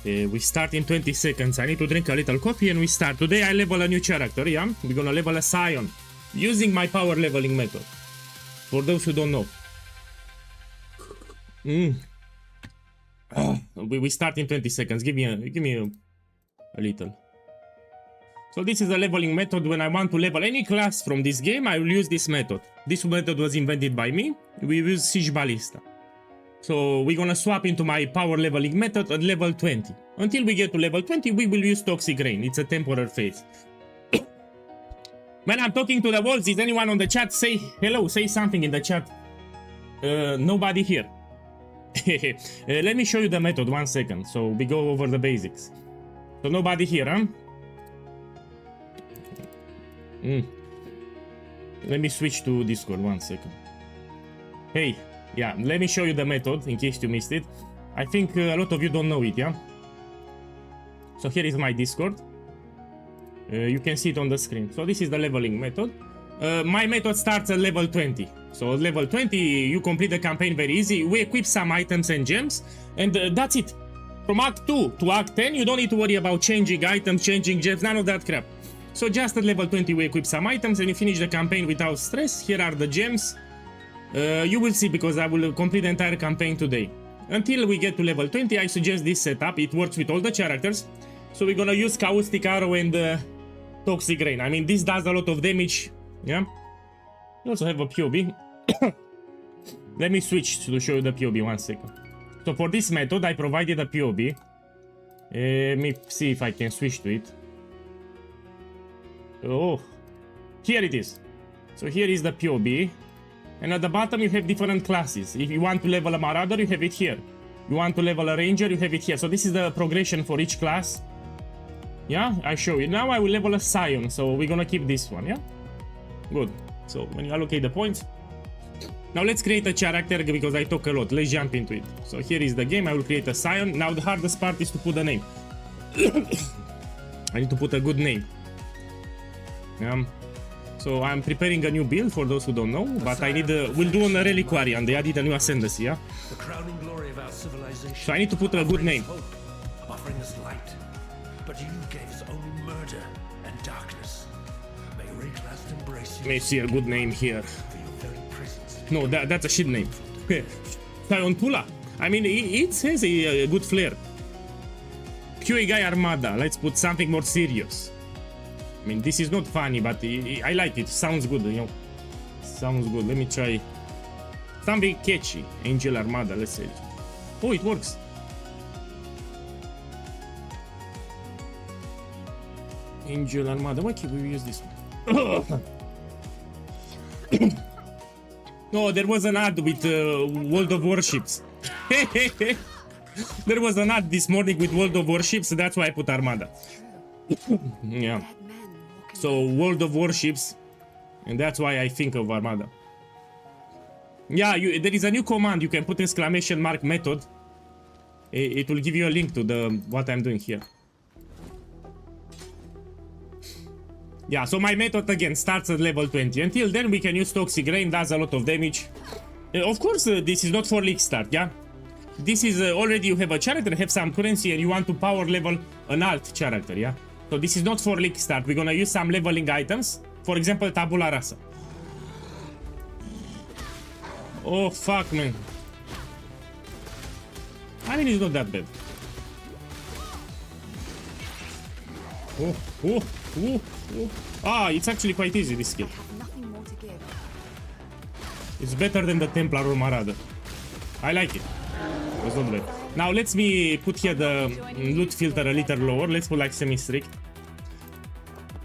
We start in 20 seconds. I need to drink a little coffee and we start. Today I level a new character, yeah? We're gonna level a Scion using my power leveling method. For those who don't know. We start in 20 seconds. Give me a little. So this is a leveling method. When I want to level any class from this game, I will use this method. This method was invented by me. We use Siege Ballista. So we're gonna swap into my power leveling method at level 20. Until we get to level 20, we will use Toxic Rain. It's a temporary phase. When I'm talking to the walls, is anyone on the chat? Say hello, say something in the chat. Nobody here. Let me show you the method, 1 second. So we go over the basics. So nobody here, huh? Let me switch to Discord, 1 second. Hey, yeah, let me show you the method in case you missed it. I think a lot of you don't know it, yeah? So here is my Discord. You can see it on the screen. So this is the leveling method. My method starts at level 20. So at level 20, you complete the campaign very easy. We equip some items and gems, and that's it. From Act 2 to Act 10, you don't need to worry about changing items, changing gems, none of that crap. So just at level 20, we equip some items, and you finish the campaign without stress. Here are the gems. You will see, because I will complete the entire campaign today. Until we get to level 20, I suggest this setup. It works with all the characters. So we're gonna use Caustic Arrow and Toxic Rain. I mean, this does a lot of damage. Yeah. You also have a POB. Let me switch to show you the POB, 1 second. So for this method, I provided a POB. Let me see if I can switch to it. Oh, here it is. So here is the POB. And at the bottom, you have different classes. If you want to level a Marauder, you have it here. You want to level a Ranger, you have it here. So this is the progression for each class. Yeah, I show you. Now I will level a Scion, so we're gonna keep this one, yeah? Good. So when you allocate the points. Now let's create a character, because I talk a lot. Let's jump into it. So here is the game. I will create a Scion. Now the hardest part is to put the name. I need to put a good name. So I'm preparing a new build for those who don't know, but I need we'll do on a reliquary, and they added a new ascendancy, yeah? The crowning glory of our civilization. So I need to put a good name. Hope, offering us light. But you gave us only murder and darkness. May Rayclast embrace you. May see a good name here. For your very presence. No, that's a shit name. Scion Pula. I mean, it says a good flair. POEGuy Armada. Let's put something more serious. I mean, this is not funny, but I like it. Sounds good, you know. Sounds good. Let me try something catchy. Angel Armada, let's say. Oh, it works. Angel Armada. Why can't we use this one? No, there was an ad with World of Warships. There was an ad this morning with World of Warships, so that's why I put Armada. Yeah. So World of Warships, and that's why I think of Armada. Yeah, there is a new command. You can put exclamation mark method. It will give you a link to what I'm doing here. Yeah, so my method again starts at level 20. Until then, we can use Toxic Rain, does a lot of damage. Of course, this is not for league start, yeah? This is already you have a character, have some currency, and you want to power level an alt character, yeah? So this is not for league start. We're gonna use some leveling items. For example, Tabula Rasa. Oh, fuck, man. I mean, it's not that bad. Oh. Ah, it's actually quite easy, this skill. It's better than the Templar or Marauder. I like it. It's not bad. Now let me put here the loot filter a little lower. Let's put like semi-strict.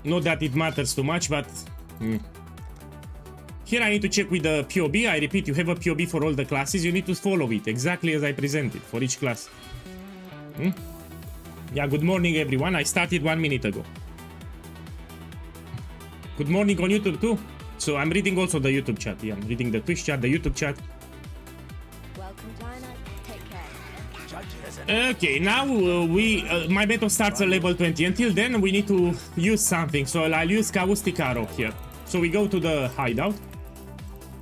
Not that it matters too much, but here I need to check with the POB. I repeat, you have a POB for all the classes. You need to follow it exactly as I presented for each class. Yeah, good morning everyone. I started 1 minute ago. Good morning on YouTube too. So I'm reading also the YouTube chat. Yeah, I'm reading the Twitch chat, the YouTube chat. Okay, now my method starts at level 20. Until then, we need to use something. So I'll use Caustic Arrow here. So we go to the hideout.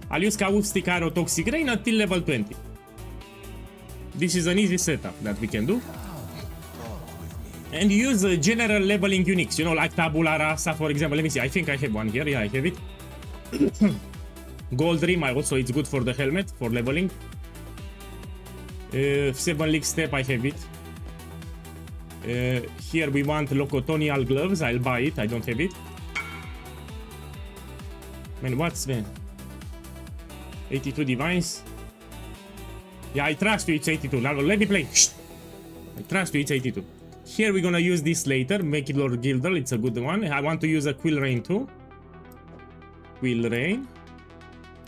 I'll use Caustic Arrow Toxic Rain until level 20. This is an easy setup that we can do. and use general leveling uniques, you know, like tabula rasa, for example. Let me see, I think I have one here. Yeah, I have it. Gold rim, also it's good for the helmet, for leveling. 7 league step, I have it. Here we want locotonial gloves, I'll buy it, I don't have it. Man, what's man? 82 divines. Yeah, I trust you, it's 82. Let me play. Shh. I trust you, it's 82. Here we're gonna use this later, make it Lord Gildal, it's a good one. I want to use a Quill Rain too. Quill Rain.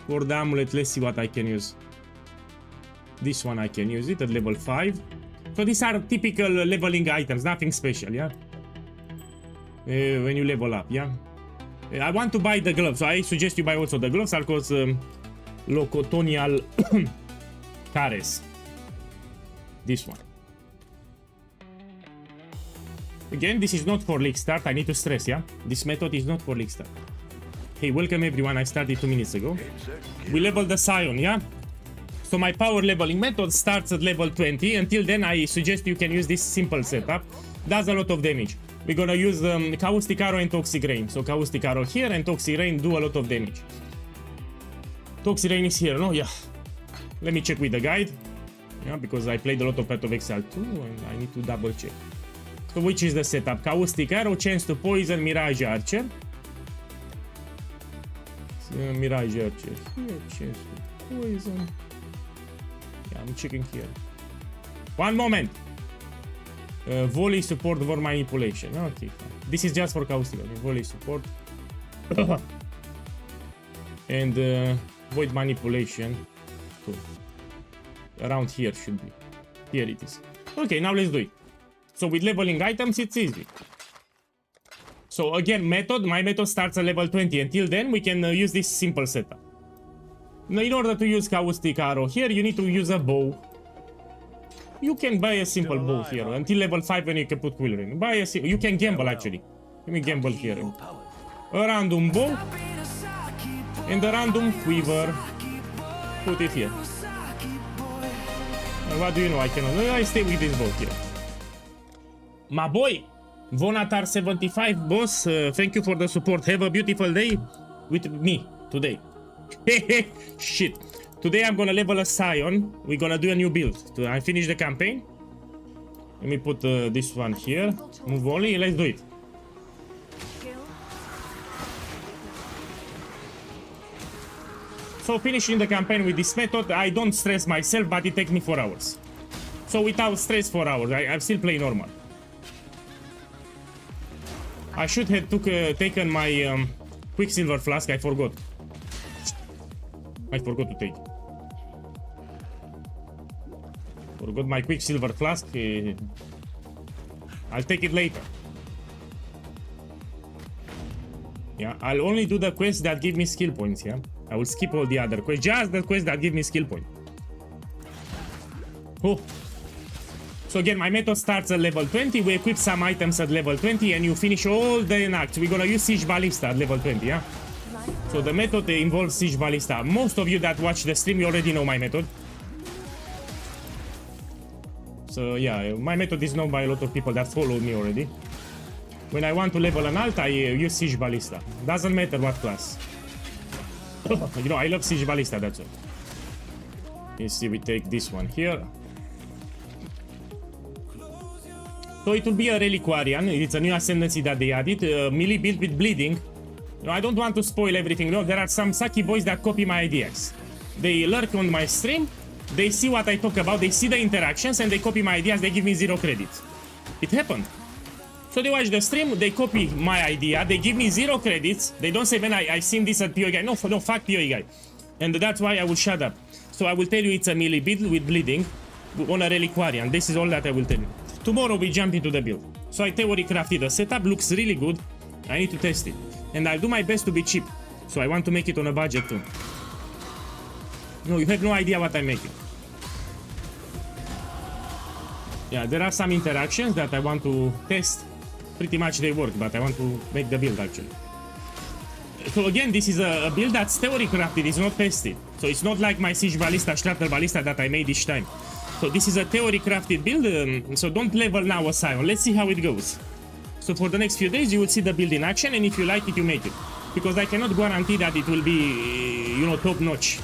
For the amulet, let's see what I can use. This one I can use it at level 5. So these are typical leveling items, nothing special, yeah? When you level up, yeah? I want to buy the gloves, so I suggest you buy also the gloves, are called Locotonial Cares. This one. Again, this is not for league start, I need to stress, yeah? This method is not for league start. Hey, welcome everyone, I started 2 minutes ago. We leveled the Scion, yeah? So my power leveling method starts at level 20. Until then, I suggest you can use this simple setup. Does a lot of damage. We're gonna use Caustic Arrow and Toxic Rain. So Caustic Arrow here and Toxic Rain do a lot of damage. Toxic Rain is here, no? Yeah. Let me check with the guide. Yeah, because I played a lot of Path of Exile too, and I need to double check. So which is the setup? Caustic Arrow, chance to poison, Mirage Archer. Mirage Archer here, chance to poison. Yeah, I'm checking here. One moment. Volley support for manipulation. Okay, fine. This is just for Caustic. Volley support. And void manipulation. Too. Around here should be. Here it is. Okay, now let's do it. So with leveling items, it's easy. So again, my method starts at level 20. Until then, we can use this simple setup. Now, in order to use Caustic Arrow here, you need to use a bow. You can buy a simple bow here until level 5 when you can put Quill Rain. You can gamble actually. Let me gamble here. A random bow and a random quiver. Put it here. And what do you know? I stay with this bow here. My boy, Vonatar75 boss, thank you for the support. Have a beautiful day with me today. Shit. Today I'm gonna level a Scion. We're gonna do a new build. I finish the campaign. Let me put this one here. Move only. Let's do it. So finishing the campaign with this method, I don't stress myself, but it takes me 4 hours. So without stress 4 hours, I still play normal. I should have taken my Quicksilver Flask. I forgot. I forgot to take. Forgot my Quicksilver Flask. I'll take it later. Yeah, I'll only do the quests that give me skill points, yeah? I will skip all the other quests, just the quests that give me skill point. Oh. So again, my method starts at level 20, we equip some items at level 20, and you finish all the enacts. We're gonna use Siege Ballista at level 20, yeah? So the method involves Siege Ballista. Most of you that watch the stream, you already know my method. So yeah, my method is known by a lot of people that follow me already. When I want to level an alt, I use Siege Ballista. Doesn't matter what class. You know, I love Siege Ballista, that's all. You see, we take this one here. So it will be a Reliquarian. It's a new ascendancy that they added. Melee build with bleeding. You know, I don't want to spoil everything. No, there are some sucky boys that copy my ideas. They lurk on my stream. They see what I talk about. They see the interactions and they copy my ideas. They give me 0 credits. It happened. So they watch the stream, they copy my idea, they give me 0 credits, they don't say, man, I seen this at POEGuy. No, fuck POEGuy. And that's why I will shut up. So I will tell you it's a melee build with bleeding on a Reliquarian. This is all that I will tell you. Tomorrow we jump into the build. So I theory crafted. The setup looks really good. I need to test it. And I'll do my best to be cheap. So I want to make it on a budget too. No, you have no idea what I'm making. Yeah, there are some interactions that I want to test. Pretty much they work, but I want to make the build actually. So again, this is a build that's theory crafted, it's not tested. So it's not like my Siege Ballista, Starter Ballista that I made each time. So this is a theory crafted build, so don't level now a Scion. Let's see how it goes. So for the next few days you will see the build in action, and if you like it, you make it. Because I cannot guarantee that it will be, you know, top notch.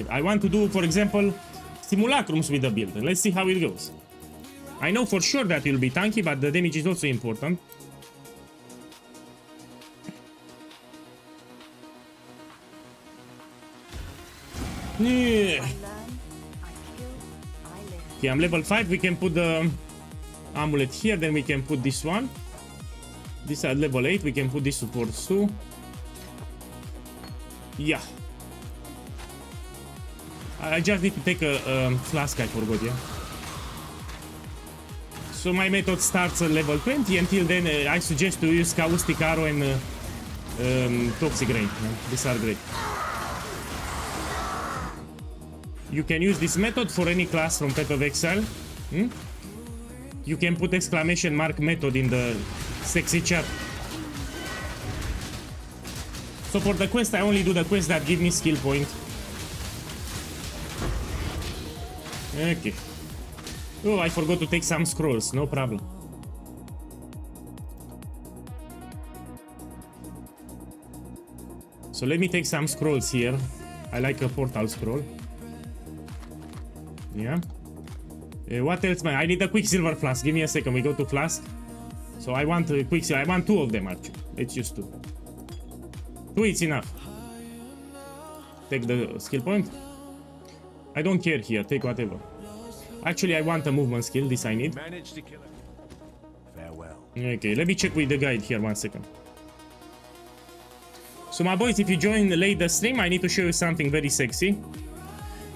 I want to do, for example, simulacrums with the build. Let's see how it goes. I know for sure that it will be tanky, but the damage is also important. Yeah. Okay, I'm level 5. We can put the amulet here, then we can put this one. This at level 8. We can put this support too. Yeah. I just need to take a flask, I forgot, yeah. So my method starts at level 20. Until then, I suggest to use Caustic Arrow and Toxic Rain. Yeah? These are great. You can use this method for any class from Path of Exile. You can put exclamation mark method in the sexy chat. So for the quest, I only do the quests that give me skill point. Okay. Oh, I forgot to take some scrolls. No problem. So let me take some scrolls here. I like a portal scroll. Yeah. What else, man? I need a Quicksilver flask. Give me a second. We go to flask. So I want a Quicksilver. I want 2 of them, actually. Let's use 2. 2 is enough. Take the skill point. I don't care here. Take whatever. Actually, I want a movement skill. This I need. Managed to kill him. Farewell. Okay, let me check with the guide here. 1 second. So my boys, if you join late the stream, I need to show you something very sexy.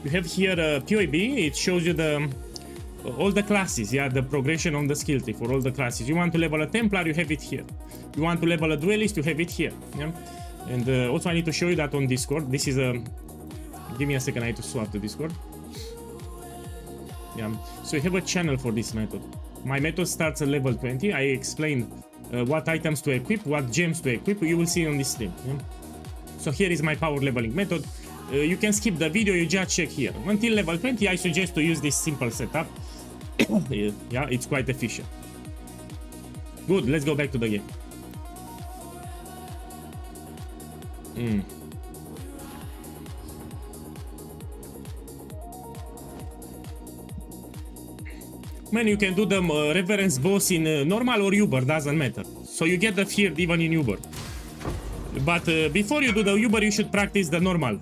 You have here POEGuy. It shows you the all the classes, yeah, the progression on the skill tree for all the classes. You want to level a Templar, you have it here. You want to level a Duelist, you have it here. Yeah, and also I need to show you that on Discord. This is a. Give me a second. I need to swap to Discord. Yeah, so you have a channel for this method. My method starts at level 20. I explain what items to equip, what gems to equip. You will see on this stream. Yeah? So here is my power leveling method. You can skip the video, you just check here. Until level 20, I suggest to use this simple setup. Yeah, it's quite efficient. Good, let's go back to the game. Man, you can do the reverence boss in normal or Uber, doesn't matter. So you get the feared even in Uber. But before you do the Uber, you should practice the normal.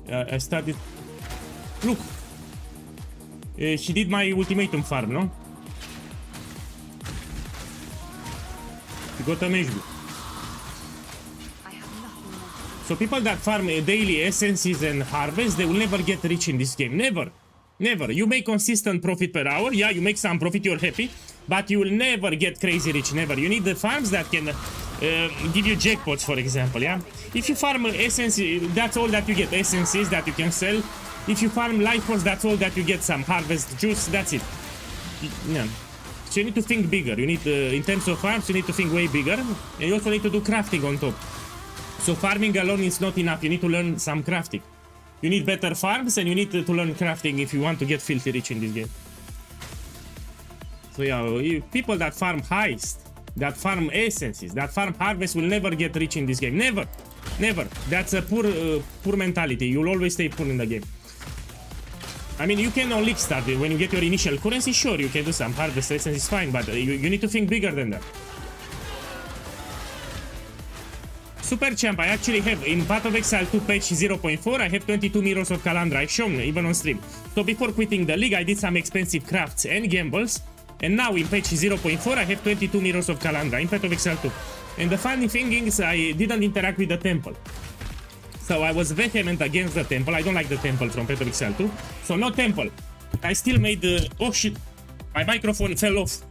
I started. Look, he did my ultimatum farm, no? He got a mage. So people that farm daily essences and harvest, they will never get rich in this game. Never. Never. You make consistent profit per hour. Yeah, you make some profit, you're happy. But you will never get crazy rich. Never. You need the farms that can give you jackpots, for example, yeah? If you farm essence, that's all that you get. Essences that you can sell. If you farm life force, that's all that you get. Some harvest juice, that's it. Yeah. So you need to think bigger. You need, in terms of farms, you need to think way bigger. And you also need to do crafting on top. So farming alone is not enough. You need to learn some crafting. You need better farms and you need to learn crafting if you want to get filthy rich in this game. So yeah, people that farm heist, that farm essences, that farm harvest will never get rich in this game. Never. Never. That's a poor mentality. You'll always stay poor in the game. I mean, you can on league start. When you get your initial currency, sure, you can do some harvest essence, it's fine, but you need to think bigger than that. Super Champ, I actually have in Path of Exile 2 patch 0.4, I have 22 Mirrors of Kalandra. I've shown even on stream. So before quitting the league, I did some expensive crafts and gambles. And now in patch 0.4, I have 22 Mirrors of Kalandra in Path of Exile 2. And the funny thing is, I didn't interact with the temple. So I was vehement against the temple. I don't like the temple from Path of Exile 2. So no temple. I still made the... oh shit. My microphone fell off.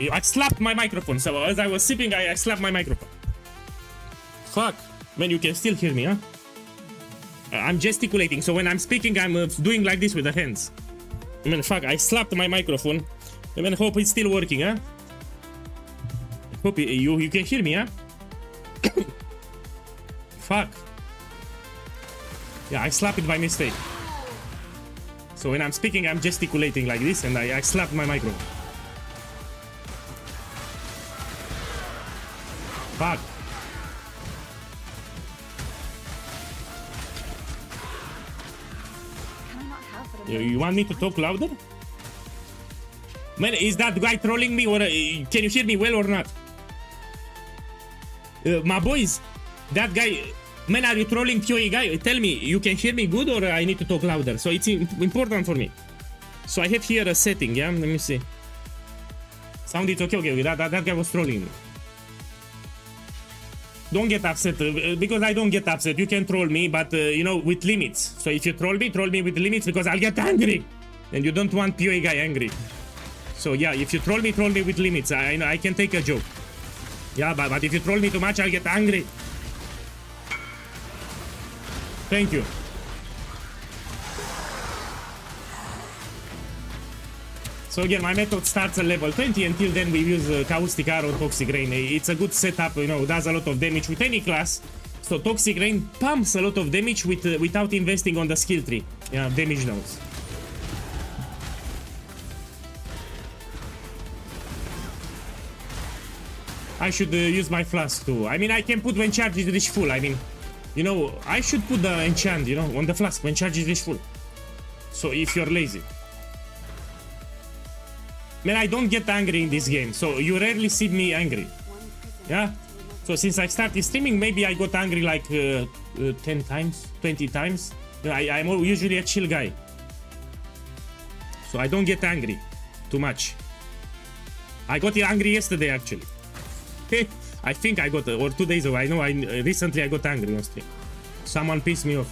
I slapped my microphone. So as I was sipping, I slapped my microphone. Fuck. Man, you can still hear me, huh? I'm gesticulating. So when I'm speaking, I'm doing like this with the hands. I mean, fuck. I slapped my microphone. I mean, hope it's still working, huh? Hope you can hear me, huh? Fuck. Yeah, I slapped it by mistake. So when I'm speaking, I'm gesticulating like this, and I slapped my microphone. Fuck. You want me to talk louder? Man, is that guy trolling me, or can you hear me well or not? My boys, that guy, man, are you trolling POEGuy? Tell me, you can hear me good, or I need to talk louder? So it's important for me. So I have here a setting, yeah? Let me see. Sound is okay, that guy was trolling me. Don't get upset, because I don't get upset. You can troll me, but, you know, with limits. So if you troll me with limits, because I'll get angry. And you don't want POEGuy angry. So yeah, if you troll me with limits. I can take a joke. Yeah, but if you troll me too much, I'll get angry. Thank you. So again, my method starts at level 20. Until then, we use Caustic Arrow, Toxic Rain. It's a good setup, you know, does a lot of damage with any class. So Toxic Rain pumps a lot of damage without investing on the skill tree. Yeah, damage nodes. I should use my flask too. I mean, I can put when charge is reach full. I mean, you know, I should put the enchant, you know, on the flask when charge is reach full. So if you're lazy. Man, I don't get angry in this game, so you rarely see me angry. Yeah? So since I started streaming, maybe I got angry like 10 times, 20 times. You know, I'm usually a chill guy. So I don't get angry too much. I got angry yesterday, actually. I think I got, or 2 days ago. I know recently I got angry on stream. Someone pissed me off.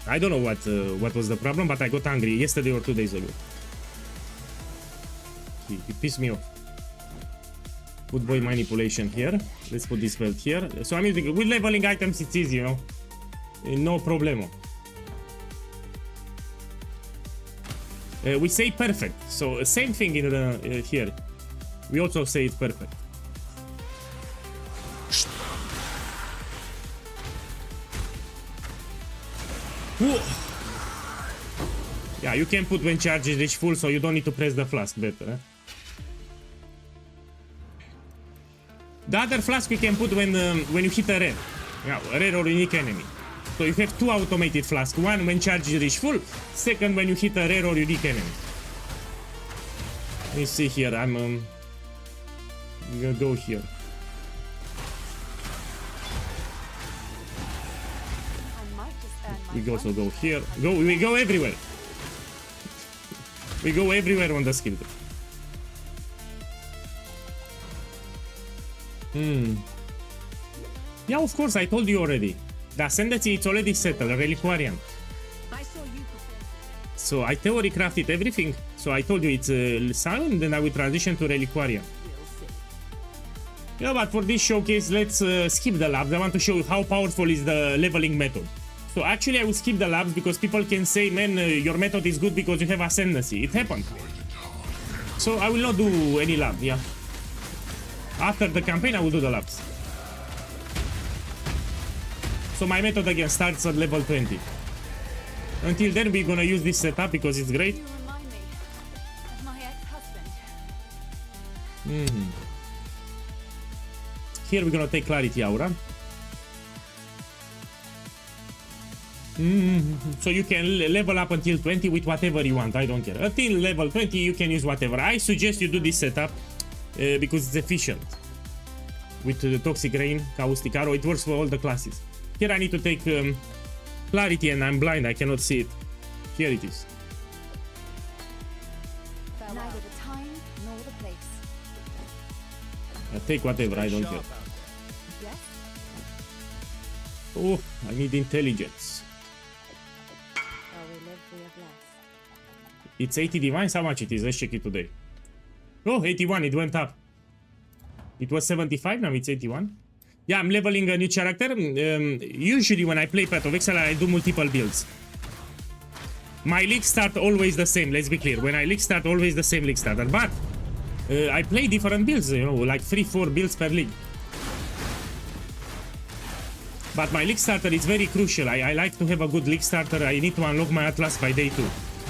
I don't know what was the problem, but I got angry yesterday or 2 days ago. He pissed me off. Put boy manipulation here. Let's put this belt here. So I'm using, with leveling items, it's easy, you know. No problemo. We say perfect. So same thing in the here. We also say it's perfect. Whoa. Yeah, you can put when charge is reach full, so you don't need to press the flask better. Eh? The other flask you can put when you hit a rare. Yeah, a rare or unique enemy. So you have two automated flasks. One when charge is reach full. Second when you hit a rare or unique enemy. Let me see here. I'm gonna go here. We also go here. We go everywhere. We go everywhere on the skill. Yeah, of course, I told you already. The ascendancy, it's already settled, Reliquarian. So I theory crafted everything. So I told you it's Silent, then I will transition to Reliquarian. Yeah, but for this showcase, let's skip the labs. I want to show you how powerful is the leveling method. So actually I will skip the labs because people can say, man, your method is good because you have ascendancy. It happened. So I will not do any lab, yeah. After the campaign I will do the labs. So my method again starts at level 20. Until then we're gonna use this setup because it's great. Here we're gonna take Clarity Aura. So you can level up until 20 with whatever you want, I don't care. Until level 20 you can use whatever. I suggest you do this setup because it's efficient. With the Toxic Rain, Caustic Arrow, it works for all the classes. Here I need to take Clarity and I'm blind, I cannot see it. Here it is. Neither the time nor the place. I take whatever, I don't care. Yes? Oh, I need intelligence. While we live, we are blessed. It's 80 divines, how much it is? Let's check it today. Oh, 81, it went up. It was 75, now it's 81. Yeah, I'm leveling a new character. Usually when I play Path of Exile, I do multiple builds. My leagues start always the same, let's be clear. When I league start, always the same league starter. But I play different builds, you know, like 3-4 builds per league. But my league starter is very crucial. I like to have a good league starter. I need to unlock my Atlas by day 2.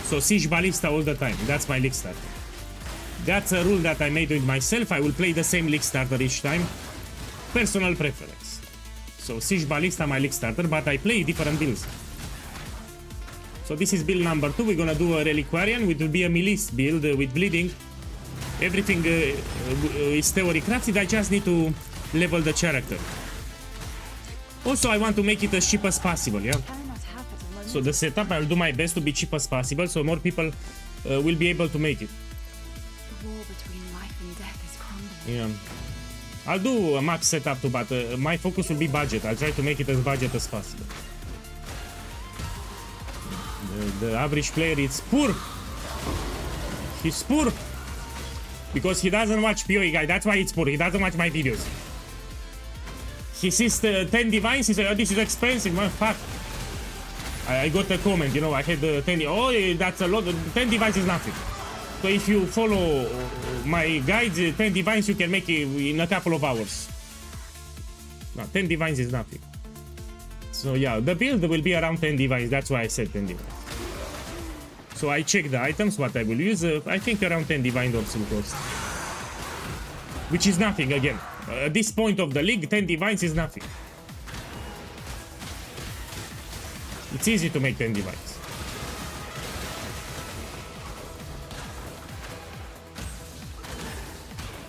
So Siege Ballista all the time. That's my league starter. That's a rule that I made with myself. I will play the same league starter each time. Personal preference. So Siege Ballista my league starter, but I play different builds. So this is build number 2. We're gonna do a Reliquarian, which will be a melee build with bleeding. Everything is theory crafted. I just need to level the character. Also, I want to make it as cheap as possible, yeah? So the setup, I'll do my best to be cheap as possible, so more people will be able to make it. The war between life and death is crumbling. Yeah. I'll do a max setup too, but my focus will be budget. I'll try to make it as budget as possible. The average player is poor. He's poor. Because he doesn't watch POEGuy, that's why he's poor. He doesn't watch my videos. He sees 10 divines, he says, oh, this is expensive, man, fuck. I got a comment, you know, I had 10, oh, that's a lot, 10 divines is nothing. So if you follow my guides, 10 divines you can make it in a couple of hours. No, 10 divines is nothing. So yeah, the build will be around 10 divines, that's why I said 10 divines. So I check the items, what I will use, I think around 10 divine orbs will cost. Which is nothing again. At this point of the league, 10 divines is nothing. It's easy to make 10 divines.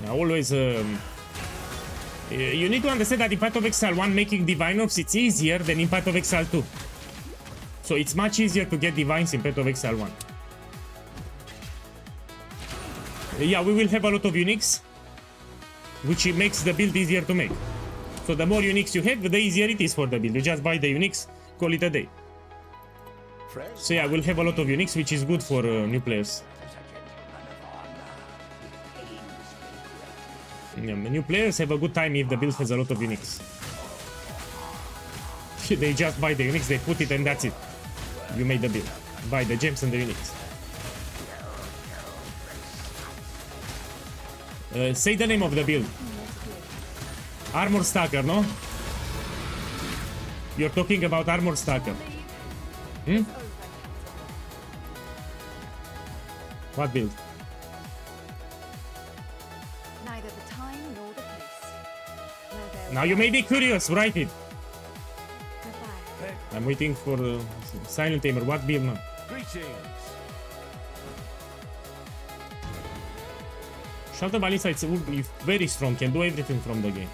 Now always, you need to understand that in Path of Exile 1, making divine orbs, it's easier than in Path of Exile 2. So it's much easier to get divines in Path of Exile 1. Yeah, we will have a lot of uniques, which makes the build easier to make. So the more uniques you have, the easier it is for the build. You just buy the uniques, call it a day. So yeah, we'll have a lot of uniques, which is good for new players. Yeah, new players have a good time if the build has a lot of uniques. They just buy the uniques, they put it, and that's it. You made the build. Buy the gems and the uniques. Say the name of the build. Armor Stacker, no? You're talking about Armor Stacker. Hmm? What build? Neither the time nor the place. Now you may be curious, write it. Goodbye. I'm waiting for Silent Tamer. What build now? Greetings. Shelter Ballista is very strong, can do everything from the game.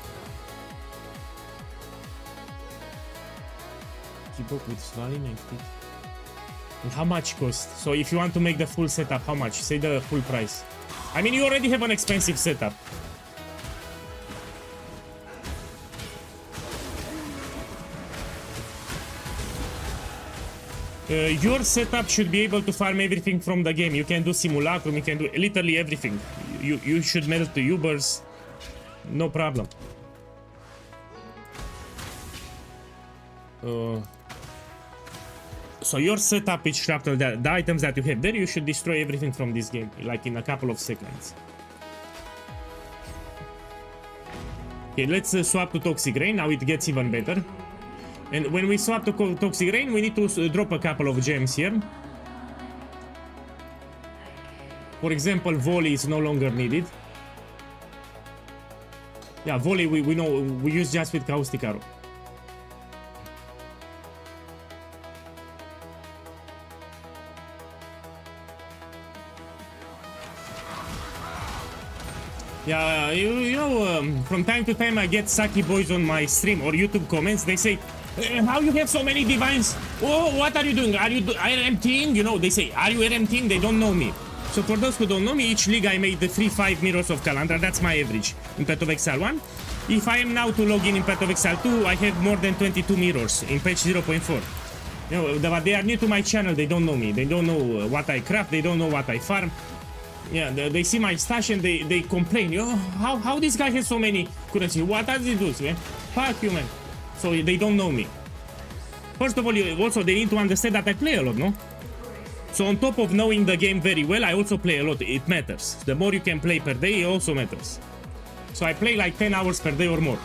Keep up with Slalin and Fit. And how much cost? So if you want to make the full setup, how much? Say the full price. I mean, you already have an expensive setup. Your setup should be able to farm everything from the game. You can do Simulacrum, you can do literally everything. You should melt the Ubers, no problem. So your setup each chapter, the items that you have there, you should destroy everything from this game, like in a couple of seconds. Okay, let's swap to Toxic Rain, now it gets even better. And when we swap to Toxic Rain, we need to drop a couple of gems here. For example, Volley is no longer needed. Yeah, Volley we know we use just with Caustic Arrow. Yeah, you know, from time to time I get Saki boys on my stream or YouTube comments. They say, how you have so many divines? Oh, what are you doing? Are you RMTing? You know, they say, are you RMTing? They don't know me. So for those who don't know me, each league I made the 3-5 mirrors of Calandra. That's my average in Path of Exile 1. If I am now to log in Path of Exile 2, I have more than 22 mirrors in patch 0.4. You know, but they are new to my channel. They don't know me. They don't know what I craft. They don't know what I farm. Yeah, they see my stash and they complain. You know, how this guy has so many currency? What does he do, man? Fuck you, man. So they don't know me. First of all, also they need to understand that I play a lot, no? So on top of knowing the game very well, I also play a lot. It matters. The more you can play per day, it also matters. So I play like 10 hours per day or more.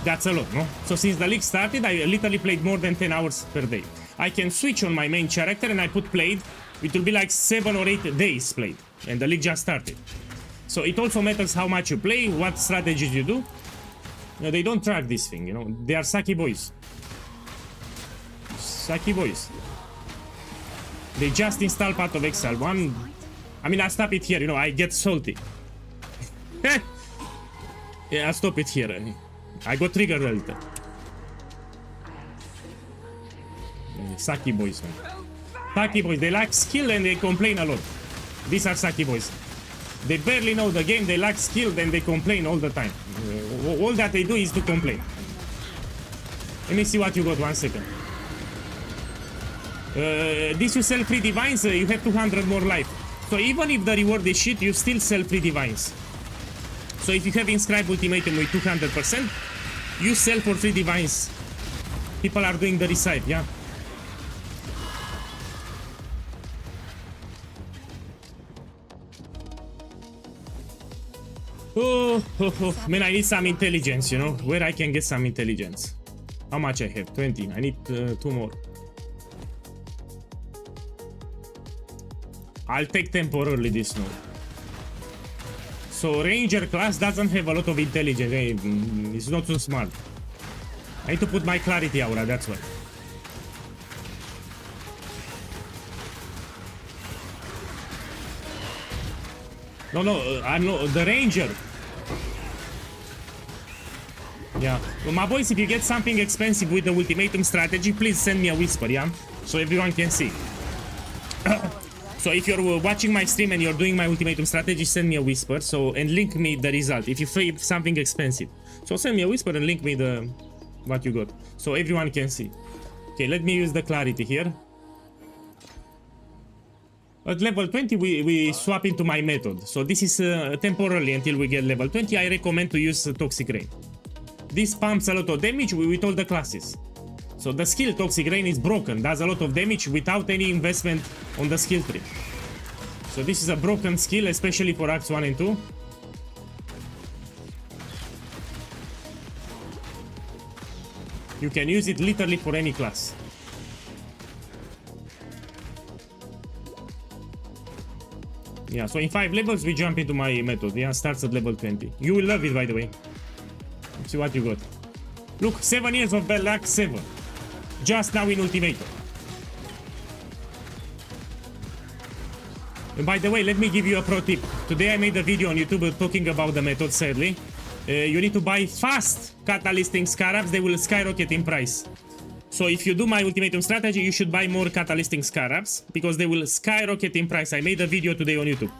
That's a lot, no? So since the league started, I literally played more than 10 hours per day. I can switch on my main character and I put played. It will be like 7 or 8 days played. And the league just started. So it also matters how much you play, what strategies you do. They don't track this thing, you know. They are sucky boys. Sucky boys. They just install part of Exile 1. I mean, I'll stop it here, you know, I get salty. Yeah, I'll stop it here. I got triggered a little. Sucky boys, man. Sucky boys, they lack skill and they complain a lot. These are sucky boys. They barely know the game, they lack skill, then they complain all the time. All that they do is to complain. Let me see what you got, 1 second. This you sell free divines, you have 200 more life. So even if the reward is shit, you still sell free divines. So if you have inscribed Ultimatum with 200%, you sell for free divines. People are doing the recite, yeah? Oh, man, I need some intelligence, you know, where I can get some intelligence. How much I have? 20. I need 2 more. I'll take temporarily this node. So Ranger class doesn't have a lot of intelligence. It's not so smart. I need to put my clarity aura, that's why. No, I'm not the Ranger. Yeah, well, my boys, if you get something expensive with the Ultimatum strategy, please send me a whisper, yeah? So everyone can see. So if you're watching my stream and you're doing my Ultimatum strategy, send me a whisper, so, and link me the result if you find something expensive. So send me a whisper and link me the what you got, so everyone can see. Okay, let me use the clarity here. At level 20, we swap into my method. So this is temporarily until we get level 20. I recommend to use Toxic Rain. This pumps a lot of damage with all the classes. So the skill Toxic Rain is broken, does a lot of damage without any investment on the skill tree. So this is a broken skill, especially for Acts 1 and 2. You can use it literally for any class. Yeah, so in 5 levels we jump into my method. Yeah, starts at level 20. You will love it, by the way. Let's see what you got. Look, 7 years of bad luck, 7. Just now in Ultimatum. And by the way, let me give you a pro tip. Today I made a video on YouTube talking about the method, sadly. You need to buy fast catalysting scarabs, they will skyrocket in price. So if you do my Ultimatum strategy, you should buy more catalysting scarabs, because they will skyrocket in price. I made a video today on YouTube.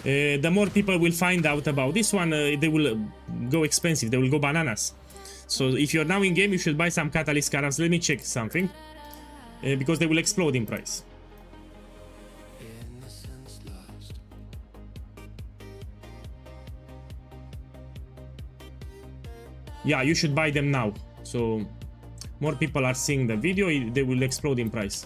The more people will find out about this one, they will go expensive, they will go bananas. So if you're now in game, you should buy some catalyst scarabs. Let me check something, because they will explode in price. Yeah, you should buy them now. So more people are seeing the video, they will explode in price.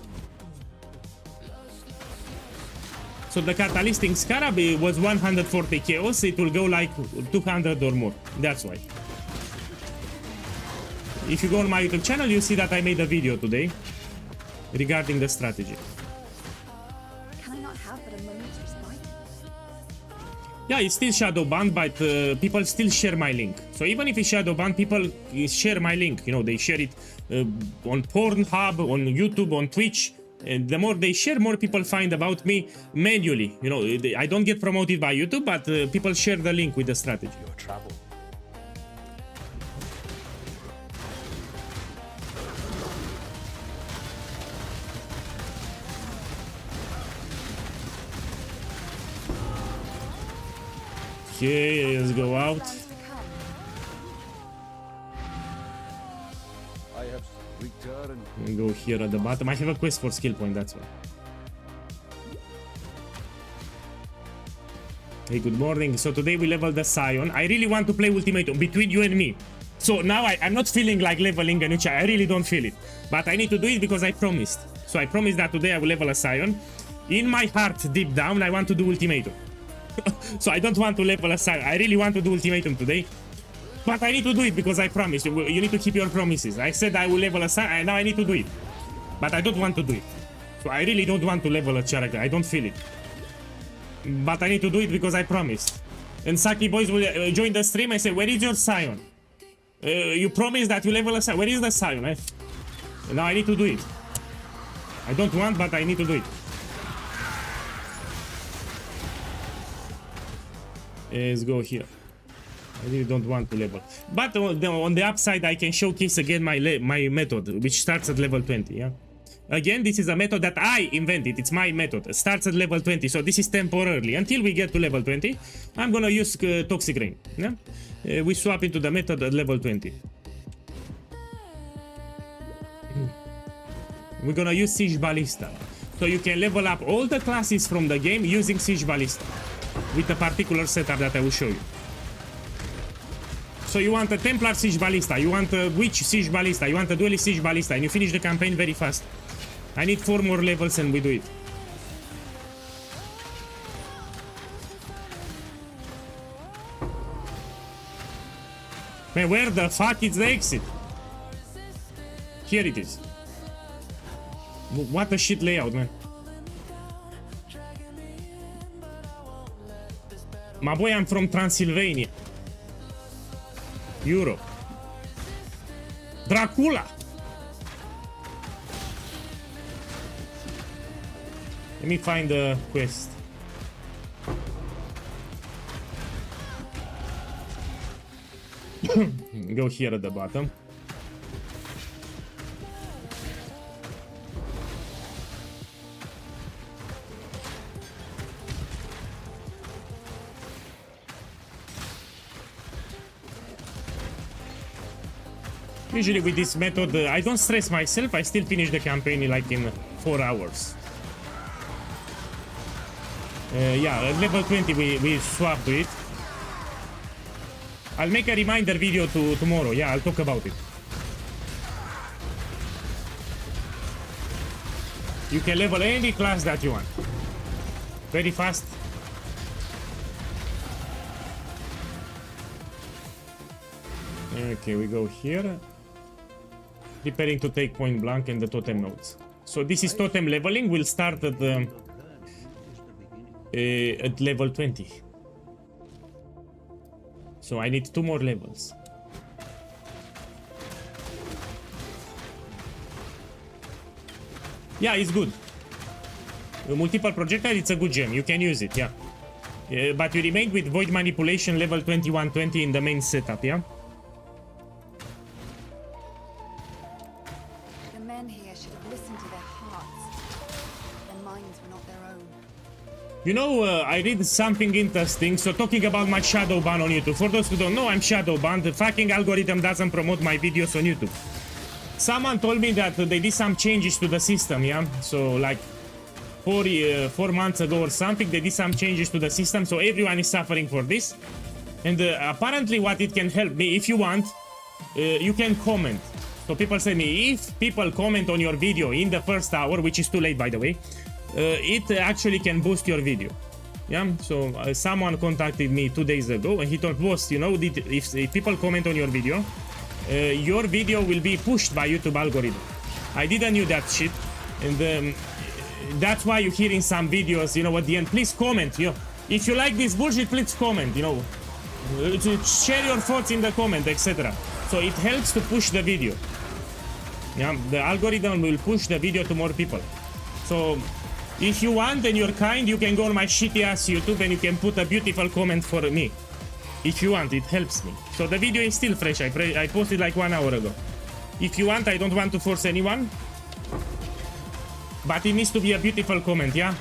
So the catalysting scarab was 140 chaos, it will go like 200 or more. That's why. If you go on my YouTube channel, you see that I made a video today regarding the strategy. Can I not have but a moment's respite? Yeah, it's still shadow banned, but people still share my link. So even if it's shadow banned, people share my link. You know, they share it on Pornhub, on YouTube, on Twitch. And the more they share, more people find about me manually. You know, I don't get promoted by YouTube, but people share the link with the strategy. Your travel. Okay, let's go out. I have returned. And go here at the bottom. I have a quest for skill point, that's why. Hey, good morning. So today we leveled the Scion. I really want to play Ultimatum between you and me. So now I'm not feeling like leveling a new child. I really don't feel it. But I need to do it because I promised. So I promised that today I will level a Scion. In my heart, deep down, I want to do Ultimatum. So I don't want to level a Scion. I really want to do Ultimatum today. But I need to do it because I promised. You need to keep your promises. I said I will level a Saki, and now I need to do it. But I don't want to do it. So I really don't want to level a character. I don't feel it. But I need to do it because I promised. And Saki boys will join the stream and say, where is your Scion? You promised that you level a Scion. Where is the Scion? Now I need to do it. I don't want, but I need to do it. Let's go here. I really don't want to level. But on the upside, I can showcase again my method, which starts at level 20, yeah? Again, this is a method that I invented. It's my method. It starts at level 20, so this is temporarily. Until we get to level 20, I'm gonna use Toxic Rain, yeah? We swap into the method at level 20. We're gonna use Siege Ballista. So you can level up all the classes from the game using Siege Ballista. With a particular setup that I will show you. So you want a Templar Siege Ballista, you want a Witch Siege Ballista, you want a Duelist Siege Ballista, and you finish the campaign very fast. I need 4 more levels and we do it. Man, where the fuck is the exit? Here it is. What a shit layout, man. My boy, I'm from Transylvania. Europe. Dracula! Let me find the quest. Go here at the bottom. Usually with this method, I don't stress myself, I still finish the campaign like in 4 hours. Yeah, at level 20 we swap to it. I'll make a reminder video tomorrow, yeah, I'll talk about it. You can level any class that you want. Very fast. Okay, we go here. Preparing to take point blank and the totem nodes. So this is totem leveling. We'll start at level 20. So I need 2 more levels. Yeah, it's good. Multiple projectile, it's a good gem. You can use it, yeah. But you remain with void manipulation level 2120 in the main setup, yeah. You know, I read something interesting, so talking about my shadow ban on YouTube. For those who don't know, I'm shadow banned. The fucking algorithm doesn't promote my videos on YouTube. Someone told me that they did some changes to the system, yeah? So, like, 4 months ago or something, they did some changes to the system, so everyone is suffering for this. And apparently what it can help me, if you want, you can comment. So people say me, if people comment on your video in the first hour, which is too late by the way, it actually can boost your video. Yeah, so someone contacted me 2 days ago and he told, boss, you know, if people comment on your video will be pushed by YouTube algorithm. I didn't know that shit, and that's why you hear in some videos, you know, at the end, please comment, you know, if you like this bullshit, please comment, you know, share your thoughts in the comment, etc. So it helps to push the video. Yeah, the algorithm will push the video to more people. So if you want and you're kind, you can go on my shitty ass YouTube and you can put a beautiful comment for me. If you want, it helps me. So the video is still fresh. I posted like 1 hour ago. If you want, I don't want to force anyone, but it needs to be a beautiful comment, yeah?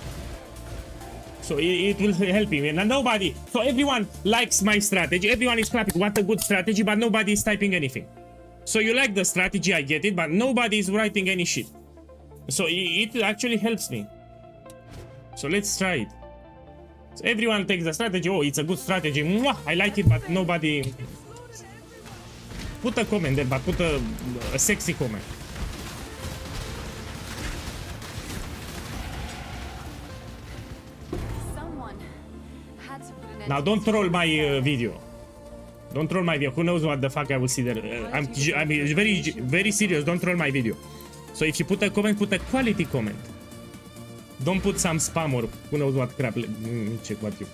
So it will help me. And nobody, so everyone likes my strategy. Everyone is clapping, what a good strategy, but nobody is typing anything. So you like the strategy, I get it, but nobody is writing any shit. So it actually helps me. So let's try it. So everyone takes the strategy. Oh, it's a good strategy. Mwah, I like it, but nobody. Put a comment there, but put a sexy comment. Now don't troll my video. Don't troll my video. Who knows what the fuck I will see there? I'm very serious. Don't troll my video. So if you put a comment, put a quality comment. Don't put some spam or who knows what crap. Let me check what you.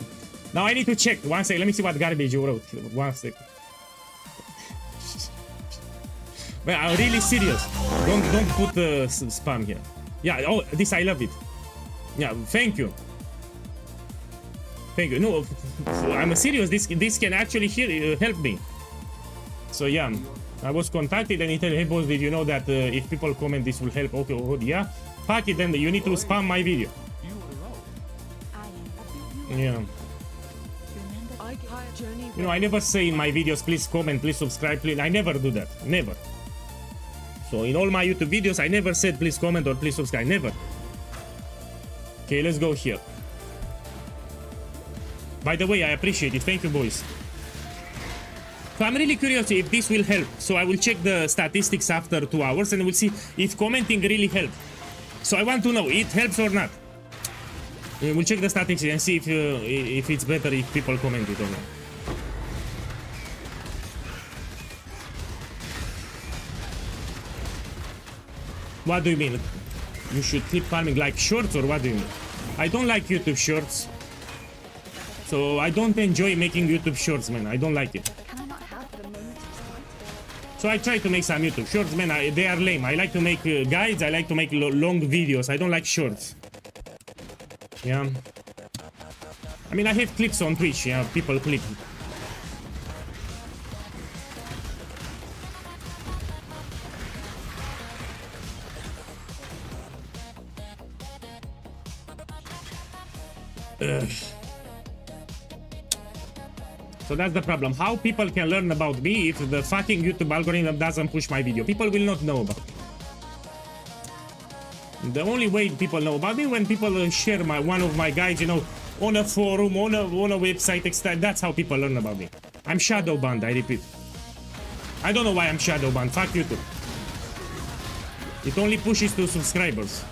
Now I need to check. One sec. Let me see what garbage you wrote. One sec. Man, I'm really serious. Don't put spam here. Yeah. Oh, this I love it. Yeah. Thank you. Thank you. No, I'm serious. This can actually help me. So yeah, I was contacted and he said, "Hey boss, did you know that if people comment, this will help?" Okay, oh, yeah. Fuck it, then you need to spam my video. Yeah. You know, I never say in my videos, please comment, please subscribe, please. I never do that. Never. So in all my YouTube videos, I never said please comment or please subscribe. Never. Okay, let's go here. By the way, I appreciate it. Thank you, boys. So I'm really curious if this will help. So I will check the statistics after 2 hours and we'll see if commenting really helps. So I want to know it helps or not. We'll check the statistics and see if it's better if people comment it or not. What do you mean? You should keep farming like shorts, or what do you mean? I don't like YouTube shorts. So I don't enjoy making YouTube shorts, man. I don't like it. Can I not have the moment of silence? So I try to make some YouTube shorts, man. They are lame. I like to make guides. I like to make long videos. I don't like shorts. Yeah. I mean, I have clips on Twitch. Yeah, people click. So that's the problem. How people can learn about me if the fucking YouTube algorithm doesn't push my video? People will not know about it. The only way people know about me when people share one of my guides, you know, on a forum, on a website, etc. That's how people learn about me. I'm shadow banned, I repeat. I don't know why I'm shadow banned. Fuck YouTube. It only pushes to subscribers.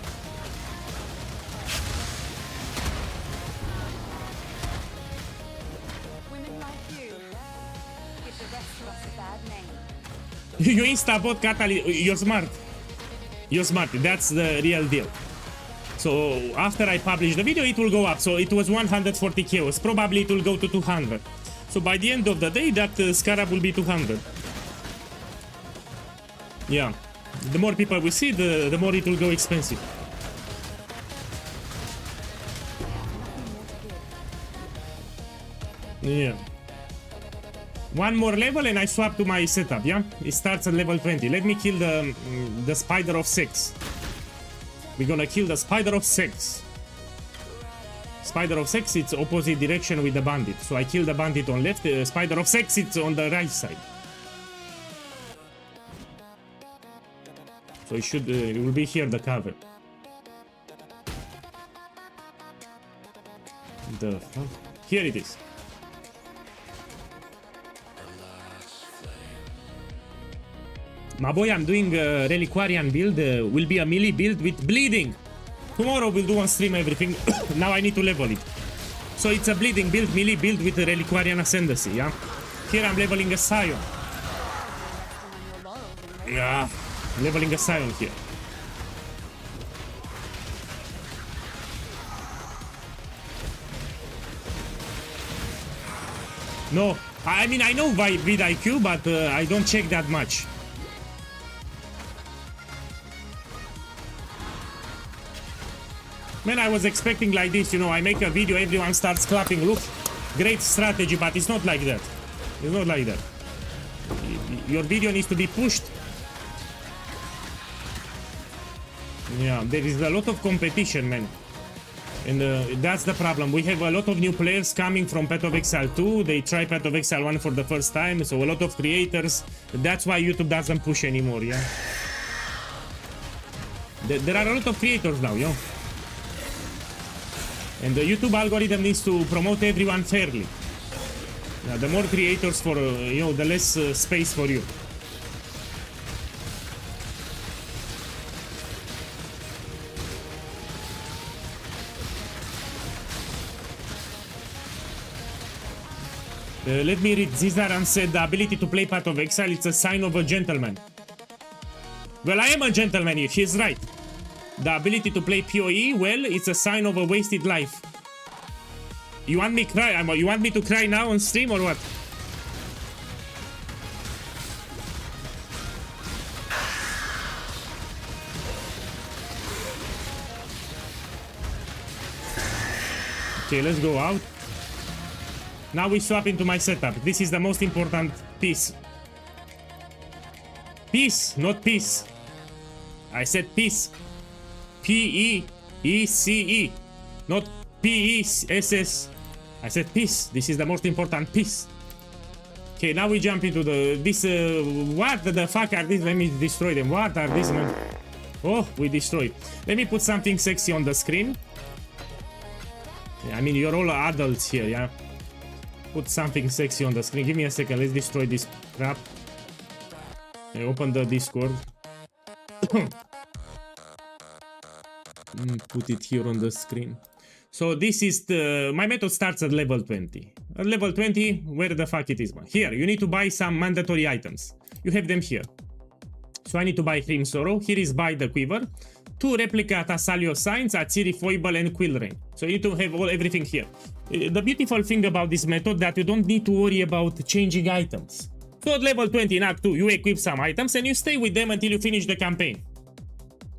You insta-bot Catalyst, you're smart. You're smart, that's the real deal. So after I publish the video, it will go up. So it was 140 kills, probably it will go to 200. So by the end of the day, that scarab will be 200. Yeah, the more people we see, the more it will go expensive. Yeah. One more level and I swap to my setup, yeah? It starts at level 20. Let me kill the spider of 6. We're gonna kill the spider of 6. Spider of 6, it's opposite direction with the bandit. So I kill the bandit on left, spider of 6, it's on the right side. So it should, it will be here, the cover. The fuck? Here it is. My boy, I'm doing a Reliquarian build, will be a melee build with bleeding. Tomorrow we'll do on stream everything. Now I need to level it. So it's a bleeding build, melee build with a Reliquarian Ascendancy, yeah? Here I'm leveling a Scion. Yeah, leveling a Scion here. No, I mean, I know vidIQ, but I don't check that much. Man, I was expecting like this, you know, I make a video, everyone starts clapping, look, great strategy, but it's not like that. It's not like that. Your video needs to be pushed. Yeah, there is a lot of competition, man. And that's the problem. We have a lot of new players coming from Path of Exile 2. They try Path of Exile 1 for the first time, so a lot of creators. That's why YouTube doesn't push anymore, yeah? There are a lot of creators now, yo. And the YouTube algorithm needs to promote everyone fairly. Yeah, the more creators for, you know, the less space for you. Let me read. Zizaran said the ability to play Path of Exile, it's a sign of a gentleman. Well, I am a gentleman here. He's right. The ability to play PoE, well, it's a sign of a wasted life. You want me cry? You want me to cry now on stream or what? Okay, let's go out. Now we swap into my setup. This is the most important piece. Peace, not peace. I said peace. P-E-E-C-E. Not P-E-S-S. I said peace. This is the most important piece. Okay, now we jump into this. What the fuck are these? Let me destroy them. What are these, man? Oh, we destroyed. Let me put something sexy on the screen. I mean, you're all adults here, yeah? Put something sexy on the screen. Give me a second. Let's destroy this crap. I open the Discord. Put it here on the screen. So this is my method starts at level 20. At level 20, where the fuck it is, man? Here, you need to buy some mandatory items. You have them here. So I need to buy Hrim Sorrow. Here is buy the Quiver. 2 replica Tassalio Signs, Atziri Foible, and Quill Rain. So you need to have everything here. The beautiful thing about this method that you don't need to worry about changing items. So at level 20 in Act 2, you equip some items and you stay with them until you finish the campaign.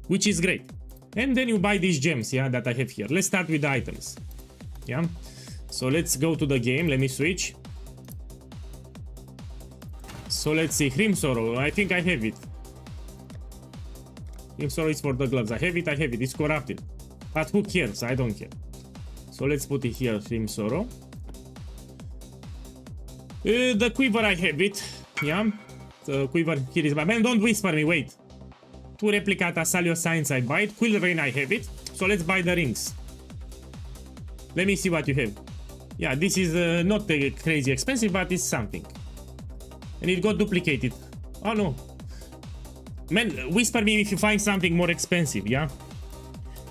Which is great. And then you buy these gems, yeah, that I have here. Let's start with the items. Yeah. So let's go to the game. Let me switch. So let's see. Hrim Sorrow. I think I have it. Hrim Sorrow is for the gloves. I have it. It's corrupted. But who cares? I don't care. So let's put it here. Hrim Sorrow. The Quiver, I have it. Yeah. The Quiver, here is my man. Don't whisper me. Wait. 2 replica Tassalio Signs I buy it. Quill Rain I have it. So let's buy the rings. Let me see what you have. Yeah, this is not crazy expensive, but it's something. And it got duplicated. Oh no. Man, whisper me if you find something more expensive, yeah?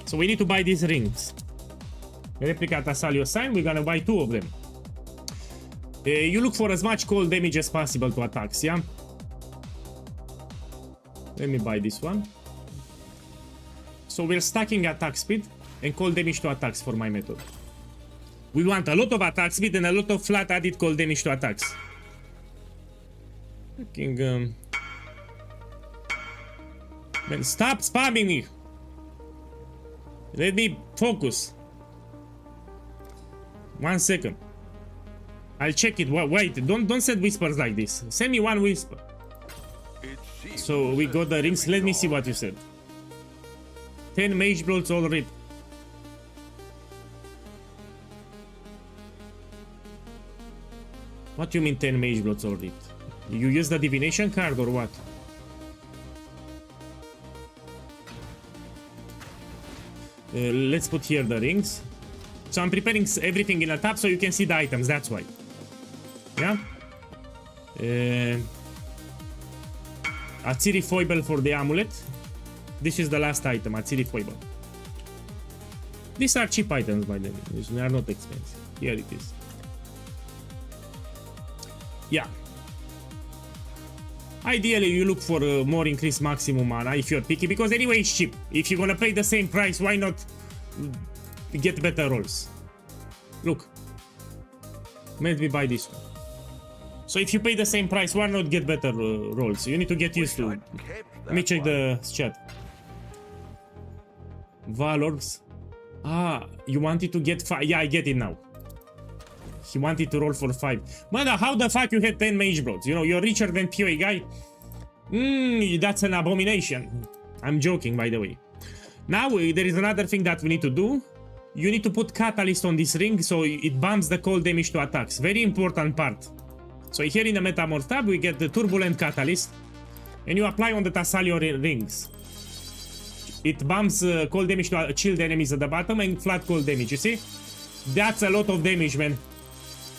So we need to buy these rings. Replica Tassalio Sign, we're gonna buy 2 of them. You look for as much cold damage as possible to attacks, yeah? Let me buy this one. So we're stacking attack speed and cold damage to attacks for my method. We want a lot of attack speed and a lot of flat added cold damage to attacks. Fucking, man, stop spamming me! Let me focus. 1 second. I'll check it. Wait, don't send whispers like this. Send me one whisper. So we got the rings. Let me see what you said. 10 mage bloods all ripped. What do you mean 10 mage bloods all ripped? You use the divination card or what? Let's put here the rings. So I'm preparing everything in a tab so you can see the items, that's why. Yeah? Atziri Foible for the amulet. This is the last item, Atziri Foible. These are cheap items by the way, they are not expensive. Here it is. Yeah. Ideally you look for more increased maximum mana if you're picky, because anyway it's cheap. If you're gonna pay the same price, why not get better rolls? Look. Let me buy this one. So if you pay the same price, why not get better rolls? You need to get used to it. Let me check the chat. Valors. Ah, you wanted to get 5. Yeah, I get it now. He wanted to roll for 5. Mother, how the fuck you had 10 mage bloods? You know, you're richer than POEGuy. That's an abomination. I'm joking, by the way. Now, there is another thing that we need to do. You need to put Catalyst on this ring so it bumps the cold damage to attacks. Very important part. So here in the Metamorph tab, we get the Turbulent Catalyst. And you apply on the Tassalio rings. It bumps cold damage to chilled enemies at the bottom and flat cold damage, you see? That's a lot of damage, man.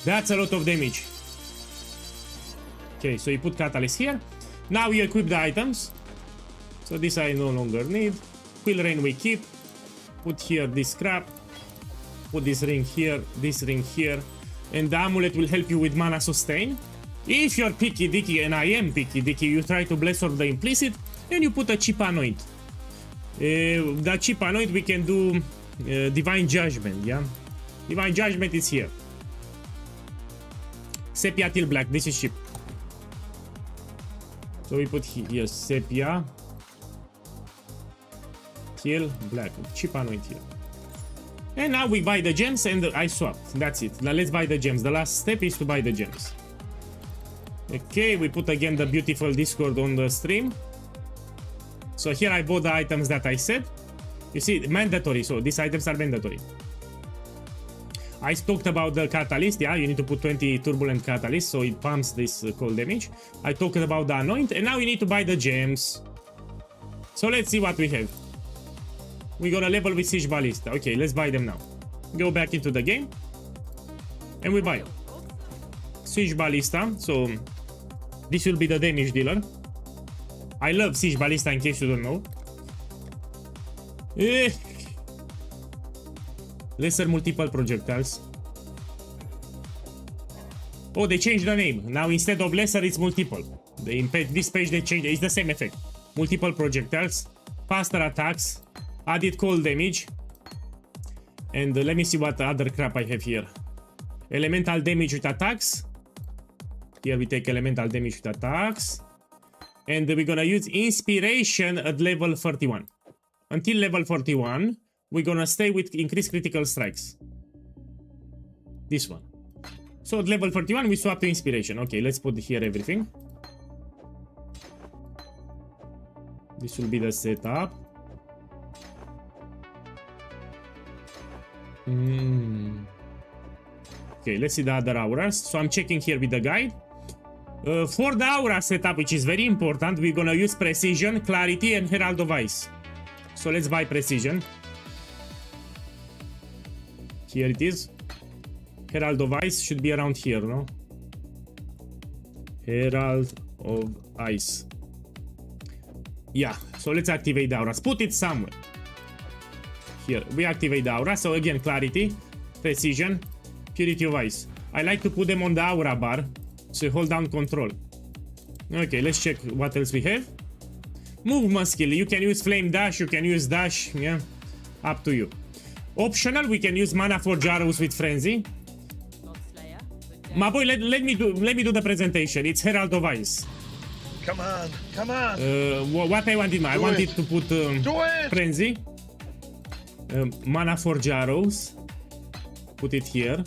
That's a lot of damage. Okay, so you put Catalyst here. Now you equip the items. So this I no longer need. Quill Rain we keep. Put here this crap. Put this ring here, this ring here. and the amulet will help you with mana sustain. If you're picky dicky, and I am picky dicky, you try to bless of the implicit, and you put a cheap anoint. That cheap anoint we can do divine judgment, yeah? Divine judgment is here. Sepia till black, this is cheap. So we put here sepia till black, cheap anoint here. And now we buy the gems and I swapped. That's it. Now let's buy the gems. The last step is to buy the gems. Okay, we put again the beautiful Discord on the stream. So here I bought the items that I said. You see, mandatory. So these items are mandatory. I talked about the catalyst. Yeah, you need to put 20 turbulent catalyst so it pumps this cold damage. I talked about the anoint, and now you need to buy the gems. So let's see what we have. We got a level with Siege Ballista. Okay, let's buy them now. Go back into the game. And we buy Siege Ballista. So this will be the damage dealer. I love Siege Ballista in case you don't know. Lesser multiple projectiles. Oh, they changed the name. Now instead of lesser, it's multiple. This page they changed. It's the same effect. Multiple projectiles. Faster attacks. Added cold damage. And let me see what other crap I have here. Elemental damage with attacks. Here we take elemental damage with attacks. And we're gonna use inspiration at level 31. Until level 41, we're gonna stay with increased critical strikes. This one. So at level 41, we swap to inspiration. Okay, let's put here everything. This will be the setup. Okay, let's see the other auras. So I'm checking here with the guide. For the aura setup, which is very important, we're gonna use precision, clarity, and herald of ice. So let's buy precision. Here it is. Herald of ice should be around here, no? Herald of ice. Yeah, so let's activate the auras. Put it somewhere. Here, we activate the aura. So again, clarity, precision, purity of ice. I like to put them on the aura bar, so hold down control. Okay, let's check what else we have. Movement skill. You can use flame dash, you can use dash, yeah, up to you. Optional, we can use mana for arrows with frenzy. My boy, let me do the presentation. It's Herald of Ice. Come on, come on. What I wanted, I wanted to put frenzy. Mana Forge arrows. Put it here.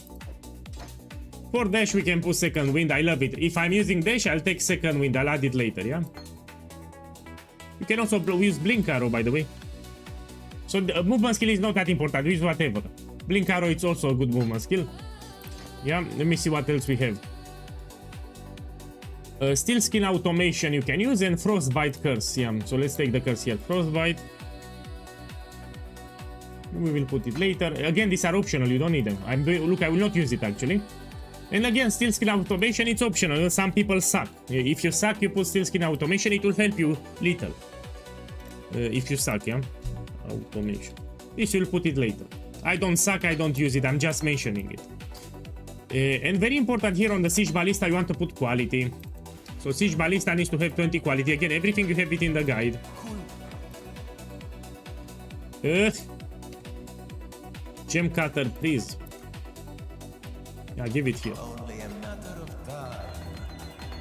For dash we can put second wind. I love it. If I'm using dash, I'll take second wind. I'll add it later, yeah? You can also use blink arrow, by the way. So the movement skill is not that important. Use whatever. Blink arrow, it's also a good movement skill. Yeah, let me see what else we have. Steel skin automation you can use, and frostbite curse. Yeah, so let's take the curse here. Frostbite. We will put it later. Again, these are optional. You don't need them. Look, I will not use it actually. And again, steel skin automation, it's optional. Some people suck. If you suck, you put steel skin automation. It will help you little. If you suck, yeah. Automation. This will put it later. I don't suck. I don't use it. I'm just mentioning it. And very important here on the Siege Ballista, you want to put quality. So Siege Ballista needs to have 20 quality. Again, everything you have it in the guide. Gem cutter, please. Yeah, give it here.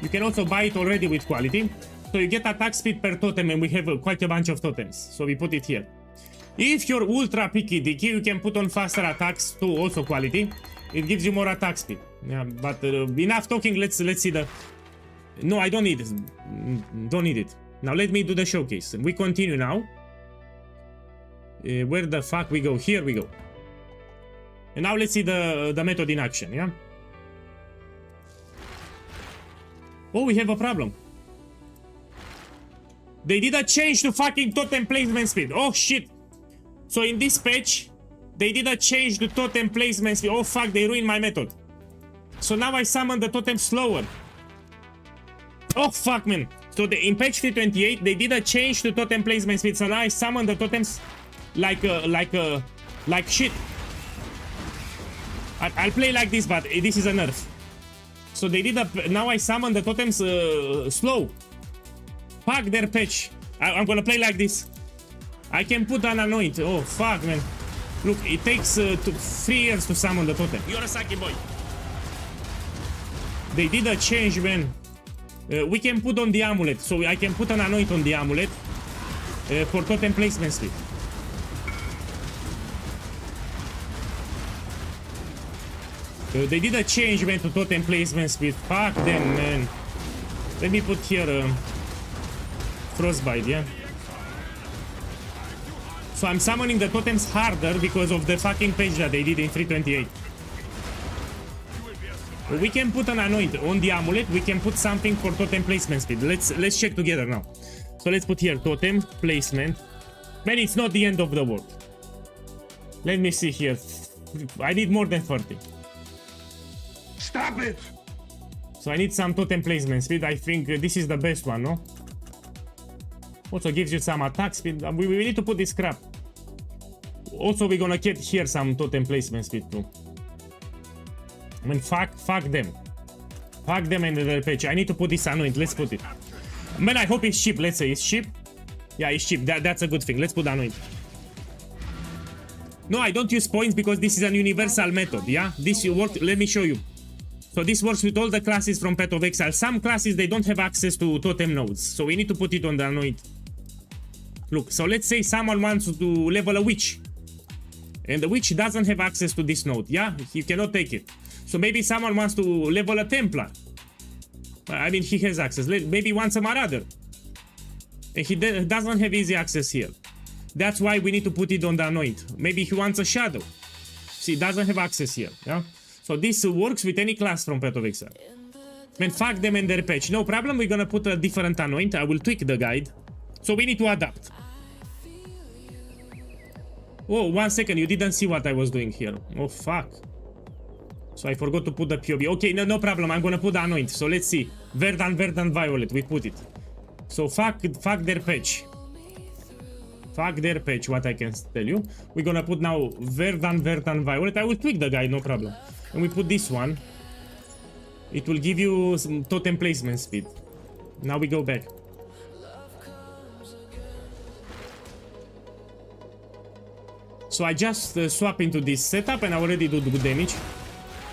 You can also buy it already with quality. So you get attack speed per totem, and we have quite a bunch of totems. So we put it here. If you're ultra picky dicky, you can put on faster attacks to also quality. It gives you more attack speed. Yeah, but enough talking. Let's see the. No, I don't need it. Don't need it. Now let me do the showcase. We continue now. Where the fuck we go? Here we go. And now let's see the method in action. Yeah. Oh, we have a problem. They did a change to fucking totem placement speed. Oh shit. So in this patch, they did a change to totem placement speed. Oh fuck, they ruined my method. So now I summon the totem slower. Oh fuck, man. So in patch 328, they did a change to totem placement speed. So now I summon the totems like shit. I'll play like this, but this is a nerf. So they did a... Now I summon the totems slow. Fuck their patch. I'm gonna play like this. I can put an anoint. Oh, fuck, man. Look, it takes 3 years to summon the totem. You're a sucky boy. They did a change, man. We can put on the amulet. So I can put an anoint on the amulet for totem placement speed. They did a change, man, to totem placement speed. Fuck them, man. Let me put here frostbite, yeah? So I'm summoning the totems harder because of the fucking page that they did in 328. We can put an anoint on the amulet. We can put something for totem placement speed. Let's check together now. So let's put here totem placement. Man, it's not the end of the world. Let me see here. I need more than 30. Stop it! So I need some totem placement speed. I think this is the best one, no? Also gives you some attack speed. We need to put this crap. Also, we're gonna get here some totem placement speed too. I mean, fuck them. Fuck them and their patch. I need to put this anoint. Let's put it. Man, I hope it's cheap. Let's say it's cheap. Yeah, it's cheap. That's a good thing. Let's put anoint. No, I don't use points because this is an universal method, yeah? This works. Let me show you. So this works with all the classes from Path of Exile. Some classes, they don't have access to totem nodes. So we need to put it on the anoint. Look, so let's say someone wants to level a witch. And the witch doesn't have access to this node, yeah? He cannot take it. So maybe someone wants to level a Templar. I mean, he has access. Maybe wants a Marauder. And he doesn't have easy access here. That's why we need to put it on the anoint. Maybe he wants a Shadow. See, doesn't have access here, yeah? So this works with any class from Path of Exile. Man, fuck them and their patch. No problem, we're gonna put a different anoint. I will tweak the guide. So we need to adapt. Oh, 1 second, you didn't see what I was doing here. Oh, fuck. So I forgot to put the POB. Okay, no problem, I'm gonna put the anoint. So let's see. Verdant, Violet, we put it. So fuck their patch. Fuck their patch, what I can tell you. We're gonna put now Verdant, Violet. I will tweak the guide, no problem. And we put this one. It will give you some totem placement speed. Now we go back. So I just swap into this setup and I already do good damage.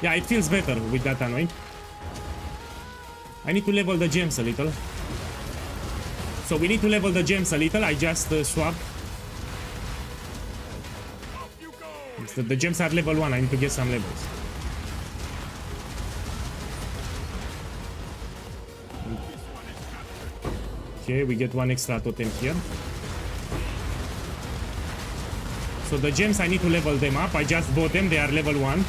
Yeah, it feels better with that anoint. I need to level the gems a little. So we need to level the gems a little. I just swap. The gems are level 1. I need to get some levels. Okay, we get 1 extra totem here. So the gems, I need to level them up. I just bought them. They are level 1.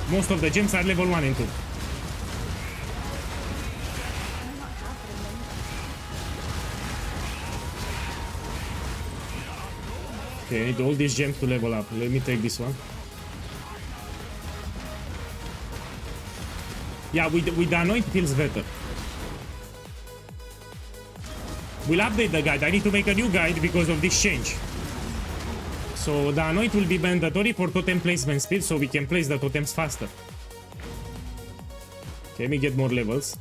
Most of the gems are level 1 and 2. Okay, I need all these gems to level up. Let me take this one. Yeah, with the anoint it feels better. We'll update the guide. I need to make a new guide because of this change. So the anoint will be mandatory for totem placement speed, so we can place the totems faster. Okay, let me get more levels.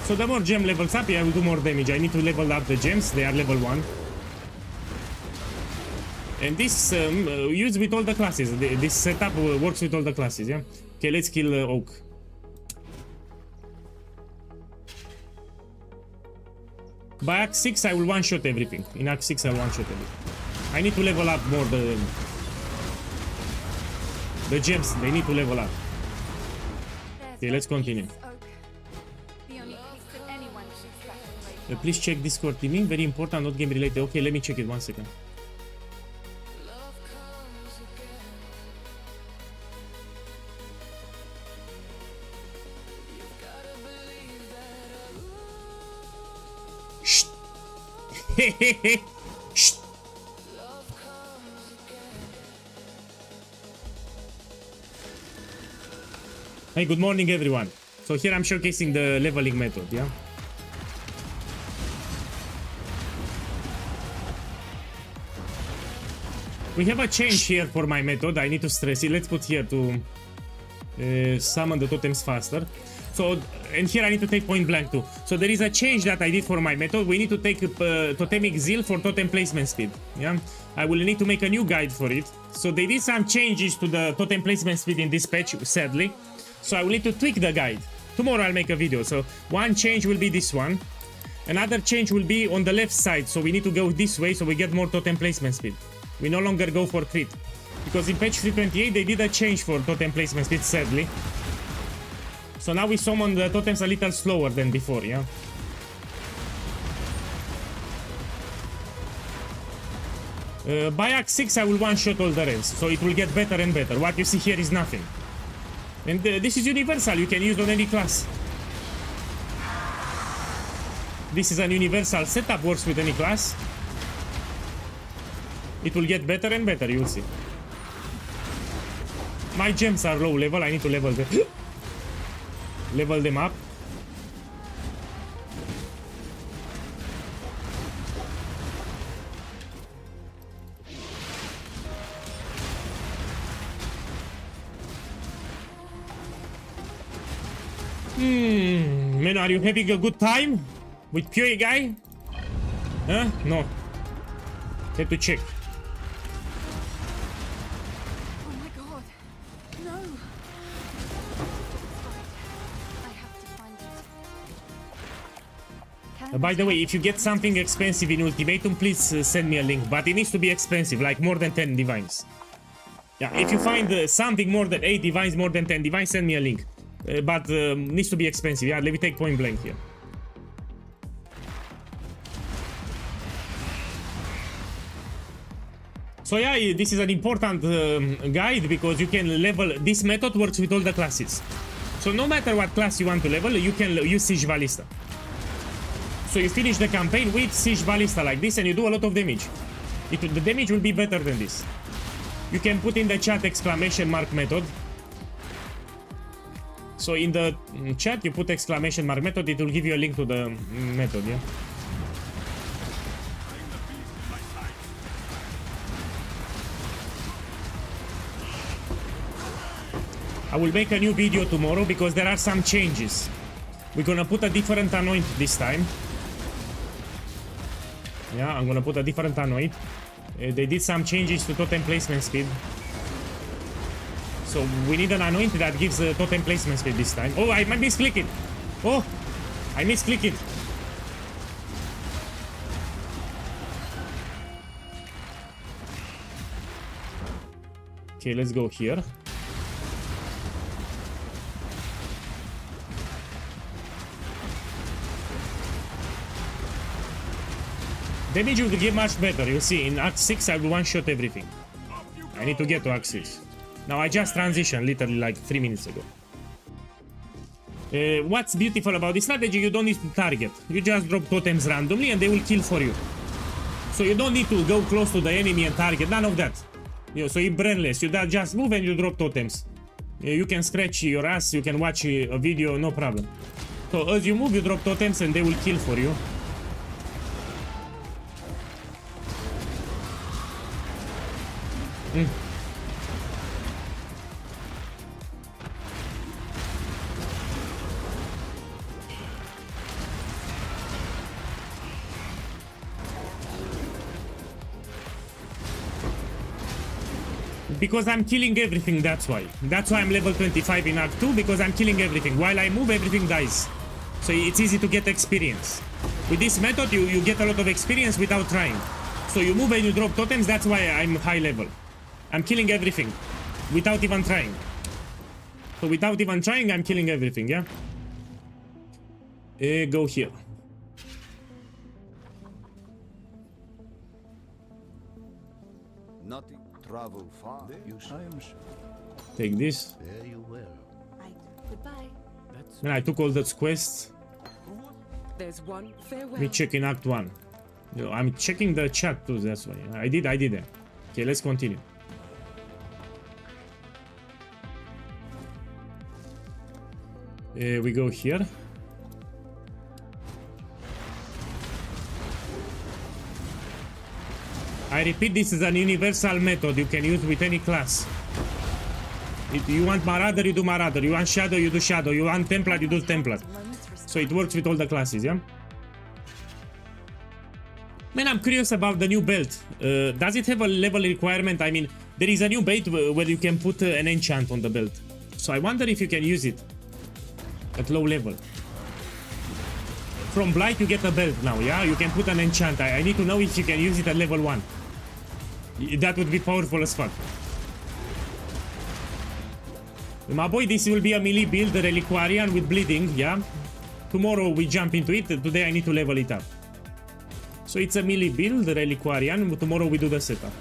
So the more gem levels up, I will do more damage. I need to level up the gems. They are level 1. And this used with all the classes. This setup works with all the classes, yeah? Okay, let's kill Oak. By Act 6, I will one-shot everything. In Act 6, I will one-shot everything. I need to level up more the gems. They need to level up. Okay, let's continue. Please check Discord teaming. Very important, not game related. Okay, let me check it 1 second. Shh. Shh. Hey, good morning everyone. So here I'm showcasing the leveling method, yeah? We have a change here for my method. I need to stress it. Let's put here to summon the totems faster. So, and here I need to take point blank too. So there is a change that I did for my method. We need to take totem exile for totem placement speed. Yeah, I will need to make a new guide for it. So they did some changes to the totem placement speed in this patch, sadly. So I will need to tweak the guide. Tomorrow I'll make a video. So one change will be this one. Another change will be on the left side. So we need to go this way so we get more totem placement speed. We no longer go for crit. Because in patch 328 they did a change for totem placement speed, sadly. So now we summon the totems a little slower than before, yeah? By Act 6 I will one-shot all the rest, so it will get better and better. What you see here is nothing. And this is universal, you can use on any class. This is an universal setup, works with any class. It will get better and better, you'll see. My gems are low level, I need to level them. Level them up. Man, are you having a good time with POEGuy? Huh? No. Have to check. Oh my god. No. I have to find it. By the way, if you get something expensive in Ultimatum, please send me a link. But it needs to be expensive, like more than 10 divines. Yeah, if you find something more than 8 divines, more than 10 divines, send me a link. But needs to be expensive. Yeah, let me take point blank here. So yeah, this is an important guide because you can level. This method works with all the classes. So no matter what class you want to level, you can use Siege Ballista. So you finish the campaign with Siege Ballista like this and you do a lot of damage. The damage will be better than this. You can put in the chat exclamation mark method. So in the chat you put exclamation mark method, it will give you a link to the method, yeah? I will make a new video tomorrow because there are some changes. We're gonna put a different anoint this time. Yeah, I'm gonna put a different anoint. They did some changes to totem placement speed. So we need an anoint that gives totem placement speed this time. Oh, I misclicked it. Oh, I misclicked it. Okay, let's go here. Damage will get much better. You see, in Act 6 I will one-shot everything. I need to get to Act 6. Now I just transitioned literally like 3 minutes ago. What's beautiful about this strategy, you don't need to target. You just drop totems randomly and they will kill for you. So you don't need to go close to the enemy and target, none of that. So you're brainless, you just move and you drop totems. You can scratch your ass, you can watch a video, no problem. So as you move, you drop totems and they will kill for you. Because I'm killing everything, that's why. That's why I'm level 25 in Act 2, because I'm killing everything. While I move, everything dies. So it's easy to get experience. With this method, you get a lot of experience without trying. So you move and you drop totems, that's why I'm high level. I'm killing everything, without even trying. So without even trying, I'm killing everything, yeah? Go here. Nothing. Travel far. You Take this. There you will. Goodbye. Man, I took all those quests. There's one farewell. Let me check in Act 1. I'm checking the chat too, that's why. I did it. Okay, let's continue. We go here. I repeat, this is an universal method you can use with any class. If you want Marauder, you do Marauder. You want Shadow, you do Shadow. You want Templar, you do Templar. So it works with all the classes, yeah? Man, I'm curious about the new belt. Does it have a level requirement? I mean, there is a new belt where you can put an enchant on the belt. So I wonder if you can use it at low level. From Blight you get a belt now, yeah? You can put an enchant. I need to know if you can use it at level 1. That would be powerful as fuck. My boy, this will be a melee build, the Reliquarian with bleeding, yeah? Tomorrow we jump into it. Today I need to level it up. So it's a melee build, the Reliquarian. Tomorrow we do the setup.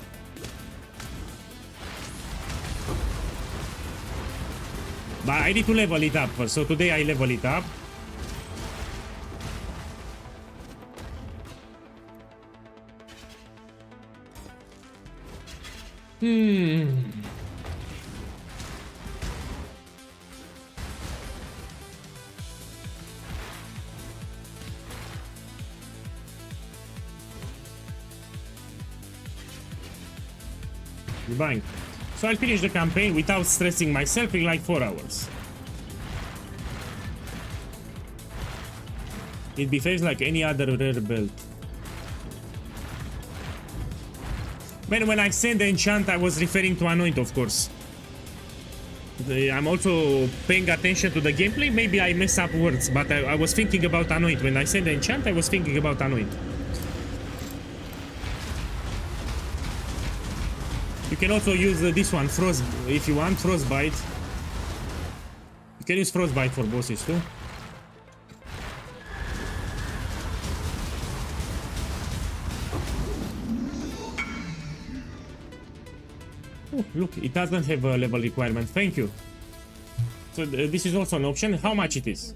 But I need to level it up first. So today I level it up. Bang. So I'll finish the campaign without stressing myself in like 4 hours. It behaves like any other rare belt. Man, when I said the enchant, I was referring to Anoint, of course. I'm also paying attention to the gameplay. Maybe I mess up words, but I was thinking about Anoint. When I said the enchant, I was thinking about Anoint. You can also use this one, Frost, if you want, Frostbite. You can use Frostbite for bosses too. Oh, look, it doesn't have a level requirement. Thank you. So this is also an option. How much it is?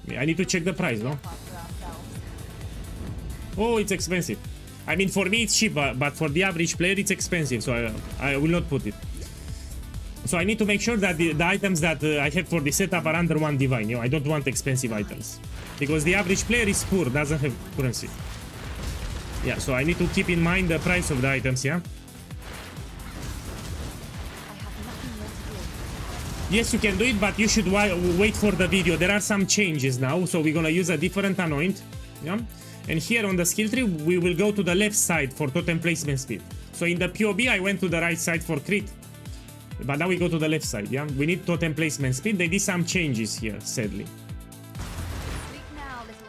I need to check the price, no? Oh, it's expensive. I mean, for me it's cheap, but for the average player it's expensive, so I will not put it. So I need to make sure that the items that I have for the setup are under 1 divine. You know, I don't want expensive items. Because the average player is poor, doesn't have currency. Yeah, so I need to keep in mind the price of the items, yeah? Yes, you can do it, but you should wait for the video. There are some changes now, so we're gonna use a different anoint, yeah? And here on the skill tree, we will go to the left side for totem placement speed. So in the POB, I went to the right side for crit. But now we go to the left side, yeah? We need totem placement speed. They did some changes here, sadly.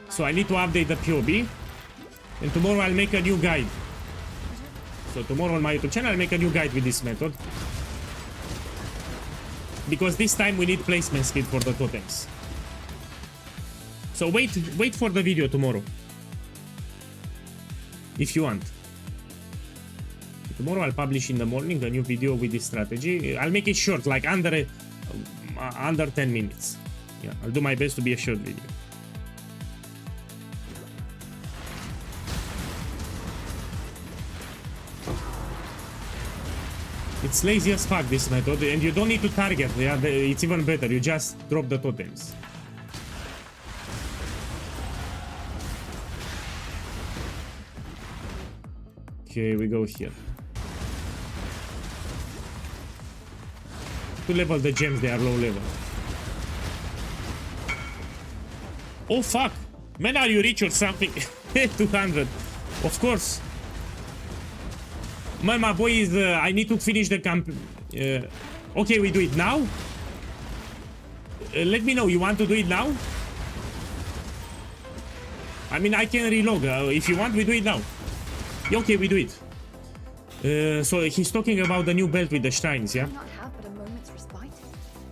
So I need to update the POB. And tomorrow I'll make a new guide. So tomorrow on my YouTube channel, I'll make a new guide with this method. Because this time we need placement speed for the totems. So wait for the video tomorrow. If you want. Tomorrow I'll publish in the morning a new video with this strategy. I'll make it short, like under 10 minutes. Yeah, I'll do my best to be a short video. It's lazy as fuck, this method, and you don't need to target. Yeah, it's even better. You just drop the totems. Okay, we go here. To level the gems, they are low level. Oh fuck! Man, are you rich or something? 200. Of course. Man, my boy is... I need to finish the camp. Okay, we do it now? Let me know, you want to do it now? I mean, I can relog. If you want, we do it now. Okay, we do it. So he's talking about the new belt with the shrines, yeah?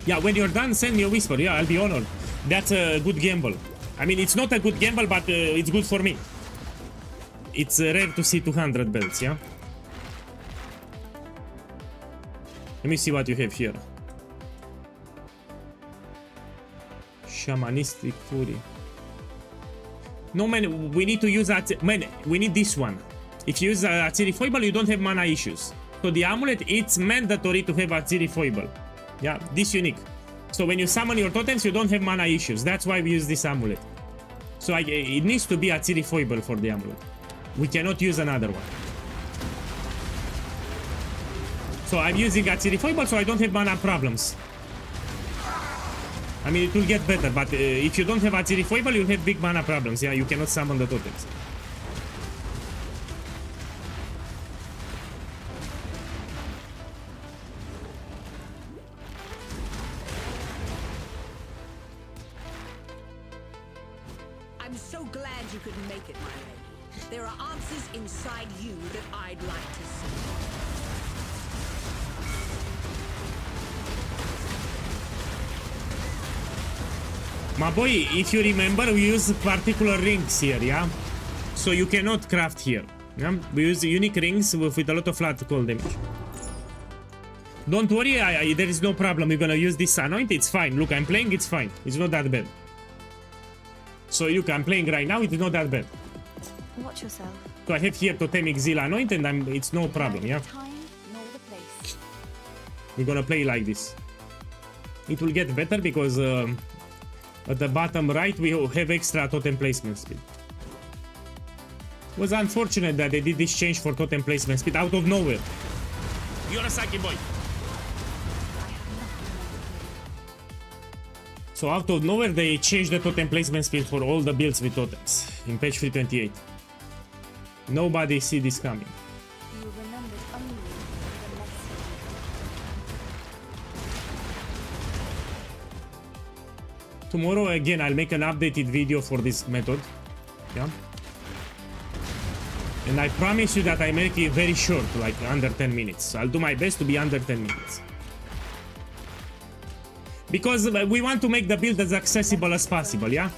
Yeah, when you're done, send me a whisper. Yeah, I'll be honored. That's a good gamble. I mean, it's not a good gamble, but it's good for me. It's rare to see 200 belts, yeah? Let me see what you have here. Shamanistic Fury. No, man, we need to use that. Man, we need this one. If you use Atziri Foible, you don't have mana issues. So the amulet, it's mandatory to have Atziri Foible. Yeah, this unique. So when you summon your totems, you don't have mana issues. That's why we use this amulet. So it needs to be Atziri Foible for the amulet. We cannot use another one. So I'm using Atziri Foible so I don't have mana problems. I mean, it will get better, but if you don't have Atziri Foible, you'll have big mana problems. Yeah, you cannot summon the totems. I'm so glad you could make it, my lady. There are answers inside you that I'd like to see. My boy, if you remember, we use particular rings here, yeah? So you cannot craft here, yeah? We use unique rings with a lot of flat cold damage. Don't worry, there is no problem. We're gonna use this anoint, it's fine. Look, I'm playing, it's fine. It's not that bad. So look, I'm playing right now, it's not that bad. Watch yourself. So I have here Totem Exile anoint and it's no problem, yeah? Neither the time nor the place. We're gonna play like this. It will get better because at the bottom right we have extra totem placement speed. It was unfortunate that they did this change for totem placement speed out of nowhere. Yorosaki boy. So out of nowhere they changed the totem placement speed for all the builds with totems in patch 328. Nobody see this coming. You remembered only the lesson. Tomorrow again I'll make an updated video for this method. Yeah. And I promise you that I make it very short, like under 10 minutes. I'll do my best to be under 10 minutes. Because we want to make the build as accessible as possible, yeah?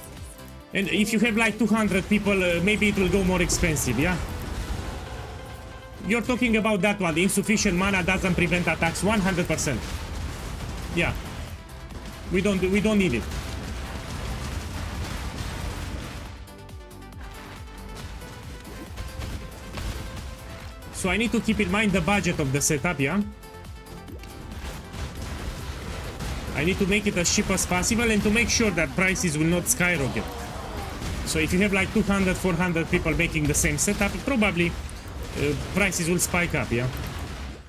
And if you have like 200 people, maybe it will go more expensive, yeah? You're talking about that one. Insufficient mana doesn't prevent attacks 100%. Yeah. We don't need it. So I need to keep in mind the budget of the setup, yeah? I need to make it as cheap as possible and to make sure that prices will not skyrocket. So if you have like 200, 400 people making the same setup, probably prices will spike up, yeah?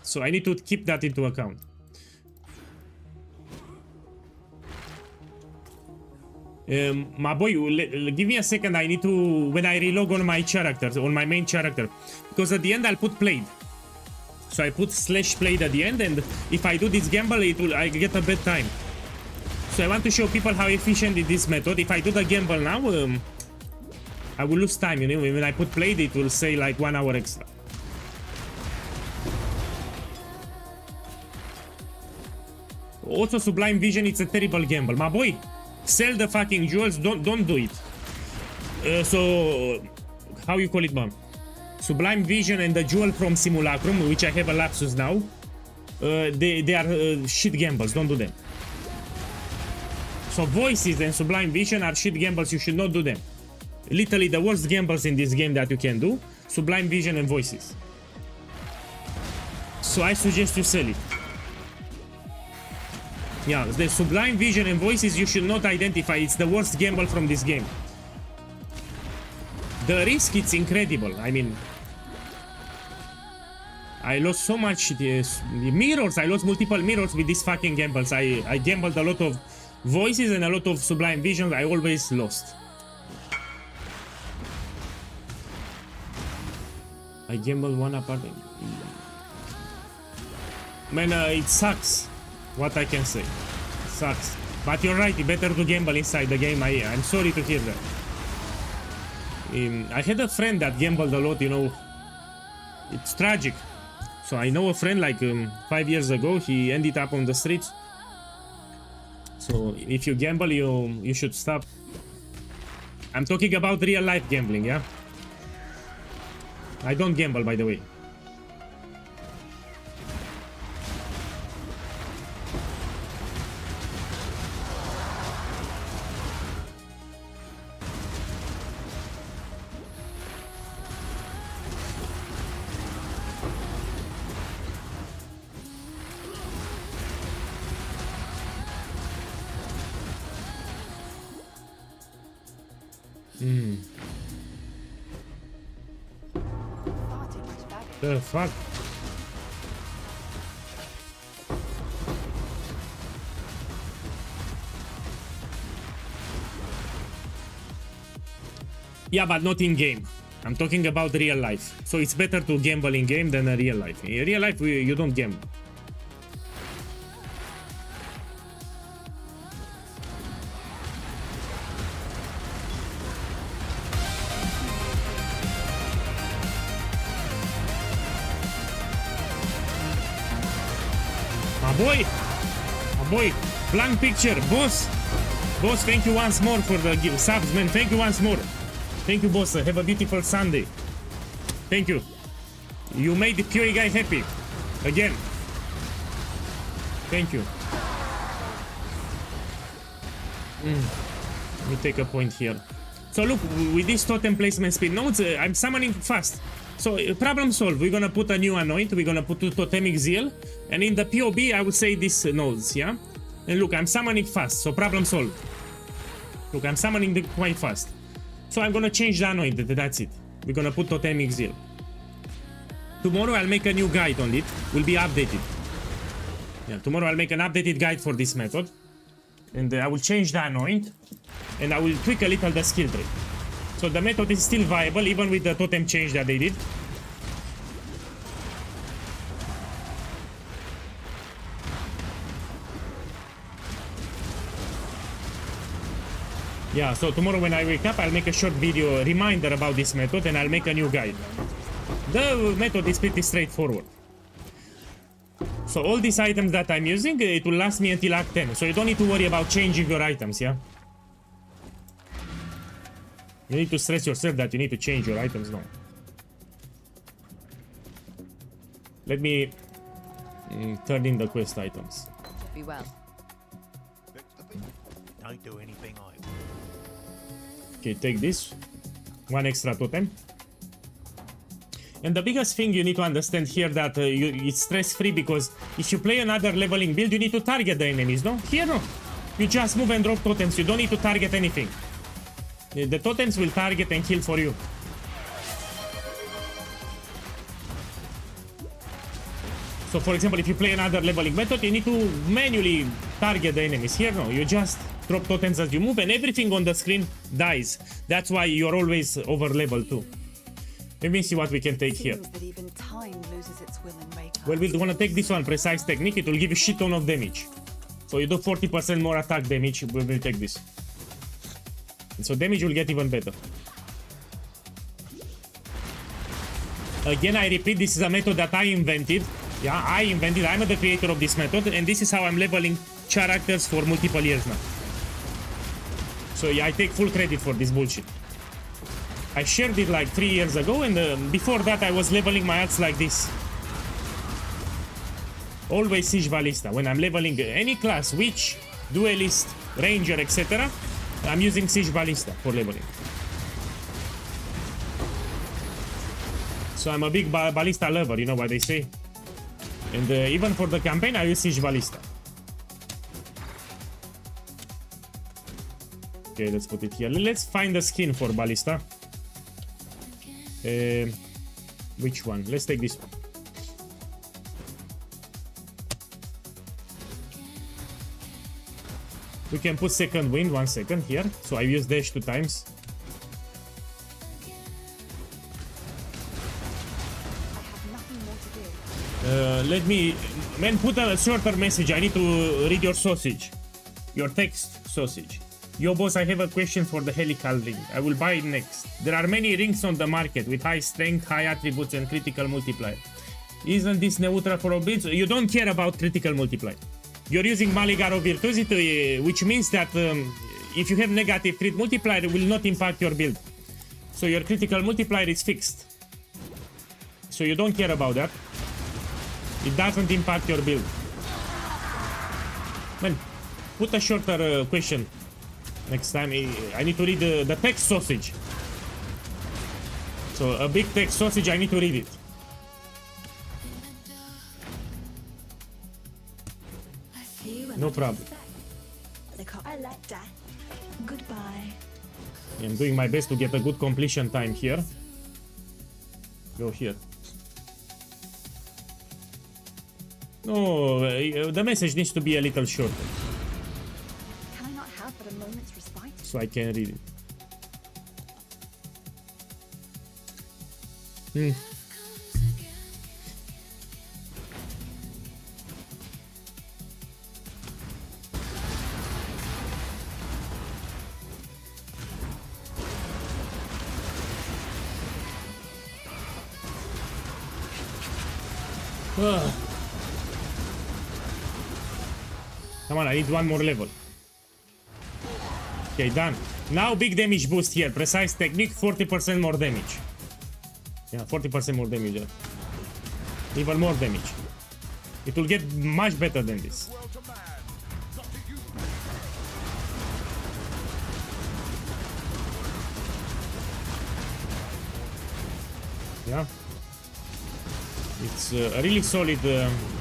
So I need to keep that into account. My boy, give me a second. I need to, when I relog on my character, on my main character, because at the end I'll put played. So I put /played at the end, and if I do this gamble, I get a bad time. So I want to show people how efficient is this method. If I do the gamble now, I will lose time, you know. When I put played, it will say like 1 hour extra. Also, Sublime Vision, it's a terrible gamble. My boy, sell the fucking jewels, don't do it. So, how you call it, man? Sublime Vision and the jewel from Simulacrum, which I have a lapsus now, they are shit gambles, don't do them. So Voices and Sublime Vision are shit gambles, you should not do them. Literally the worst gambles in this game that you can do, Sublime Vision and Voices. So I suggest you sell it. Yeah, the Sublime Vision and Voices you should not identify, it's the worst gamble from this game. The risk, it's incredible. I mean, I lost so much mirrors. I lost multiple mirrors with these fucking gambles. I gambled a lot of Voices and a lot of Sublime Visions. I always lost. I gambled one apartment. Man, it sucks. What I can say. It sucks. But you're right, it's better to gamble inside the game. I'm sorry to hear that. I had a friend that gambled a lot, you know. It's tragic. So I know a friend like 5 years ago, he ended up on the streets. So if you gamble, you should stop. I'm talking about real life gambling, yeah? I don't gamble, by the way. The fuck? Yeah, but not in game. I'm talking about real life. So it's better to gamble in game than in real life. In real life, you don't gamble. My boy, blank picture, boss, thank you once more for the subs, man, thank you once more. Thank you, boss, have a beautiful Sunday. Thank you. You made the POEGuy happy, again. Thank you. Let me take a point here. So look, with this totem placement speed nodes, I'm summoning fast. So problem solved. We're gonna put a new anoint. We're gonna put two totem Exile, and in the POB I would say these nodes, yeah. And look, I'm summoning fast, so problem solved. Look, I'm summoning them quite fast. So I'm gonna change the anoint. That's it. We're gonna put totem Exile. Tomorrow I'll make a new guide on it. Will be updated. Yeah, tomorrow I'll make an updated guide for this method, and I will change the anoint, and I will tweak a little the skill tree. So the method is still viable even with the totem change that they did. Yeah, so tomorrow when I wake up, I'll make a short video reminder about this method, and I'll make a new guide. The method is pretty straightforward. So all these items that I'm using, it will last me until Act 10. So you don't need to worry about changing your items, yeah? You need to stress yourself that you need to change your items now. Let me turn in the quest items. Be well. Don't do anything I want. Okay, take this. One extra totem. And the biggest thing you need to understand here that it's stress-free, because if you play another leveling build, you need to target the enemies, no? Here, no. You just move and drop totems. You don't need to target anything. The totems will target and kill for you. So for example, if you play another leveling method, you need to manually target the enemies. Here, no, you just drop totems as you move and everything on the screen dies. That's why you're always over level 2. Let me see what we can take here. That even time loses its will in Raycliffe. Well, we want to take this one, precise technique. It will give you shit ton of damage. So you do 40% more attack damage when we take this. And so damage will get even better. Again, I repeat, this is a method that I invented. Yeah, I invented. I'm the creator of this method, and this is how I'm leveling characters for multiple years now. So yeah, I take full credit for this bullshit. I shared it like 3 years ago, and before that I was leveling my alts like this. Always Siege Ballista. When I'm leveling any class, Witch, Duelist, Ranger, etc., I'm using Siege Ballista for leveling. So I'm a big Ballista lover, you know what they say. And even for the campaign, I use Siege Ballista. Okay, let's put it here. Let's find a skin for Ballista. Which one? Let's take this one. We can put second wind, 1 second here. So I use dash 2 times. Let me, man, put a shorter message. I need to read your sausage. Your text sausage. Yo boss, I have a question for the helical ring. I will buy it next. There are many rings on the market with high strength, high attributes and critical multiplier. Isn't this neutral for all builds? You don't care about critical multiplier. You're using Maligaro Virtuosity, which means that if you have negative crit multiplier, it will not impact your build. So your critical multiplier is fixed. So you don't care about that. It doesn't impact your build. Man, put a shorter question. Next time, I need to read the text sausage. So a big text sausage, I need to read it. No problem. I like that. Goodbye. I'm doing my best to get a good completion time here. Go here. No, the message needs to be a little shorter. Can I not have but a moment's respite? So I can read it. Come on, I need one more level. Okay, done. Now big damage boost here. Precise technique, 40% more damage. Yeah, 40% more damage. Yeah. Even more damage. It will get much better than this. Yeah. It's a really solid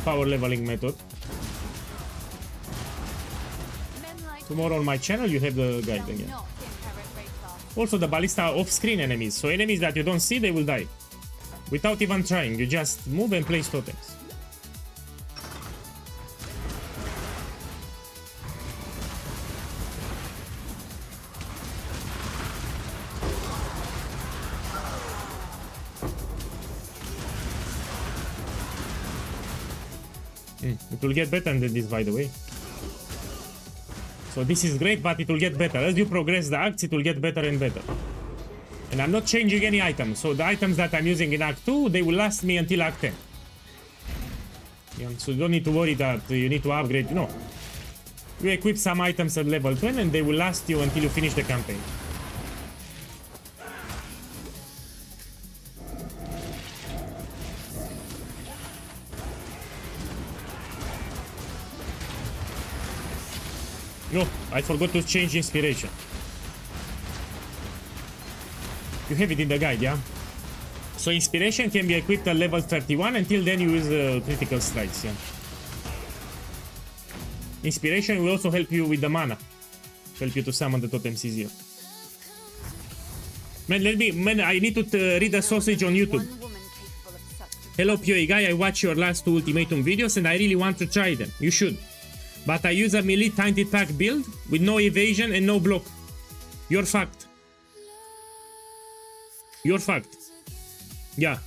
power leveling method. Tomorrow on my channel you have the guide again. Also the ballista are off-screen enemies, so enemies that you don't see, they will die. Without even trying, you just move and place totems. It will get better than this, by the way. So this is great, but it will get better. As you progress the acts, it will get better and better. And I'm not changing any items. So the items that I'm using in Act 2, they will last me until Act 10. Yeah, so you don't need to worry that you need to upgrade. No. You equip some items at level 10 and they will last you until you finish the campaign. No, I forgot to change inspiration. You have it in the guide, yeah? So inspiration can be equipped at level 31. Until then you use critical strikes, yeah? Inspiration will also help you with the mana. Help you to summon the totems easier. Man, I need to read a sausage on YouTube. Hello POEGuy, I watched your last 2 Ultimatum videos and I really want to try them. You should. But I use a melee tiny attack build with no evasion and no block. You're fucked. You're fucked. Yeah.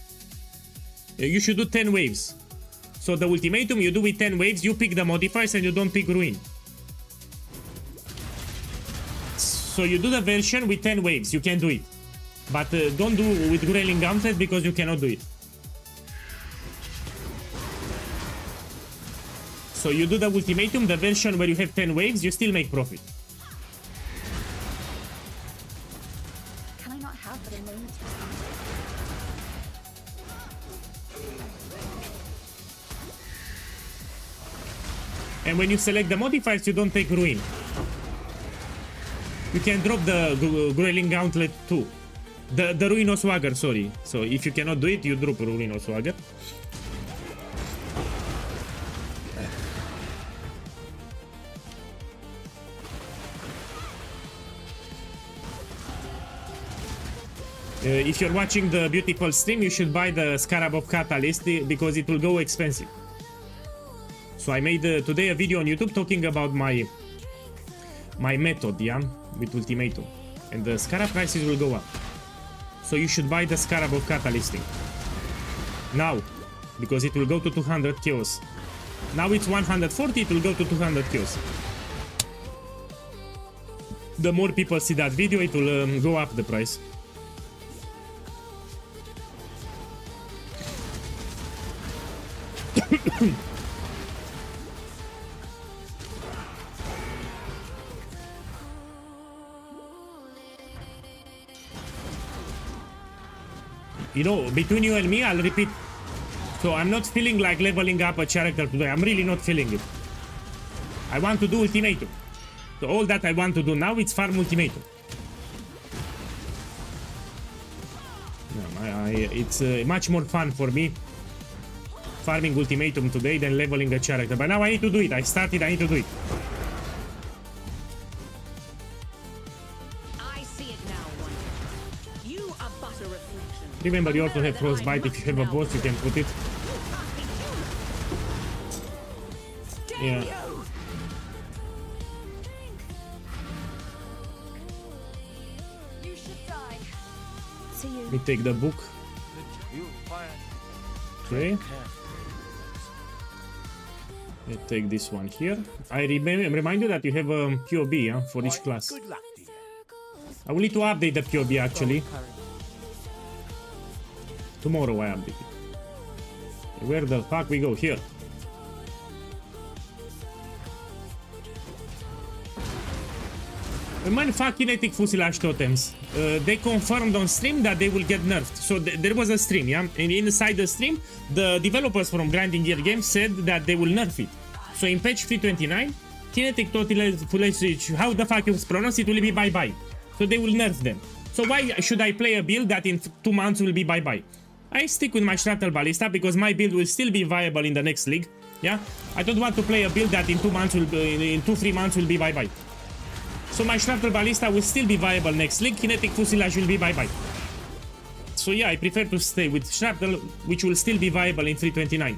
You should do 10 waves. So the Ultimatum you do with 10 waves, you pick the modifiers and you don't pick Ruin. So you do the version with 10 waves, you can do it. But don't do with Grailing Gauntlet because you cannot do it. So you do the Ultimatum, the version where you have 10 waves, you still make profit. Can I not have but a moment? And when you select the modifiers, you don't take Ruin. You can drop the Grailing Gauntlet too. The Ruin or Swagger, sorry. So if you cannot do it, you drop Ruin or Swagger. If you're watching the beautiful stream, you should buy the Scarab of Catalyst because it will go expensive. So I made today a video on YouTube talking about my method, yeah, with Ultimatum, and the Scarab prices will go up. So you should buy the Scarab of Catalyst now, because it will go to 200 kills. Now it's 140, it will go to 200 kills. The more people see that video, it will go up the price. You know, between you and me, I'll repeat. So I'm not feeling like leveling up a character today. I'm really not feeling it. I want to do Ultimatum. So all that I want to do now is farm Ultimatum. It's much more fun for me farming Ultimatum today than leveling a character. But now I need to do it. I started, I need to do it. I see it now, Wonder. You are but a reflection. Remember, you also have frostbite. If you have a boss, you can put it. Yeah. You should die. See you. Let me take the book. You find Okay. Let's take this one here. I remind you that you have a POB, yeah, for each class. Good luck to you. I will need to update the POB actually. Tomorrow I update it. Where the fuck we go? Here. Mindfuck kinetic fuselage totems. They confirmed on stream that they will get nerfed. So there was a stream, yeah? And inside the stream, the developers from Grinding Gear Games said that they will nerf it. So in patch 329, kinetic fuselage, how the fuck it's pronounced, it will be bye-bye. So they will nerf them. So why should I play a build that in 2 months will be bye-bye? I stick with my Shrapnel Ballista because my build will still be viable in the next league. Yeah? I don't want to play a build that in 2 months will be, in 2-3 months will be bye-bye. So my Shrapnel Ballista will still be viable next league, kinetic fuselage will be bye-bye. So yeah, I prefer to stay with Shrapnel, which will still be viable in 329.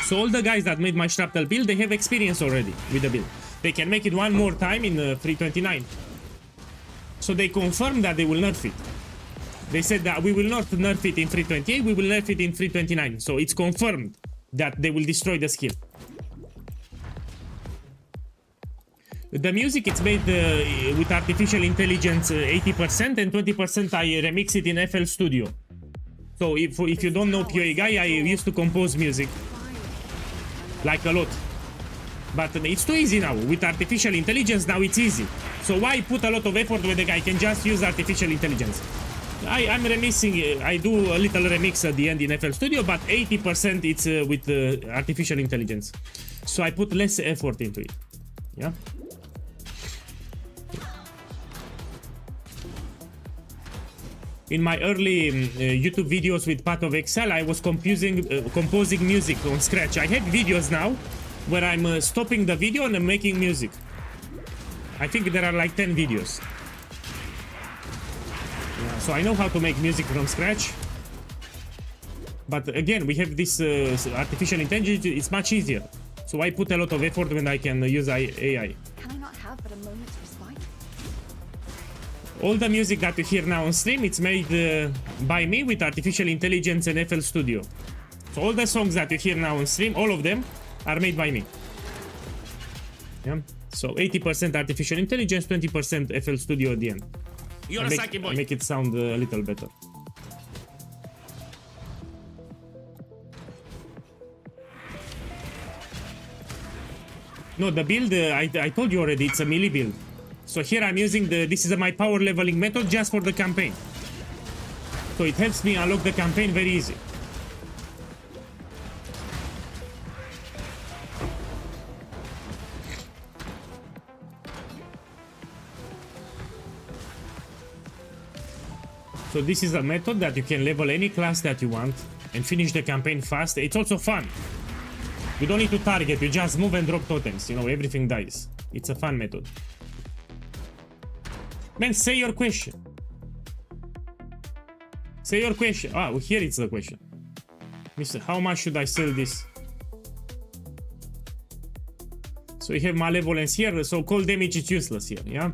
So all the guys that made my Shrapnel build, they have experience already with the build. They can make it one more time in 329. So they confirmed that they will nerf it. They said that we will not nerf it in 328, we will nerf it in 329. So it's confirmed that they will destroy the skill. The music, it's made with artificial intelligence 80% and 20% I remix it in FL Studio. So if you don't know POEGuy, I used to compose music. Like a lot. But it's too easy now. With artificial intelligence, now it's easy. So why put a lot of effort when the guy can just use artificial intelligence? I'm remixing, I do a little remix at the end in FL Studio, but 80% it's with artificial intelligence. So I put less effort into it. Yeah? In my early YouTube videos with Path of Exile, I was composing music on scratch. I have videos now where I'm stopping the video and I'm making music. I think there are like 10 videos. Yeah, so I know how to make music from scratch. But again, we have this artificial intelligence, it's much easier. So I put a lot of effort when I can use AI. Can I not have but a moment's respite? All the music that you hear now on stream, it's made by me with artificial intelligence and FL Studio. So all the songs that you hear now on stream, all of them are made by me. Yeah. So 80% artificial intelligence, 20% FL Studio at the end. You're a psychic boy. I make it sound a little better. No, the build, I told you already, it's a melee build. So here I'm using this is my power leveling method just for the campaign. So it helps me unlock the campaign very easy. So this is a method that you can level any class that you want and finish the campaign fast. It's also fun. You don't need to target, you just move and drop totems, you know, everything dies. It's a fun method. Man, say your question. Say your question. Ah, well, here it's the question. Mister, how much should I sell this? So you have malevolence here, so cold damage is useless here, yeah?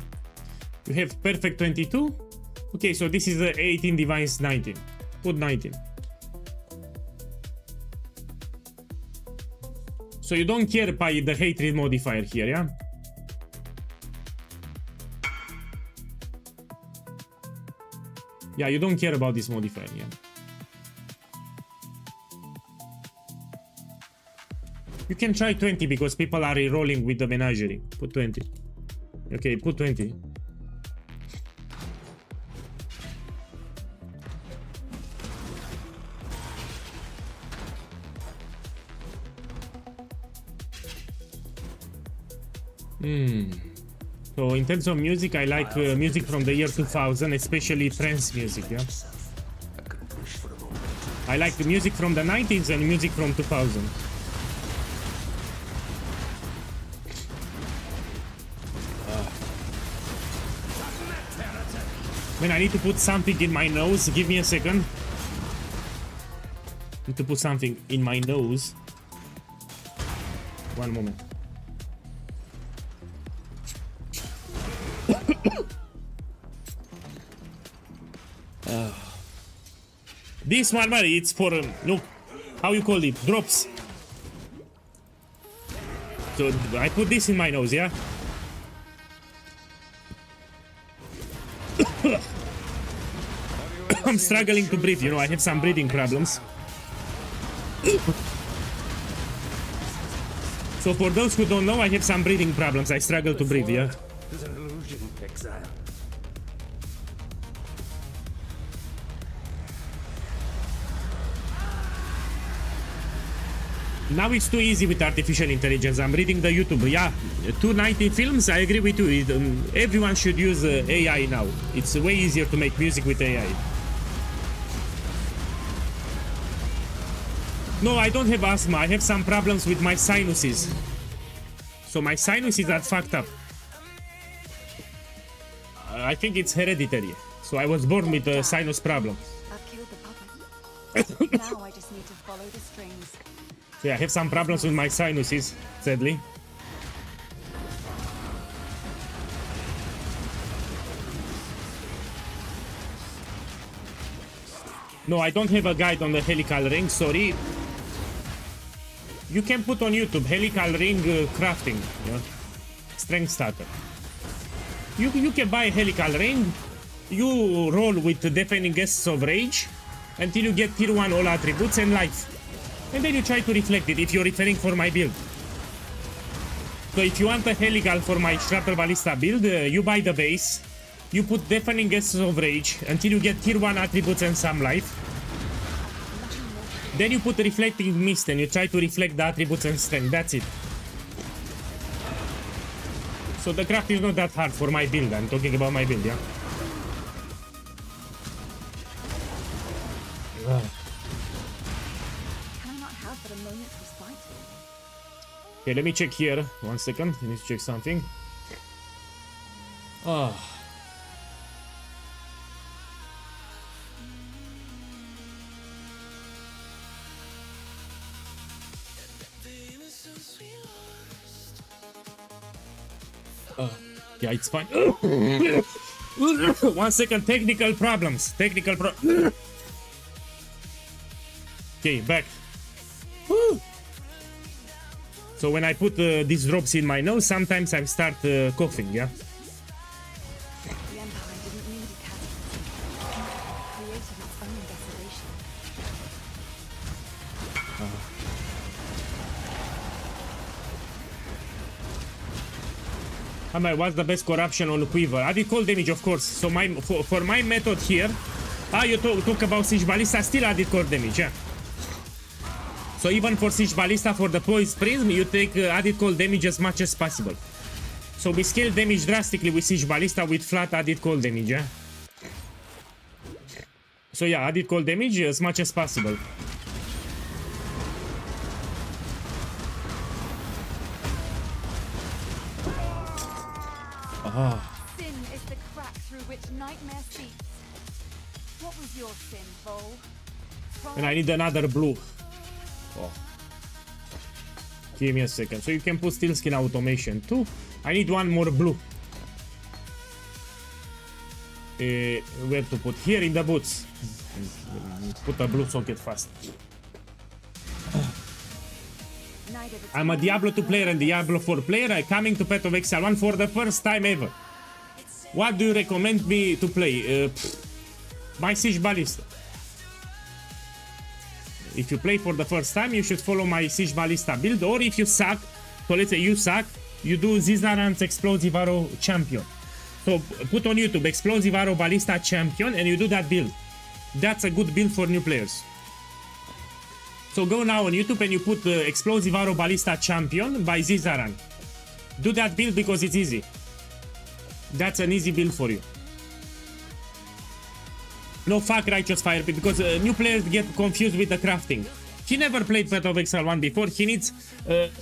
You have perfect 22. Okay, so this is 18 device 19. Put 19. So you don't care by the hatred modifier here, yeah? Yeah, you don't care about this modifier, yeah. You can try 20 because people are re-rolling with the menagerie. Put 20. Okay, put 20. So in terms of music, I like music from the year 2000, especially trance music, yeah? I like the music from the 90s and music from 2000. Man, I need to put something in my nose. Give me a second. Need to put something in my nose. One moment. This one, man, it's for, look, how you call it, drops. So I put this in my nose, yeah? I'm struggling to breathe, you know, I have some breathing problems. So for those who don't know, I have some breathing problems. I struggle to breathe, yeah? There's an illusion, Exile. Now it's too easy with artificial intelligence. I'm reading the YouTube. Yeah, 290 films, I agree with you. Everyone should use AI now. It's way easier to make music with AI. No, I don't have asthma. I have some problems with my sinuses. So my sinuses are fucked up. I think it's hereditary. So I was born with a sinus problem. I've killed the puppet. Now I just need to follow the strings. So yeah, I have some problems with my sinuses, sadly. No, I don't have a guide on the helical ring, sorry. You can put on YouTube helical ring crafting, yeah? Strength starter. You can buy a helical ring, you roll with deafening gusts of rage until you get tier 1 all attributes and life. And then you try to reflect it if you're referring for my build. So if you want a helical for my Shrapnel Ballista build, you buy the base, you put deafening gusts of rage until you get tier 1 attributes and some life. Then you put reflecting mist and you try to reflect the attributes and strength. That's it. So the craft is not that hard for my build. I'm talking about my build, yeah? Can I not have but a moment's respite? Okay, let me check here. 1 second. I need to check something. Oh. Yeah, it's fine. 1 second, technical problems. Okay, back. Woo. So when I put these drops in my nose, sometimes I start coughing, yeah? The Empire didn't need a cataclysm. It created its own desolation. What's the best corruption on Quiver? Added cold damage, of course. So for my method here, you talk about Siege Ballista, still added cold damage, yeah? So even for Siege Ballista, for the Poised Prism, you take added cold damage as much as possible. So we scale damage drastically with Siege Ballista with flat added cold damage, yeah? So yeah, added cold damage as much as possible. Sin is the crack through which nightmare seeps. What was your sin, Vol? And I need another blue. Oh. Give me a second. So you can put steel skin automation too. I need one more blue. Where to put? Here in the boots. Put a blue socket fast. I'm a Diablo 2 player and Diablo 4 player. I'm coming to Path of Exile 1 for the first time ever. What do you recommend me to play? My Siege Ballista. If you play for the first time, you should follow my Siege Ballista build. Or if you suck, so let's say you suck, you do Zizaran's Explosive Arrow Champion. So put on YouTube Explosive Arrow Ballista Champion and you do that build. That's a good build for new players. So go now on YouTube and you put Explosive Arrow Ballista Champion by Zizaran. Do that build because it's easy. That's an easy build for you. No, fuck Righteous Fire Pit, because new players get confused with the crafting. He never played Path of Exile 1 before. He needs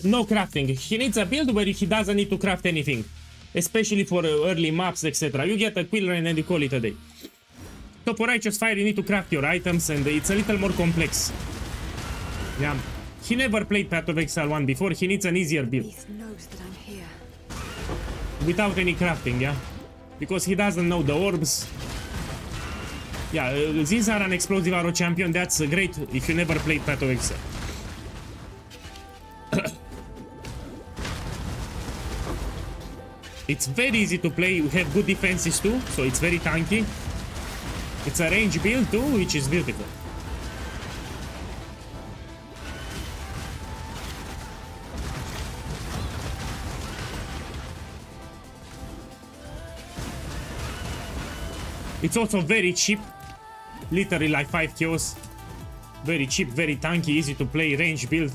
no crafting. He needs a build where he doesn't need to craft anything. Especially for early maps, etc. You get a quill and then you call it a day. So for Righteous Fire you need to craft your items and it's a little more complex. Yeah, he never played Path of Exile 1 before, he needs an easier build. Beast knows that I'm here. Without any crafting, yeah? Because he doesn't know the orbs. Yeah, these are an explosive arrow champion. That's great if you never played Path of Exile. It's very easy to play. We have good defenses too, so it's very tanky. It's a range build too, which is beautiful. It's also very cheap, literally like 5 kills. Very cheap, very tanky, easy to play, range build.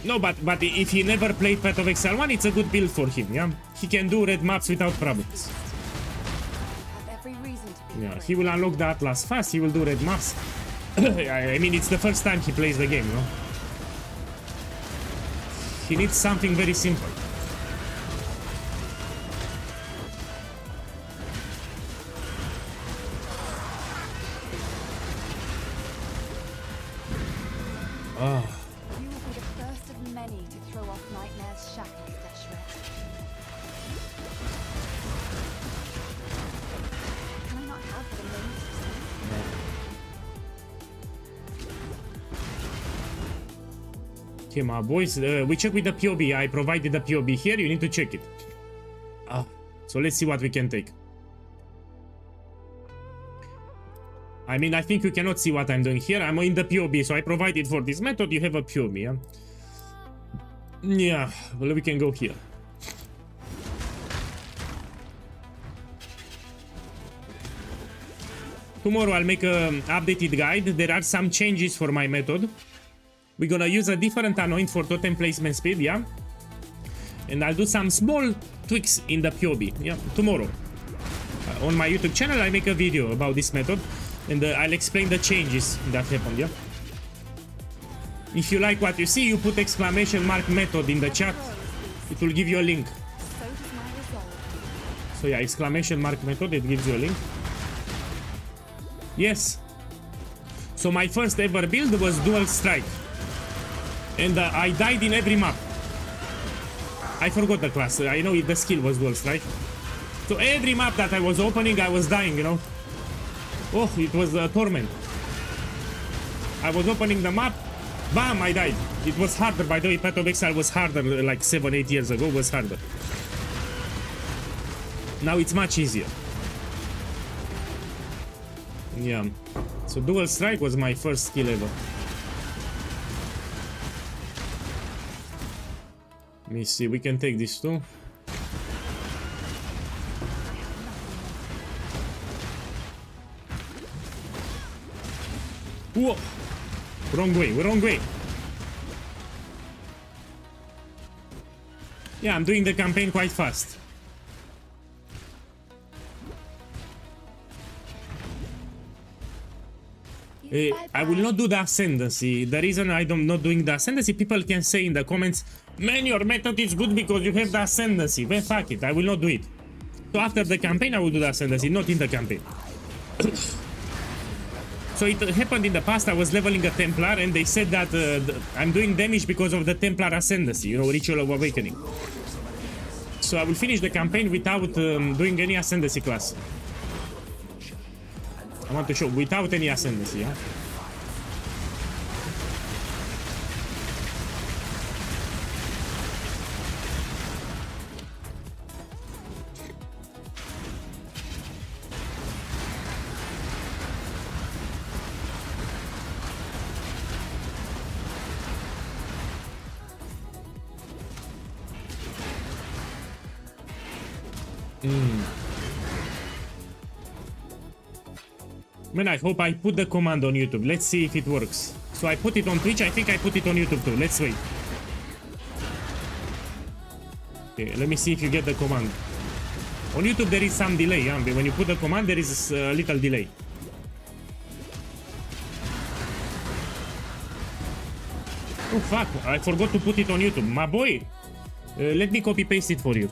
No, but if he never played Path of Exile 1, it's a good build for him, yeah? He can do red maps without problems. Have every reason to be Yeah, he will unlock the Atlas fast, he will do red maps. I mean, it's the first time he plays the game, no? He needs something very simple. You will be the first of many to throw off Nightmare's shackles, Deshret. Can I not have the names of Okay, my boys, we check with the POB. I provided the POB here, you need to check it. So let's see what we can take. I mean, I think you cannot see what I'm doing here. I'm in the POB, so I provided for this method. You have a POB, yeah? Yeah, well, we can go here. Tomorrow I'll make an updated guide. There are some changes for my method. We're gonna use a different anoint for totem placement speed, yeah? And I'll do some small tweaks in the POB, yeah? Tomorrow. On my YouTube channel, I make a video about this method. And I'll explain the changes that happened, yeah? If you like what you see, you put exclamation mark method in the chat. It will give you a link. So does my resolve. So yeah, exclamation mark method, it gives you a link. Yes. So my first ever build was dual strike. And I died in every map. I forgot the class. I know the skill was dual strike. So every map that I was opening, I was dying, you know? Oh, it was a torment. I was opening the map, bam, I died. It was harder, by the way. Path of Exile was harder, like 7-8 years ago, was harder. Now it's much easier. Yeah. So dual strike was my first skill ever. Let me see, we can take this too. Whoa! Wrong way, wrong way. Yeah, I'm doing the campaign quite fast. I will not do the ascendancy. The reason I'm not doing the ascendancy, people can say in the comments, man, your method is good because you have the ascendancy. Well, fuck it, I will not do it. So after the campaign, I will do the ascendancy, not in the campaign. So it happened in the past, I was leveling a Templar and they said that I'm doing damage because of the Templar Ascendancy, you know, Ritual of Awakening. So I will finish the campaign without doing any Ascendancy class. I want to show, without any Ascendancy, yeah? Man, I hope I put the command on YouTube. Let's see if it works. So I put it on Twitch. I think I put it on YouTube too. Let's wait. Okay, let me see if you get the command. On YouTube there is some delay, yeah? When you put the command there is a little delay. Oh fuck, I forgot to put it on YouTube. My boy! Let me copy paste it for you.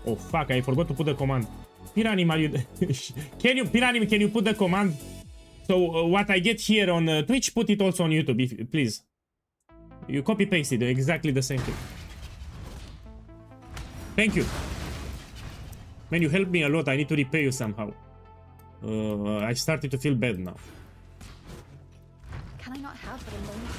Oh fuck, I forgot to put the command. Piranim, are you... Piranim, can you put the command? So what I get here on Twitch, put it also on YouTube, please. You copy paste it, exactly the same thing. Thank you. Man, you helped me a lot. I need to repay you somehow. I started to feel bad now. Can I not have but a moment?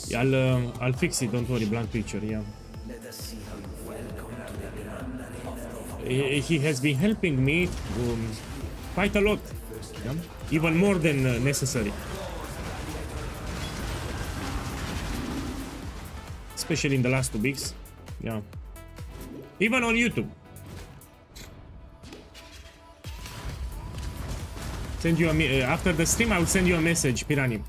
Yeah, I'll fix it. Don't worry. Blank picture. Yeah. He has been helping me quite a lot, yeah? Even more than necessary. Especially in the last 2 weeks. Yeah. Even on YouTube. Send you a after the stream. I will send you a message, Pirani.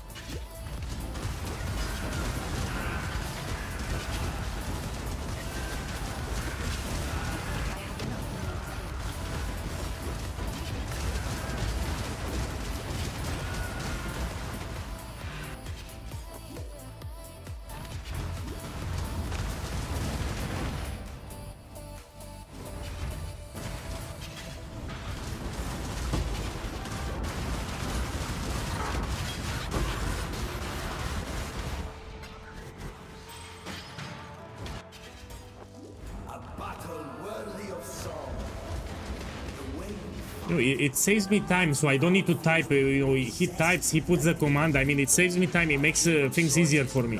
It saves me time, so I don't need to type. You know, he types, he puts the command. I mean, it saves me time. It makes things easier for me.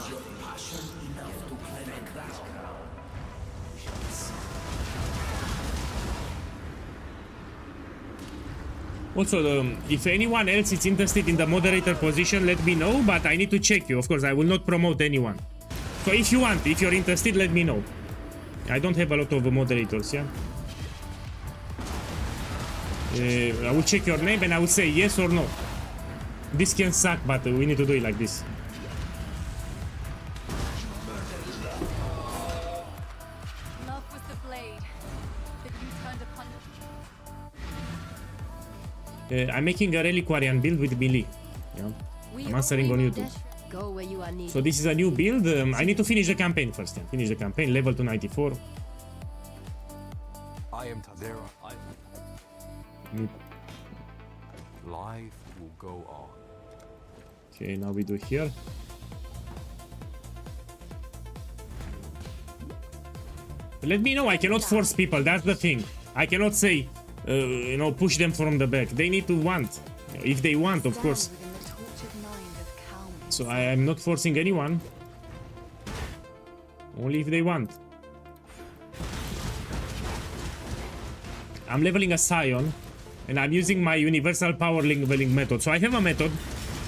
Also, if anyone else is interested in the moderator position, let me know. But I need to check you. Of course, I will not promote anyone. So if you want, if you're interested, let me know. I don't have a lot of moderators, yeah. I will check your name and I will say yes or no. This can suck, but we need to do it like this. Love was the blade that you turned upon. I'm making a reliquarian build with melee. Yeah. I'm answering on YouTube. Go where you are needed. So this is a new build. I need to finish the campaign first. Yeah. Finish the campaign, level to 94. I am there. Life will go on. Okay, now we do here. Let me know. I cannot force people. That's the thing. I cannot say, you know, push them from the back. They need to want. If they want, of course. So I am not forcing anyone. Only if they want. I'm leveling a Scion. And I'm using my universal power leveling method. So I have a method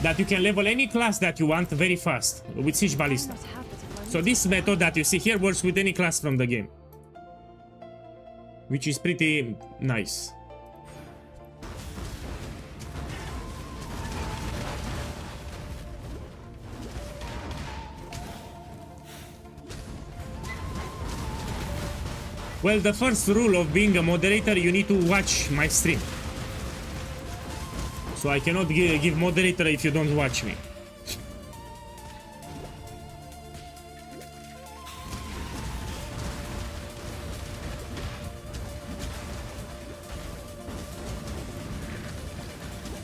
that you can level any class that you want very fast with Siege Ballista. So this method that you see here works with any class from the game, which is pretty nice. Well, the first rule of being a moderator, you need to watch my stream. So I cannot give moderator if you don't watch me.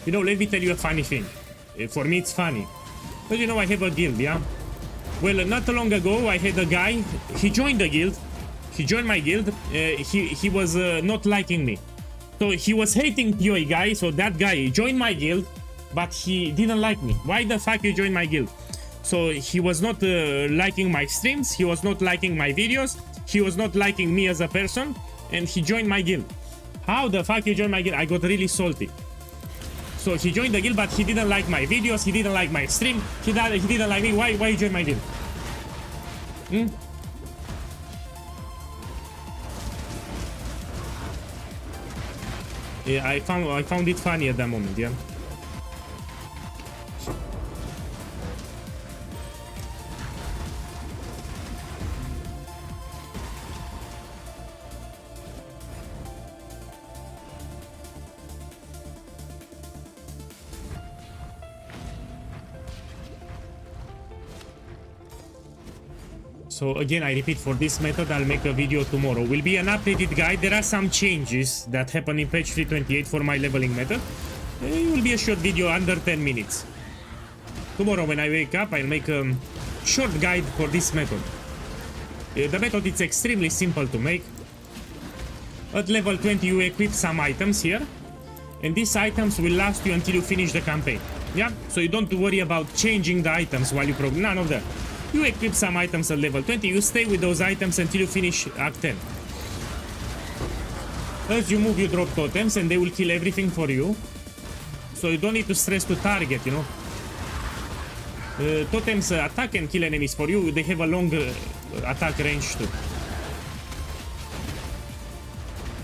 You know, let me tell you a funny thing. For me it's funny. But you know, I have a guild, yeah? Well, not long ago I had a guy, he joined the guild. He joined my guild. He was not liking me. So he was hating POEGuy, so that guy joined my guild, but he didn't like me. Why the fuck you joined my guild? So he was not liking my streams, he was not liking my videos, he was not liking me as a person, and he joined my guild. How the fuck you joined my guild? I got really salty. So he joined the guild, but he didn't like my videos, he didn't like my stream, he didn't like me. Why you joined my guild? Yeah, I found it funny at that moment, yeah. So again, I repeat, for this method, I'll make a video tomorrow. Will be an updated guide. There are some changes that happen in patch 3.28 for my leveling method. It will be a short video, under 10 minutes. Tomorrow when I wake up, I'll make a short guide for this method. The method is extremely simple to make. At level 20 you equip some items here, and these items will last you until you finish the campaign. Yeah, so you don't worry about changing the items while you progress, none of that. You equip some items at level 20, you stay with those items until you finish Act 10. As you move, you drop totems and they will kill everything for you. So you don't need to stress to target, you know. Totems attack and kill enemies for you. They have a long attack range too.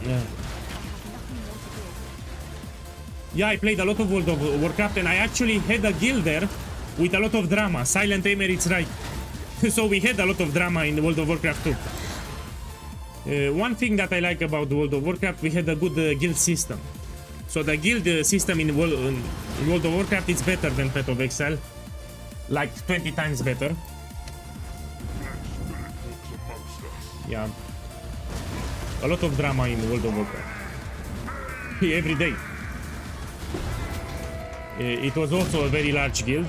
Yeah. Yeah, I played a lot of World of Warcraft and I actually had a guild there with a lot of drama. Silent Aimer, it's right. So we had a lot of drama in World of Warcraft too. One thing that I like about World of Warcraft, we had a good guild system. So the guild system in World of Warcraft is better than Path of Exile. Like 20 times better. Yeah. A lot of drama in World of Warcraft. Every day. It was also a very large guild.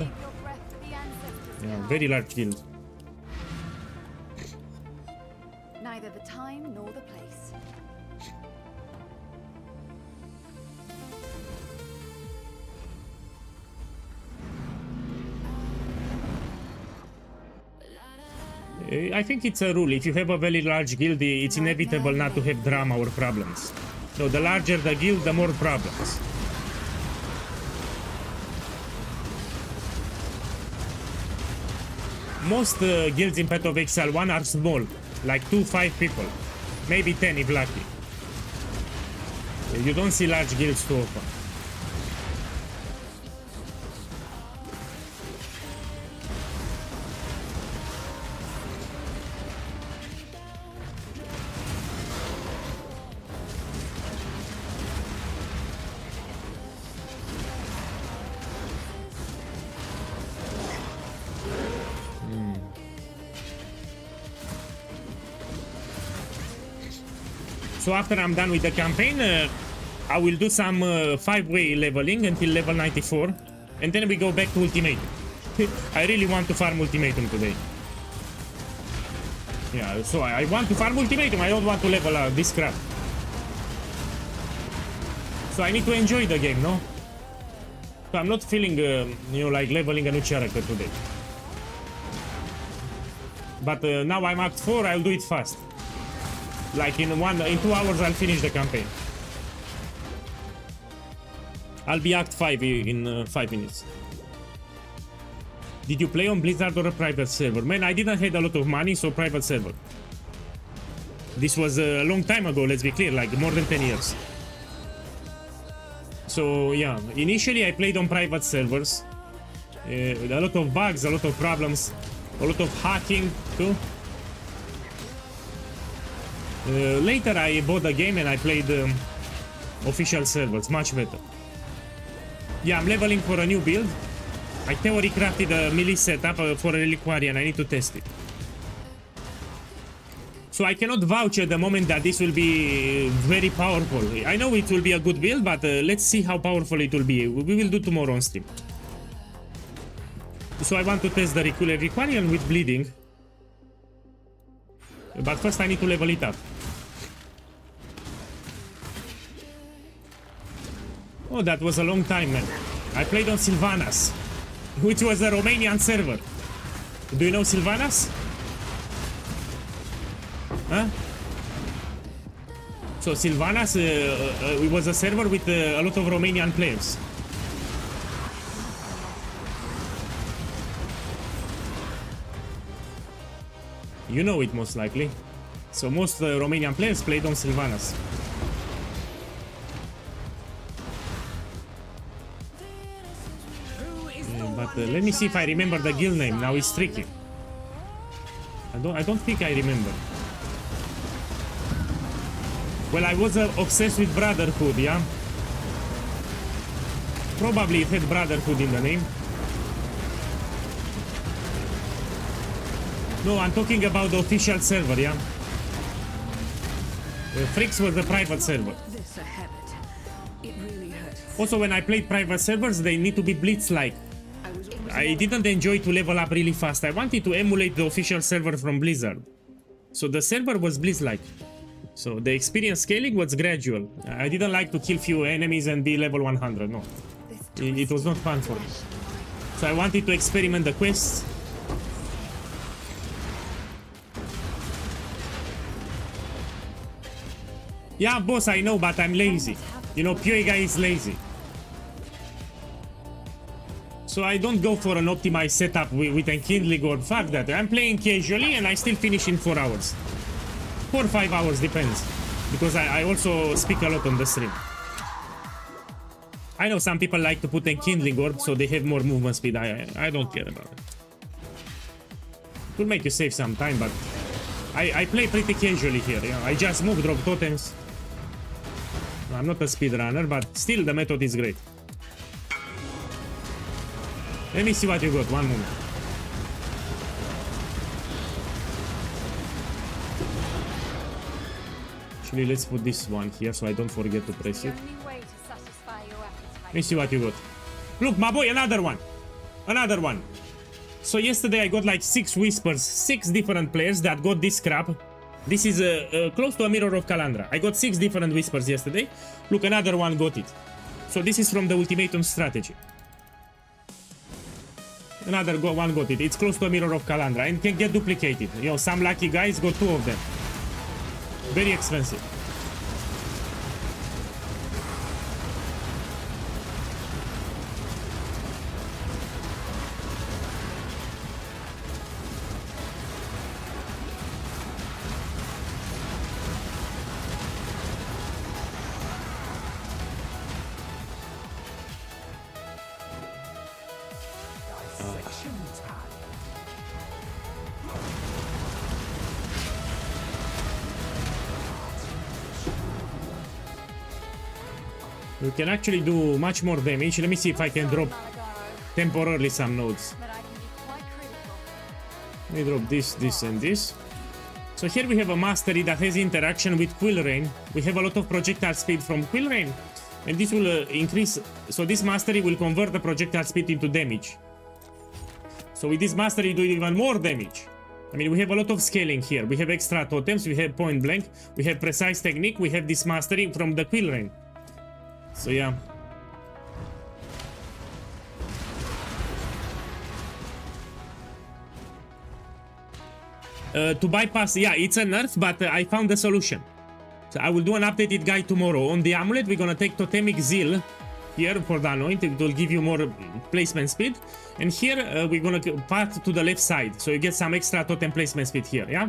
Yeah, very large guild. Neither the time nor the place. I think it's a rule. If you have a very large guild, it's inevitable not to have drama or problems. So the larger the guild, the more problems. Most guilds in Path of Exile 1 are small, like 2-5 people, maybe 10 if lucky. You don't see large guilds too often. So after I'm done with the campaign, I will do some 5-way leveling until level 94, and then we go back to Ultimatum. I really want to farm Ultimatum today. Yeah, so I want to farm Ultimatum, I don't want to level this crap. So I need to enjoy the game, no? So I'm not feeling, you know, like leveling a new character today. But now I'm Act 4, I'll do it fast. Like in 2 hours I'll finish the campaign. I'll be Act 5 in 5 minutes. Did you play on Blizzard or a private server? Man, I didn't have a lot of money, so private server. This was a long time ago, let's be clear, like more than 10 years. So yeah, initially I played on private servers. A lot of bugs, a lot of problems, a lot of hacking too. Later I bought the game and I played official servers, much better. Yeah, I'm leveling for a new build. I theory crafted a melee setup for a reliquary and I need to test it. So I cannot vouch at the moment that this will be very powerful. I know it will be a good build, but let's see how powerful it will be. We will do tomorrow on stream. So I want to test the reliquary with bleeding. But first I need to level it up. Oh, that was a long time, man. I played on Sylvanas, which was a Romanian server. Do you know Sylvanas? Huh? So Sylvanas, it was a server with a lot of Romanian players. You know it most likely. So most Romanian players played on Sylvanas. But let me see if I remember the guild name. Now it's tricky. I don't think I remember. Well, I was obsessed with Brotherhood, yeah? Probably it had Brotherhood in the name. No, I'm talking about the official server, yeah? Freaks was the private server. This a habit. It really hurts. Also, when I played private servers, they need to be blitz-like. I didn't enjoy to level up really fast. I wanted to emulate the official server from Blizzard. So the server was blitz-like. So the experience scaling was gradual. I didn't like to kill few enemies and be level 100, no. It was not fun for me. So I wanted to experiment the quests. Yeah, boss, I know, but I'm lazy. You know, POEGuy is lazy. So I don't go for an optimized setup with enkindling or fuck that. I'm playing casually and I still finish in 4 hours. 4 or 5 hours, depends. Because I also speak a lot on the stream. I know some people like to put enkindling orb so they have more movement speed. I don't care about it. It will make you save some time, but I play pretty casually here. You know? I just move, drop totems. I'm not a speedrunner, but still the method is great. Let me see what you got, one moment. Actually, let's put this one here so I don't forget to press it. Let me see what you got. Look, my boy, another one. Another one. So yesterday I got like 6 whispers, 6 different players that got this crap. This is close to a mirror of Calandra. I got 6 different whispers yesterday. Look, another one got it. So this is from the Ultimatum strategy. Another one got it. It's close to a mirror of Calandra and can get duplicated. You know, some lucky guys got 2 of them. Very expensive. We can actually do much more damage. Let me see if I can drop temporarily some nodes. Let me drop this, this, and this. So here we have a mastery that has interaction with Quill Rain. We have a lot of projectile speed from Quill Rain, and this will increase. So this mastery will convert the projectile speed into damage. So with this mastery, do even more damage. I mean, we have a lot of scaling here. We have extra totems, we have point blank, we have precise technique, we have this mastery from the Quill Rain. So yeah. To bypass, yeah, it's a nerf, but I found the solution. So I will do an updated guide tomorrow. On the amulet, we're gonna take Totemic Zeal here for the anoint. It will give you more placement speed. And here we're gonna path to the left side, so you get some extra totem placement speed here, yeah?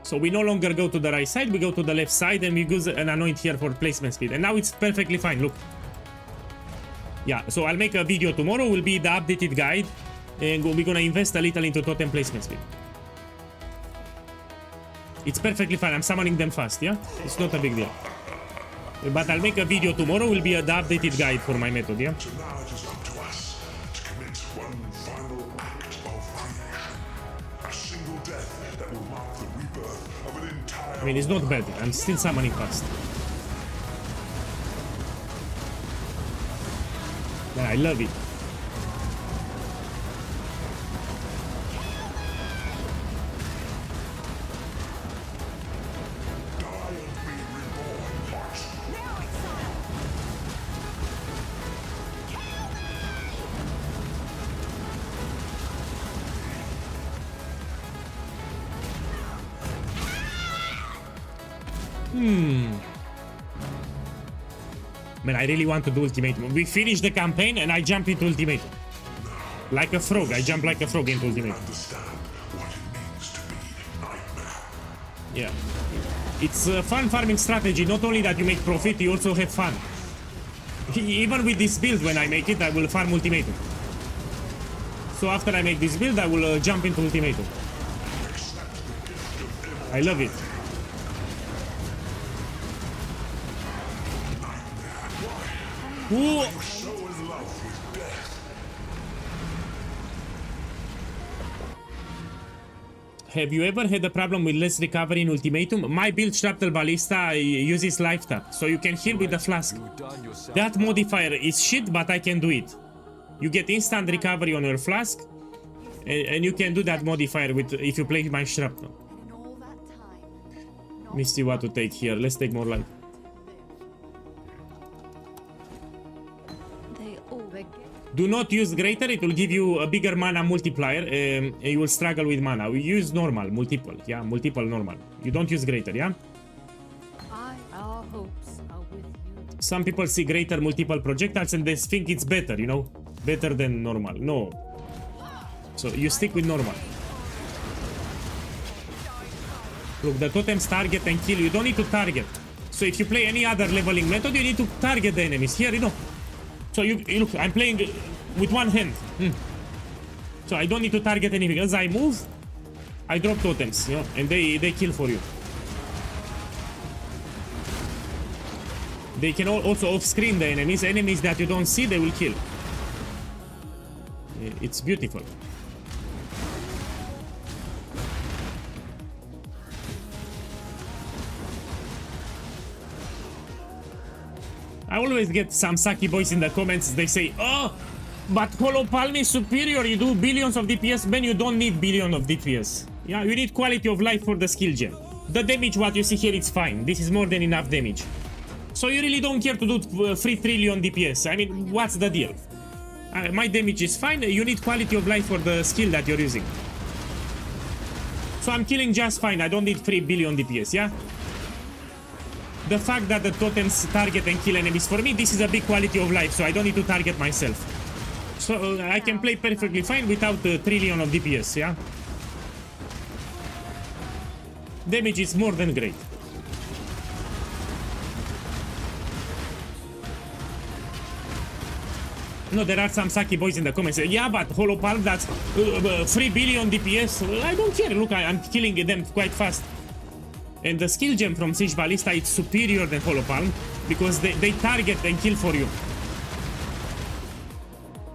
So we no longer go to the right side, we go to the left side and we use an anoint here for placement speed. And now it's perfectly fine, look. Yeah, so I'll make a video tomorrow, will be the updated guide. And we're gonna invest a little into totem placement speed. It's perfectly fine, I'm summoning them fast, yeah? It's not a big deal. But I'll make a video tomorrow, will be the updated guide for my method, yeah? So now it is up to us to commit one final act of creation. A single death that will mark the rebirth of an entire... I mean, it's not bad, I'm still summoning fast. Yeah, I love it. Man, I really want to do Ultimatum. We finish the campaign and I jump into Ultimatum. Like a frog, I jump like a frog into Ultimatum. Understand what it means to be nightmare. Yeah. It's a fun farming strategy, not only that you make profit, you also have fun. Even with this build, when I make it, I will farm Ultimatum. So after I make this build, I will jump into Ultimatum. I love it. Ooh. So in love with death. Have you ever had a problem with less recovery in Ultimatum? My build Shrapnel Ballista uses life tap, so you can heal with the flask. You've done yourself That well. modifier is shit, but I can do it. You get instant recovery on your flask, and you can do that modifier with if you play my Shrapnel. In all that time, Let me see what to take here. Let's take more life. they all Do not use greater, it will give you a bigger mana multiplier, and you will struggle with mana. We use normal, multiple, yeah, multiple normal. You don't use greater, yeah? Our hopes are with you. Some people see greater multiple projectiles and they think it's better, you know? Better than normal. No. So you stick with normal. Look, the totems target and kill. You don't need to target. So if you play any other leveling method, you need to target the enemies. Here, you know. So you look, I'm playing with one hand. So I don't need to target anything. As I move, I drop totems, you know, and they kill for you. They can also off-screen the enemies. Enemies that you don't see, they will kill. It's beautiful. I always get some sucky boys in the comments. They say, oh, but Hollow Palm is superior. You do billions of DPS. Man, you don't need billion of DPS. Yeah, you need quality of life for the skill gem. The damage, what you see here, it's fine. This is more than enough damage. So you really don't care to do 3 trillion DPS. I mean, what's the deal? My damage is fine. You need quality of life for the skill that you're using. So I'm killing just fine. I don't need 3 billion DPS, yeah? The fact that the totems target and kill enemies, for me, this is a big quality of life, so I don't need to target myself. So I can play perfectly fine without a trillion of DPS, yeah? Damage is more than great. No, there are some sucky boys in the comments. Yeah, but Hollow Palm, that's 3 billion DPS. I don't care. Look, I'm killing them quite fast. And the skill gem from Siege Ballista is superior than Hollow Palm because they target and kill for you.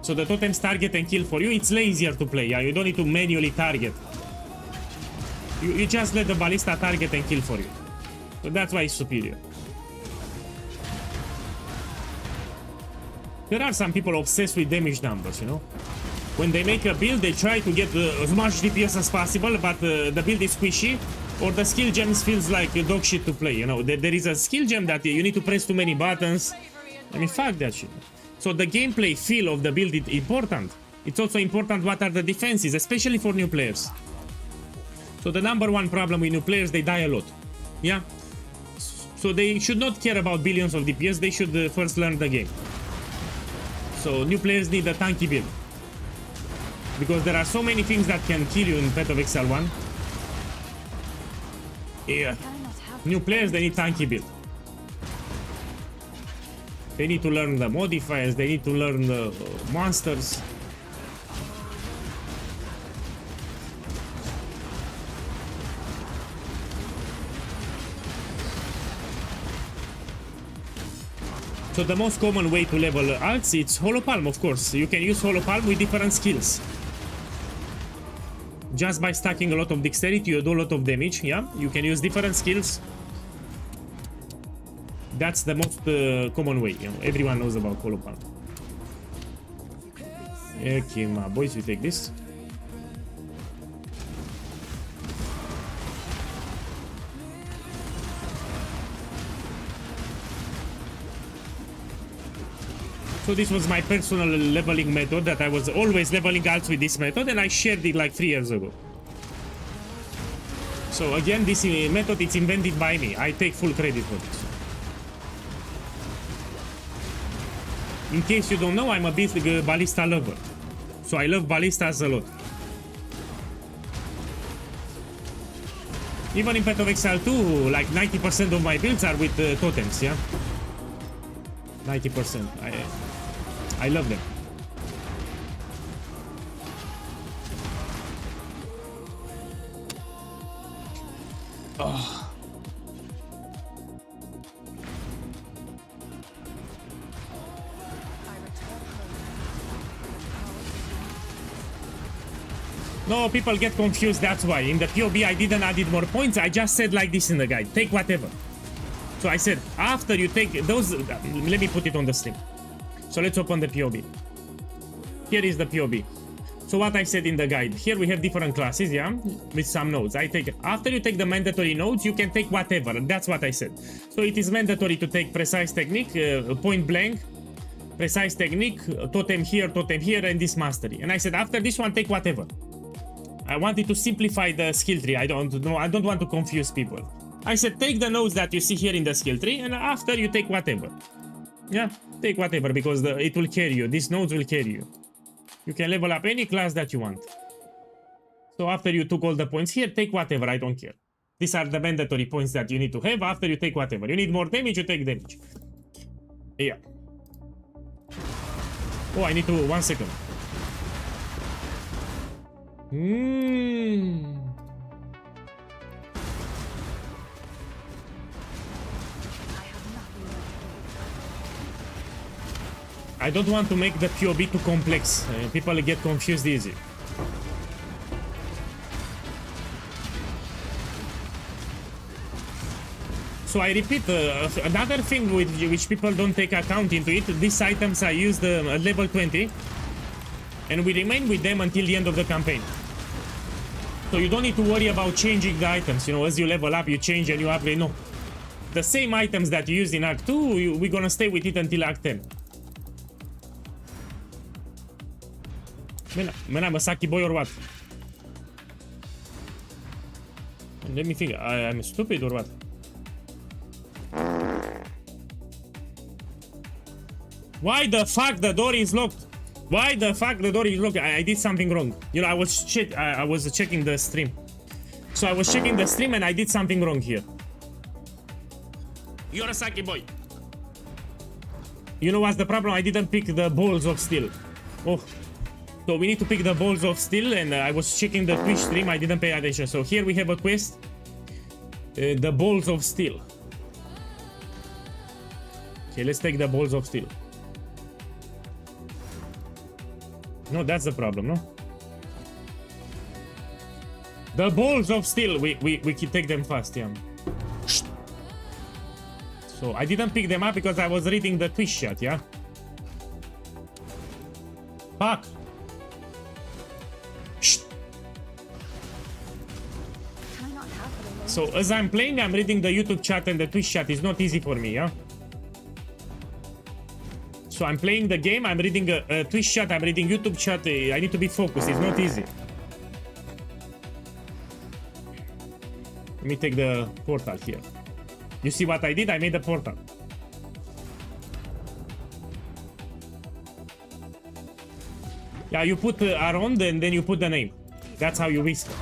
So the totems target and kill for you. It's lazier to play. Yeah, you don't need to manually target. You just let the Ballista target and kill for you. So that's why it's superior. There are some people obsessed with damage numbers, you know. When they make a build, they try to get as much DPS as possible, but the build is squishy, or the skill gems feels like dog shit to play, you know. There is a skill gem that you need to press too many buttons. I mean, fuck that shit. So the gameplay feel of the build is important. It's also important what are the defenses, especially for new players. So the number one problem with new players, they die a lot. Yeah? So they should not care about billions of DPS, they should first learn the game. So new players need a tanky build. Because there are so many things that can kill you in Path of Exile 1. Yeah. New players, they need tanky build. They need to learn the modifiers, they need to learn the monsters. So the most common way to level alts, it's Hollow Palm, of course. You can use Hollow Palm with different skills. Just by stacking a lot of dexterity, you do a lot of damage, yeah? You can use different skills. That's the most common way, you know? Everyone knows about Hollow Palm. Okay, my boys, we take this. So this was my personal leveling method that I was always leveling alts with this method, and I shared it like 3 years ago. So again, this method is invented by me. I take full credit for this. In case you don't know, I'm a big Ballista lover. So I love Ballistas a lot. Even in Path of Exile 2, like 90% of my builds are with totems, yeah? 90%. I love them. Oh. No, people get confused, that's why. In the POB, I didn't add more points. I just said like this in the guide. Take whatever. So I said, after you take those... let me put it on the stream. So let's open the POB. Here is the POB. So what I said in the guide. Here we have different classes, yeah? With some nodes. I take... After you take the mandatory nodes, you can take whatever. That's what I said. So it is mandatory to take precise technique, point blank, precise technique, totem here, and this mastery. And I said, after this one, take whatever. I wanted to simplify the skill tree. I don't want to confuse people. I said take the nodes that you see here in the skill tree, and after you take whatever. Yeah, take whatever, because it will carry you. These nodes will carry you. You can level up any class that you want. So after you took all the points here, take whatever, I don't care. These are the mandatory points that you need to have. After you take whatever. You need more damage, you take damage. Yeah. Oh, I need to... 1 second. I have nothing left to I don't want to make the POB too complex. People get confused easy. So I repeat, another thing which people don't take account into it, these items are used at level 20, and we remain with them until the end of the campaign. So you don't need to worry about changing the items, you know, as you level up, you change and you upgrade, no. The same items that you used in Act 2, we're gonna stay with it until Act 10. Man, I'm a Saki boy or what? Let me think, I'm stupid or what? Why the fuck the door is locked? Why the fuck the door is locked? I did something wrong. You know, I was checking the stream. So I was checking the stream and I did something wrong here. You're a Saki boy. You know what's the problem? I didn't pick the balls of steel. Oh. So we need to pick the balls of steel, and I was checking the Twitch stream. I didn't pay attention. So here we have a quest. The balls of steel. Okay, let's take the balls of steel. No, that's the problem, no? The balls of steel, we can take them fast, yeah. So I didn't pick them up because I was reading the Twitch chat, yeah? Fuck! Can I not have it alone? So as I'm playing, I'm reading the YouTube chat and the Twitch chat is not easy for me, yeah? So I'm playing the game, I'm reading a Twitch chat, I'm reading YouTube chat, I need to be focused, it's not easy. Let me take the portal here. You see what I did? I made a portal. Yeah, you put around and then you put the name. That's how you whisper.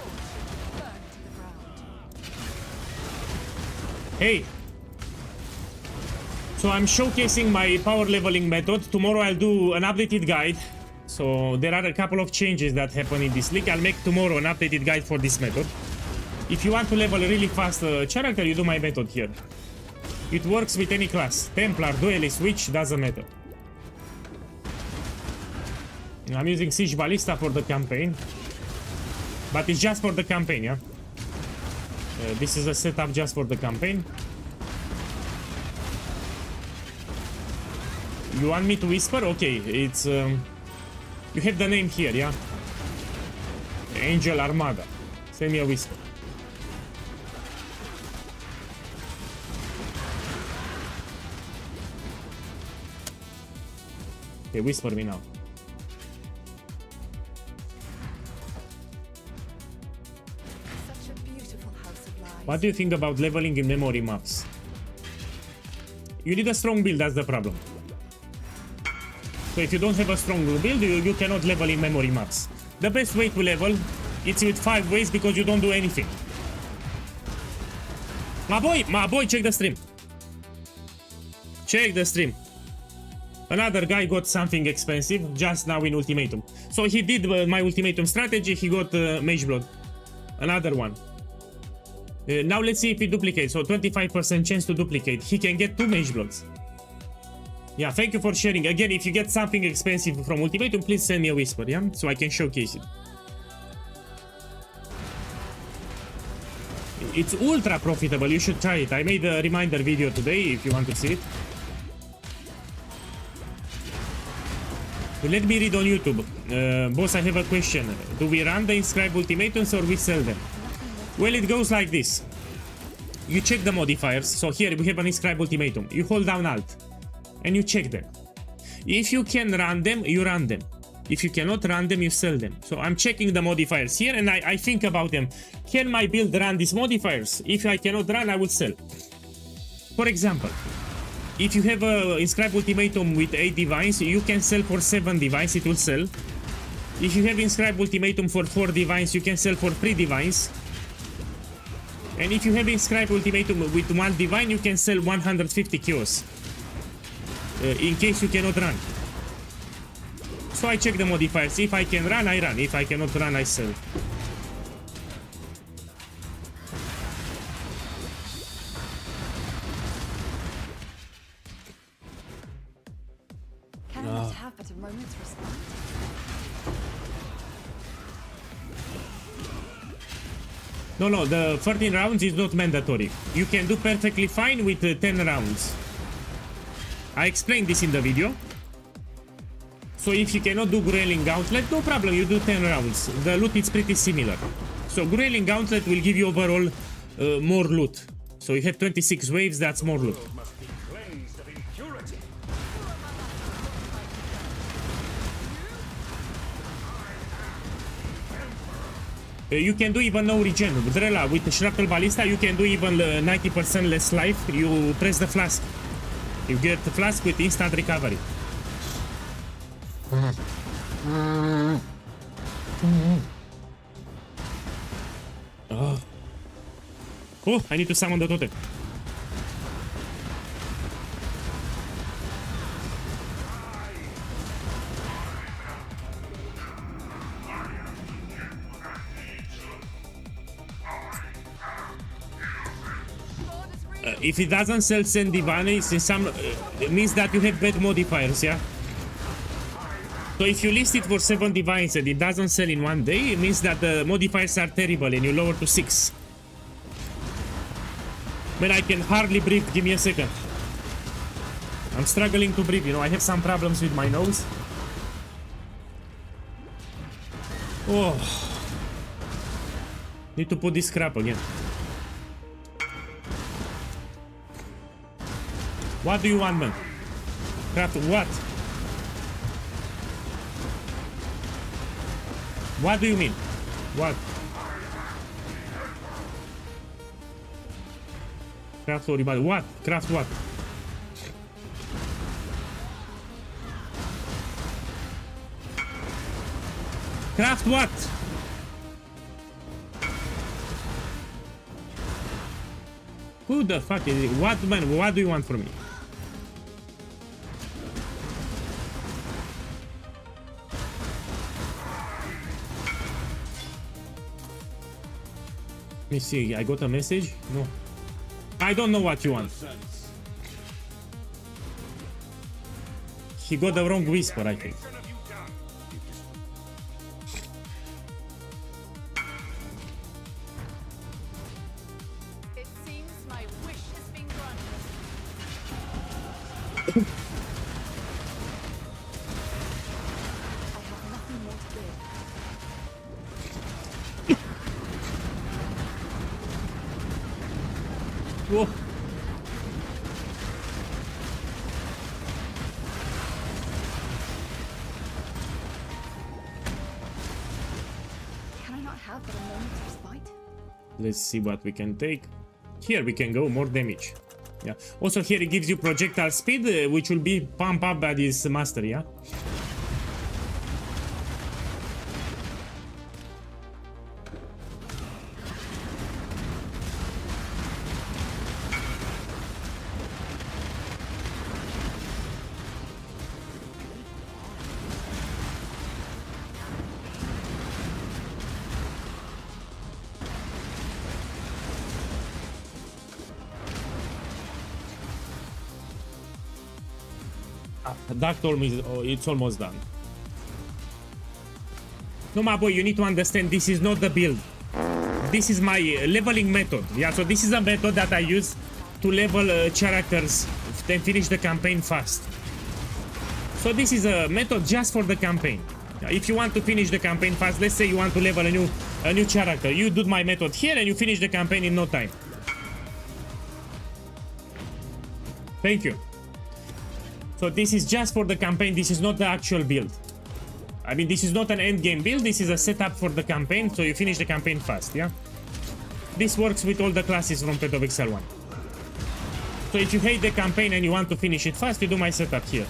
Hey! So I'm showcasing my power leveling method. Tomorrow I'll do an updated guide. So there are a couple of changes that happen in this league. I'll make tomorrow an updated guide for this method. If you want to level a really fast character, you do my method here. It works with any class. Templar, Duelist, Witch, doesn't matter. I'm using Siege Ballista for the campaign. But it's just for the campaign, yeah? This is a setup just for the campaign. You want me to whisper? Okay, it's... you have the name here, yeah? Angel Armada. Send me a whisper. Okay, whisper me now. Such a beautiful house of lies. What do you think about leveling in memory maps? You need a strong build, that's the problem. So if you don't have a strong build, you cannot level in memory maps. The best way to level, it's with 5 ways because you don't do anything. My boy, check the stream. Check the stream. Another guy got something expensive just now in Ultimatum. So he did my Ultimatum strategy, he got Mage Blood. Another one. Now let's see if he duplicates. So 25% chance to duplicate. He can get 2 Mage Bloods. Yeah, thank you for sharing. Again, if you get something expensive from Ultimatum, please send me a whisper, yeah? So I can showcase it. It's ultra profitable. You should try it. I made a reminder video today if you want to see it. Let me read on YouTube. Boss, I have a question. Do we run the inscribed ultimatums or we sell them? Well, it goes like this. You check the modifiers. So here we have an inscribed ultimatum. You hold down Alt and you check them. If you can run them, you run them. If you cannot run them, you sell them. So I'm checking the modifiers here and I think about them. Can my build run these modifiers? If I cannot run, I will sell. For example, if you have a inscribed ultimatum with 8 divines, you can sell for 7 divines, it will sell. If you have inscribed ultimatum for 4 divines, you can sell for 3 divines. And if you have inscribed ultimatum with 1 divine, you can sell 150 kills. In case you cannot run. So I check the modifiers. If I can run, I run. If I cannot run, I sell. Can I not have but a moment's respite? No, the 13 rounds is not mandatory. You can do perfectly fine with 10 rounds. I explained this in the video. So if you cannot do Grayling Gauntlet, no problem, you do 10 rounds. The loot is pretty similar. So Grayling Gauntlet will give you overall more loot. So you have 26 waves, that's more loot. You can do even no regen. Drella, with the Shrapnel Ballista, you can do even 90% less life. You press the flask. You get the flask with instant recovery. Oh, I need to summon the totem. If it doesn't sell Send Divines, it means that you have bad modifiers, yeah? So if you list it for 7 divines and it doesn't sell in 1 day, it means that the modifiers are terrible and you lower to 6. Man, I can hardly breathe. Give me a second. I'm struggling to breathe, you know, I have some problems with my nose. Oh. Need to put this crap again. What do you want, man? Craft what? What do you mean? What? Craft or what? Craft what? Craft what? Who the fuck is it? What, man? What do you want from me? Let me see, I got a message? No. I don't know what you want. He got the wrong whisper, I think. It seems my wish has been granted. I have nothing more to give. Whoa. Can I not have but a moment's respite? Let's see what we can take. Here we can go, more damage. Yeah. Also here it gives you projectile speed, which will be pumped up by this master, yeah? Doc told me it's almost done. No, my boy, you need to understand this is not the build. this is my leveling method. Yeah, so this is a method that I use to level characters and finish the campaign fast. So this is a method just for the campaign. If you want to finish the campaign fast, let's say you want to level a new character, you do my method here and you finish the campaign in no time. Thank you. So this is just for the campaign, this is not the actual build. I mean, this is not an end game build, this is a setup for the campaign, so you finish the campaign fast, yeah? This works with all the classes from Path of Exile 1. So if you hate the campaign and you want to finish it fast, you do my setup here.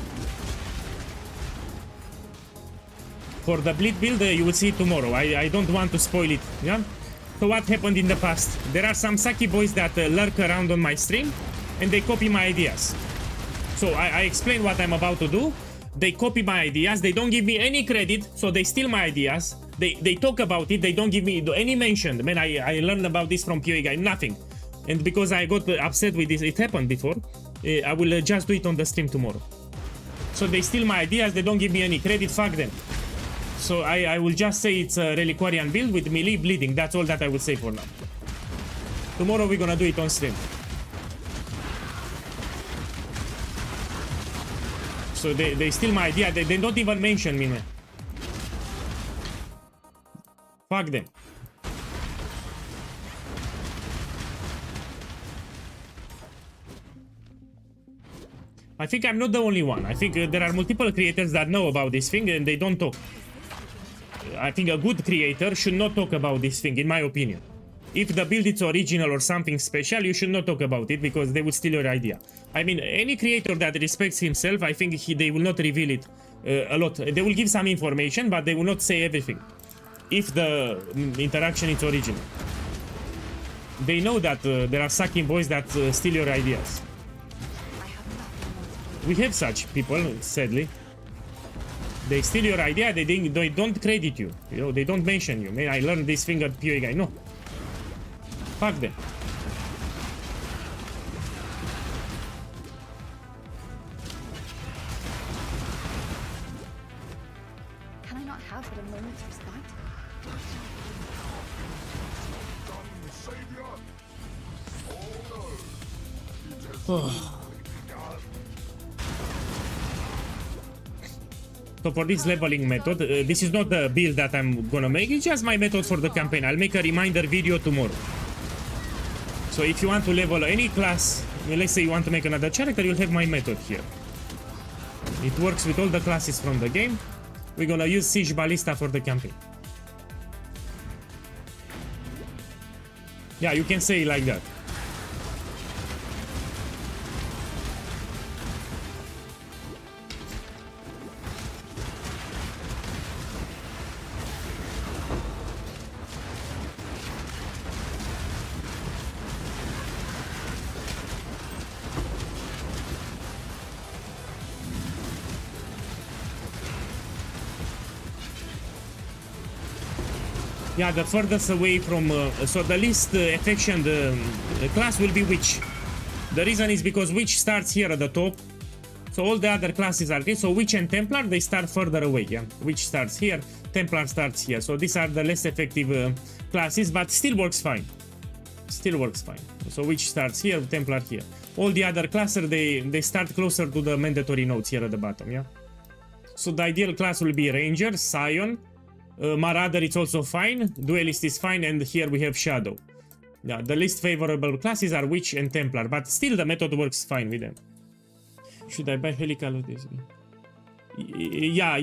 For the bleed build, you will see it tomorrow. I don't want to spoil it, yeah? So what happened in the past? There are some sucky boys that lurk around on my stream, and they copy my ideas. So I explain what I'm about to do. They copy my ideas, they don't give me any credit, so they steal my ideas. They talk about it, they don't give me any mention. Man, I learned about this from POEGuy, nothing. And because I got upset with this, it happened before, I will just do it on the stream tomorrow. So they steal my ideas, they don't give me any credit, fuck them. So I will just say it's a Reliquarian build with melee bleeding, that's all that I will say for now. Tomorrow we're gonna do it on stream. So they steal my idea, they don't even mention me, man. Fuck them. I think I'm not the only one. I think there are multiple creators that know about this thing and they don't talk. I think a good creator should not talk about this thing, in my opinion. If the build is original or something special, you should not talk about it because they will steal your idea. I mean, any creator that respects himself, I think they will not reveal it a lot. They will give some information, but they will not say everything. If the interaction is original. They know that there are sucking boys that steal your ideas. We have such people, sadly. They steal your idea, they don't credit you. You know, they don't mention you. Man, I learned this thing at POEGuy. No. Fuck them. Can I not have but a moment's respect? So for this leveling method, this is not the build that I'm gonna make, it's just my method for the campaign. I'll make a reminder video tomorrow. So if you want to level any class, let's say you want to make another character, you'll have my method here. It works with all the classes from the game. We're gonna use Siege Ballista for the campaign. Yeah, you can say it like that. Yeah, the furthest away from... so the least affection class will be Witch. The reason is because Witch starts here at the top. So all the other classes are here. So Witch and Templar, they start further away, yeah? Witch starts here, Templar starts here. So these are the less effective classes, but still works fine. Still works fine. So Witch starts here, Templar here. All the other classes, they start closer to the mandatory nodes here at the bottom, yeah? So the ideal class will be Ranger, Scion, Marauder is also fine, Duelist is fine, and here we have Shadow. Yeah, the least favorable classes are Witch and Templar, but still the method works fine with them. Should I buy Helical with this? Yeah,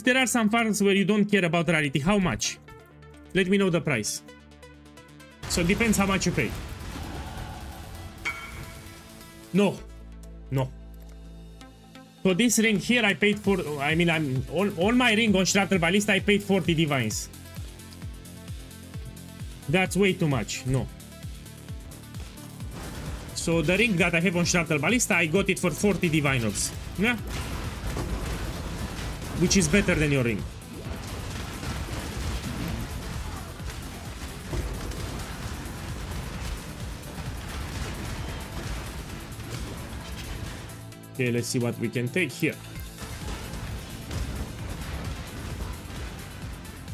there are some farms where you don't care about rarity. How much? Let me know the price. So it depends how much you pay. No. No. So this ring here I paid for, I mean, I'm on my ring on Shrattle Ballista I paid 40 divines. That's way too much, no. So the ring that I have on Shrattle Ballista, I got it for 40 divine orbs. Yeah? Which is better than your ring. Okay, let's see what we can take here.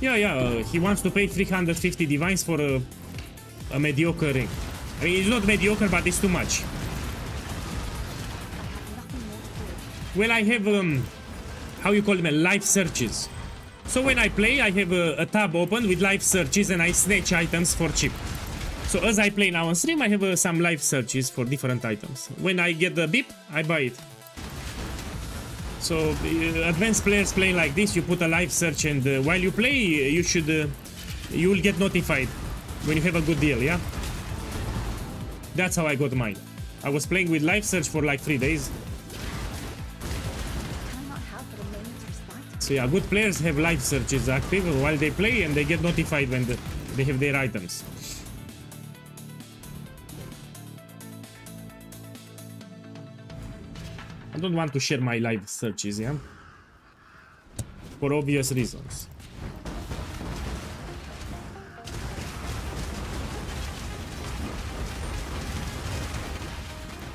Yeah, he wants to pay 350 divines for a mediocre ring. I mean, it's not mediocre, but it's too much. Well, I have, how you call them, life searches. So when I play, I have a tab open with life searches and I snatch items for cheap. So as I play now on stream, I have some life searches for different items. When I get the beep, I buy it. So advanced players playing like this, you put a life search and while you play, you will get notified when you have a good deal, yeah? That's how I got mine. I was playing with life search for like 3 days. So yeah, good players have life searches active while they play and they get notified when they have their items. I don't want to share my live searches, yeah? For obvious reasons.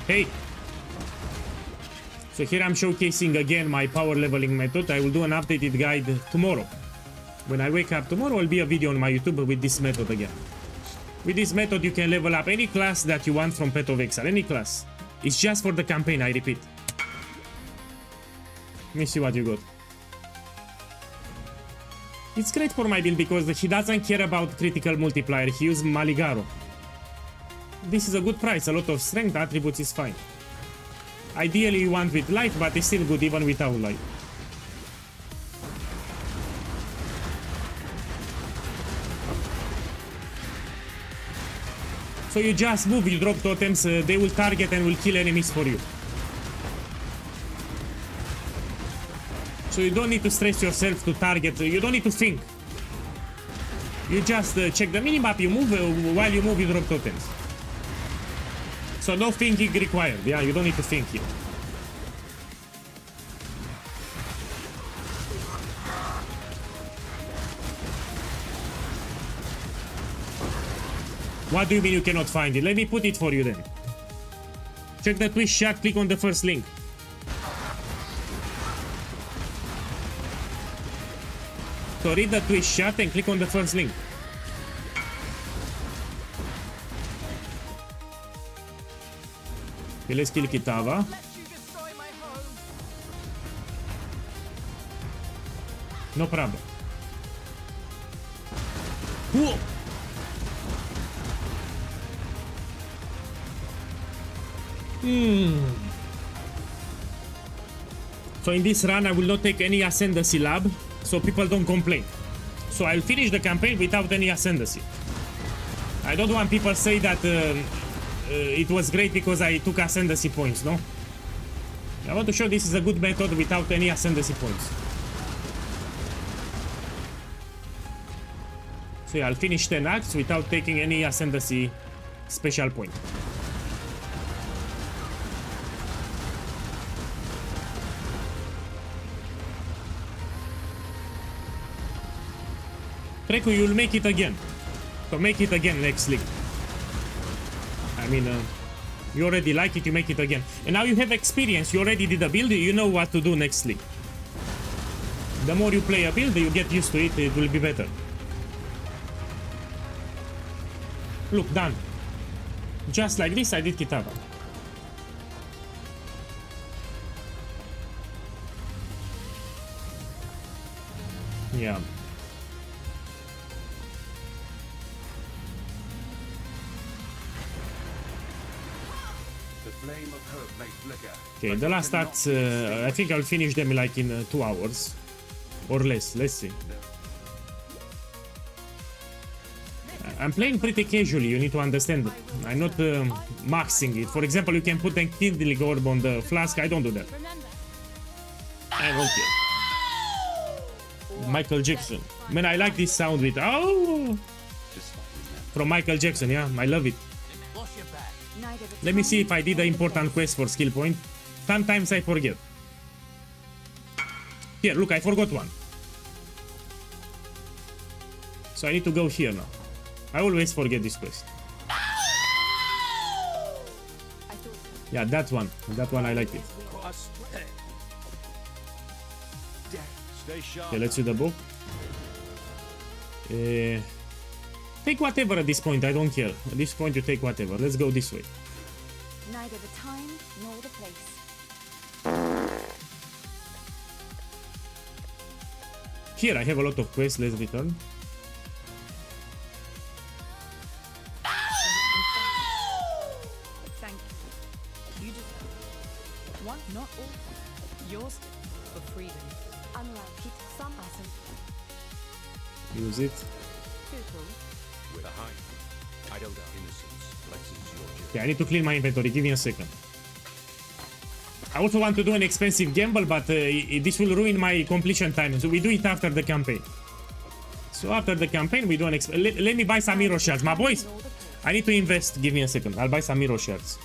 Hey! So here I'm showcasing again my power leveling method. I will do an updated guide tomorrow. When I wake up tomorrow, will be a video on my YouTube with this method again. With this method, you can level up any class that you want from Path of Exile, any class. It's just for the campaign, I repeat. Let me see what you got. It's great for my build because he doesn't care about critical multiplier. He uses Maligaro. This is a good price. A lot of strength attributes is fine. Ideally you want with life, but it's still good even without life. So you just move, you drop totems, they will target and will kill enemies for you. So you don't need to stress yourself to target, you don't need to think. You just check the minimap, you move, while you move you drop totems. So no thinking required, yeah, you don't need to think here. What do you mean you cannot find it? Let me put it for you then. Check the twist shot, click on the first link. So read the twist shot and click on the first link. Okay, let's kill Kitava. No problem. Whoa! So in this run I will not take any ascendancy lab, so people don't complain. So I'll finish the campaign without any ascendancy. I don't want people say that it was great because I took ascendancy points, no? I want to show this is a good method without any ascendancy points. So yeah, I'll finish 10 acts without taking any ascendancy special point. Treku, you'll make it again. So make it again next league. I mean, you already like it, you make it again. And now you have experience, you already did a build, you know what to do next league. The more you play a build, you get used to it, it will be better. Look, done. Just like this, I did Kitava. Yeah. Okay, the last acts, I think I'll finish them like in 2 hours. Or less, let's see. I'm playing pretty casually, you need to understand. I'm not maxing it. For example, you can put a kindling orb on the flask, I don't do that. I don't care. Michael Jackson. Man, I like this sound with... Oh! From Michael Jackson, yeah, I love it. Let me see if I did the important quest for skill point. Sometimes I forget. Here, look, I forgot one. So I need to go here now. I always forget this quest. Yeah, that one. That one I like it. Okay, let's see the book. Take whatever at this point, I don't care. At this point you take whatever. Let's go this way. Neither the time nor the place. Here I have a lot of quests, let's return. Thank you. You just one, not all. Yours for freedom. Unlike it, some hasn't. Use it. With a high, I don't doubt innocence flexes your judgment. Okay, I need to clean my inventory. Give me a second. I also want to do an expensive gamble, but this will ruin my completion time. So we do it after the campaign. So after the campaign, we do an let me buy some hero shards. My boys, I need to invest. Give me a second. I'll buy some hero shards.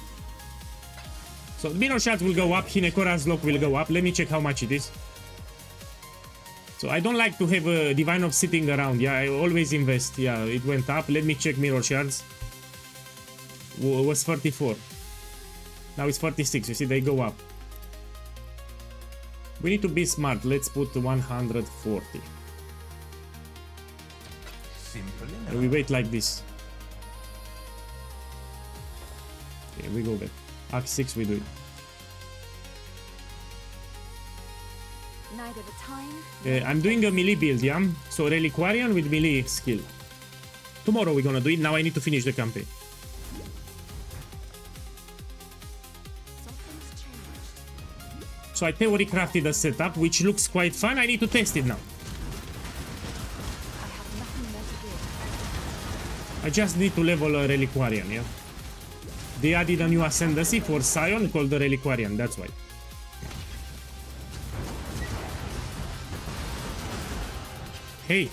So the hero shards will go up. Hinekora's lock will go up. Let me check how much it is. So I don't like to have a divine of sitting around. Yeah, I always invest. Yeah, it went up. Let me check mirror shards. It was 34. Now it's 46. You see, they go up. We need to be smart. Let's put 140. Simple enough. And we wait like this. Okay, we go back. Act 6 we do it. Neither the time. I'm doing a melee build, yeah? So Reliquarian with melee skill. Tomorrow we're gonna do it. Now I need to finish the campaign. Something's changed. So I theory crafted a setup which looks quite fun. I need to test it now. I have nothing more to give. I just need to level a Reliquarian, yeah? They added a new ascendancy for Scion called the Reliquarian, that's why. Hey!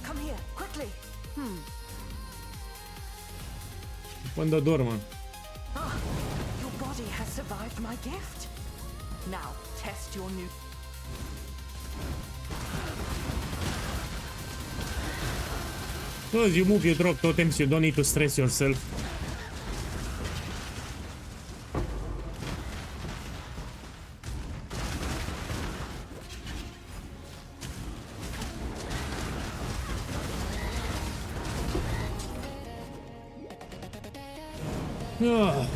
Come here, quickly. Open the door, man. Your body has survived my gift. Now, test your new... As you move, you drop totems, you don't need to stress yourself. Ah.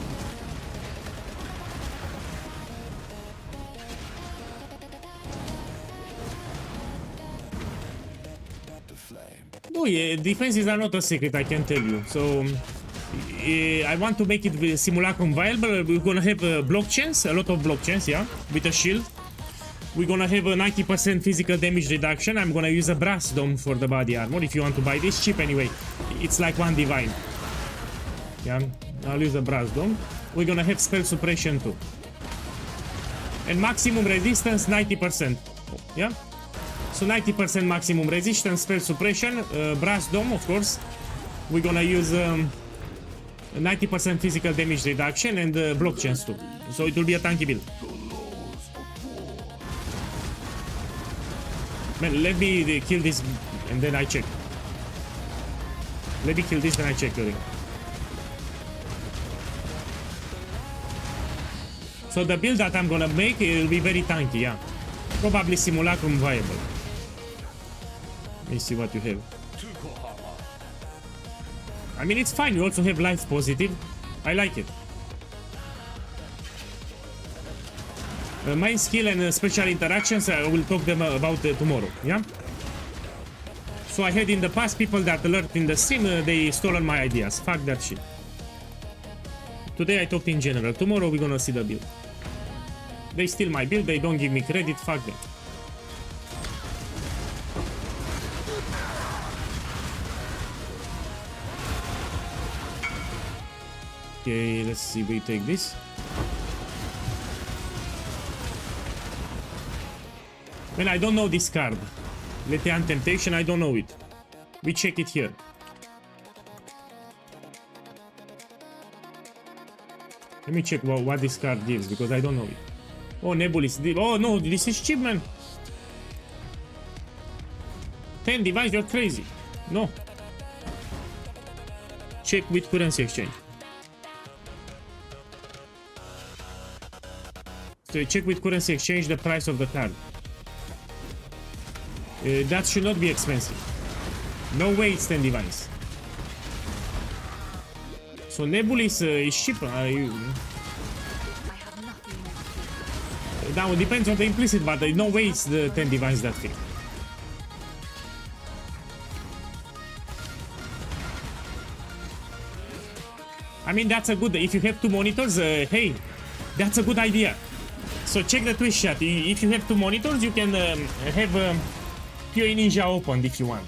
Oh yeah, defenses are not a secret, I can tell you. So I want to make it simulacrum viable. We're gonna have block chance, a lot of block chance, yeah, with a shield. We're gonna have a 90% physical damage reduction. I'm gonna use a brass dome for the body armor. If you want to buy this cheap anyway, it's like one divine. Yeah, I'll use a brass dome. We're gonna have spell suppression too. And maximum resistance 90%. Yeah. So 90% maximum resistance, spell suppression, brass dome, of course. We're gonna use 90% physical damage reduction and block chance too. So it will be a tanky build. Man, let me kill this and then I check. Let me kill this, then I check. So the build that I'm gonna make, it will be very tanky, yeah. Probably simulacrum viable. Let me see what you have. I mean, it's fine. You also have life positive. I like it. Mind skill and special interactions, I will talk them about tomorrow. Yeah. So I had in the past people that lurked in the stream. They stolen my ideas. Fuck that shit. Today I talked in general. Tomorrow we're gonna see the build. They steal my build. They don't give me credit. Fuck them. Okay, let's see, we take this. Man, I don't know this card. Lethean Temptation, I don't know it. We check it here. Let me check what this card gives, because I don't know it. Oh, Nebulous. Oh no, this is cheap, man. 10 divines, you're crazy. No. check with currency exchange. So you check with currency exchange the price of the card. That should not be expensive. No way it's 10 divines. So Nebulis is cheaper. Now it depends on the implicit, but no way it's the 10 divines that thing. I mean, that's a good, if you have two monitors, hey, that's a good idea. So check the Twitch chat. If you have two monitors, you can have POE Ninja opened if you want.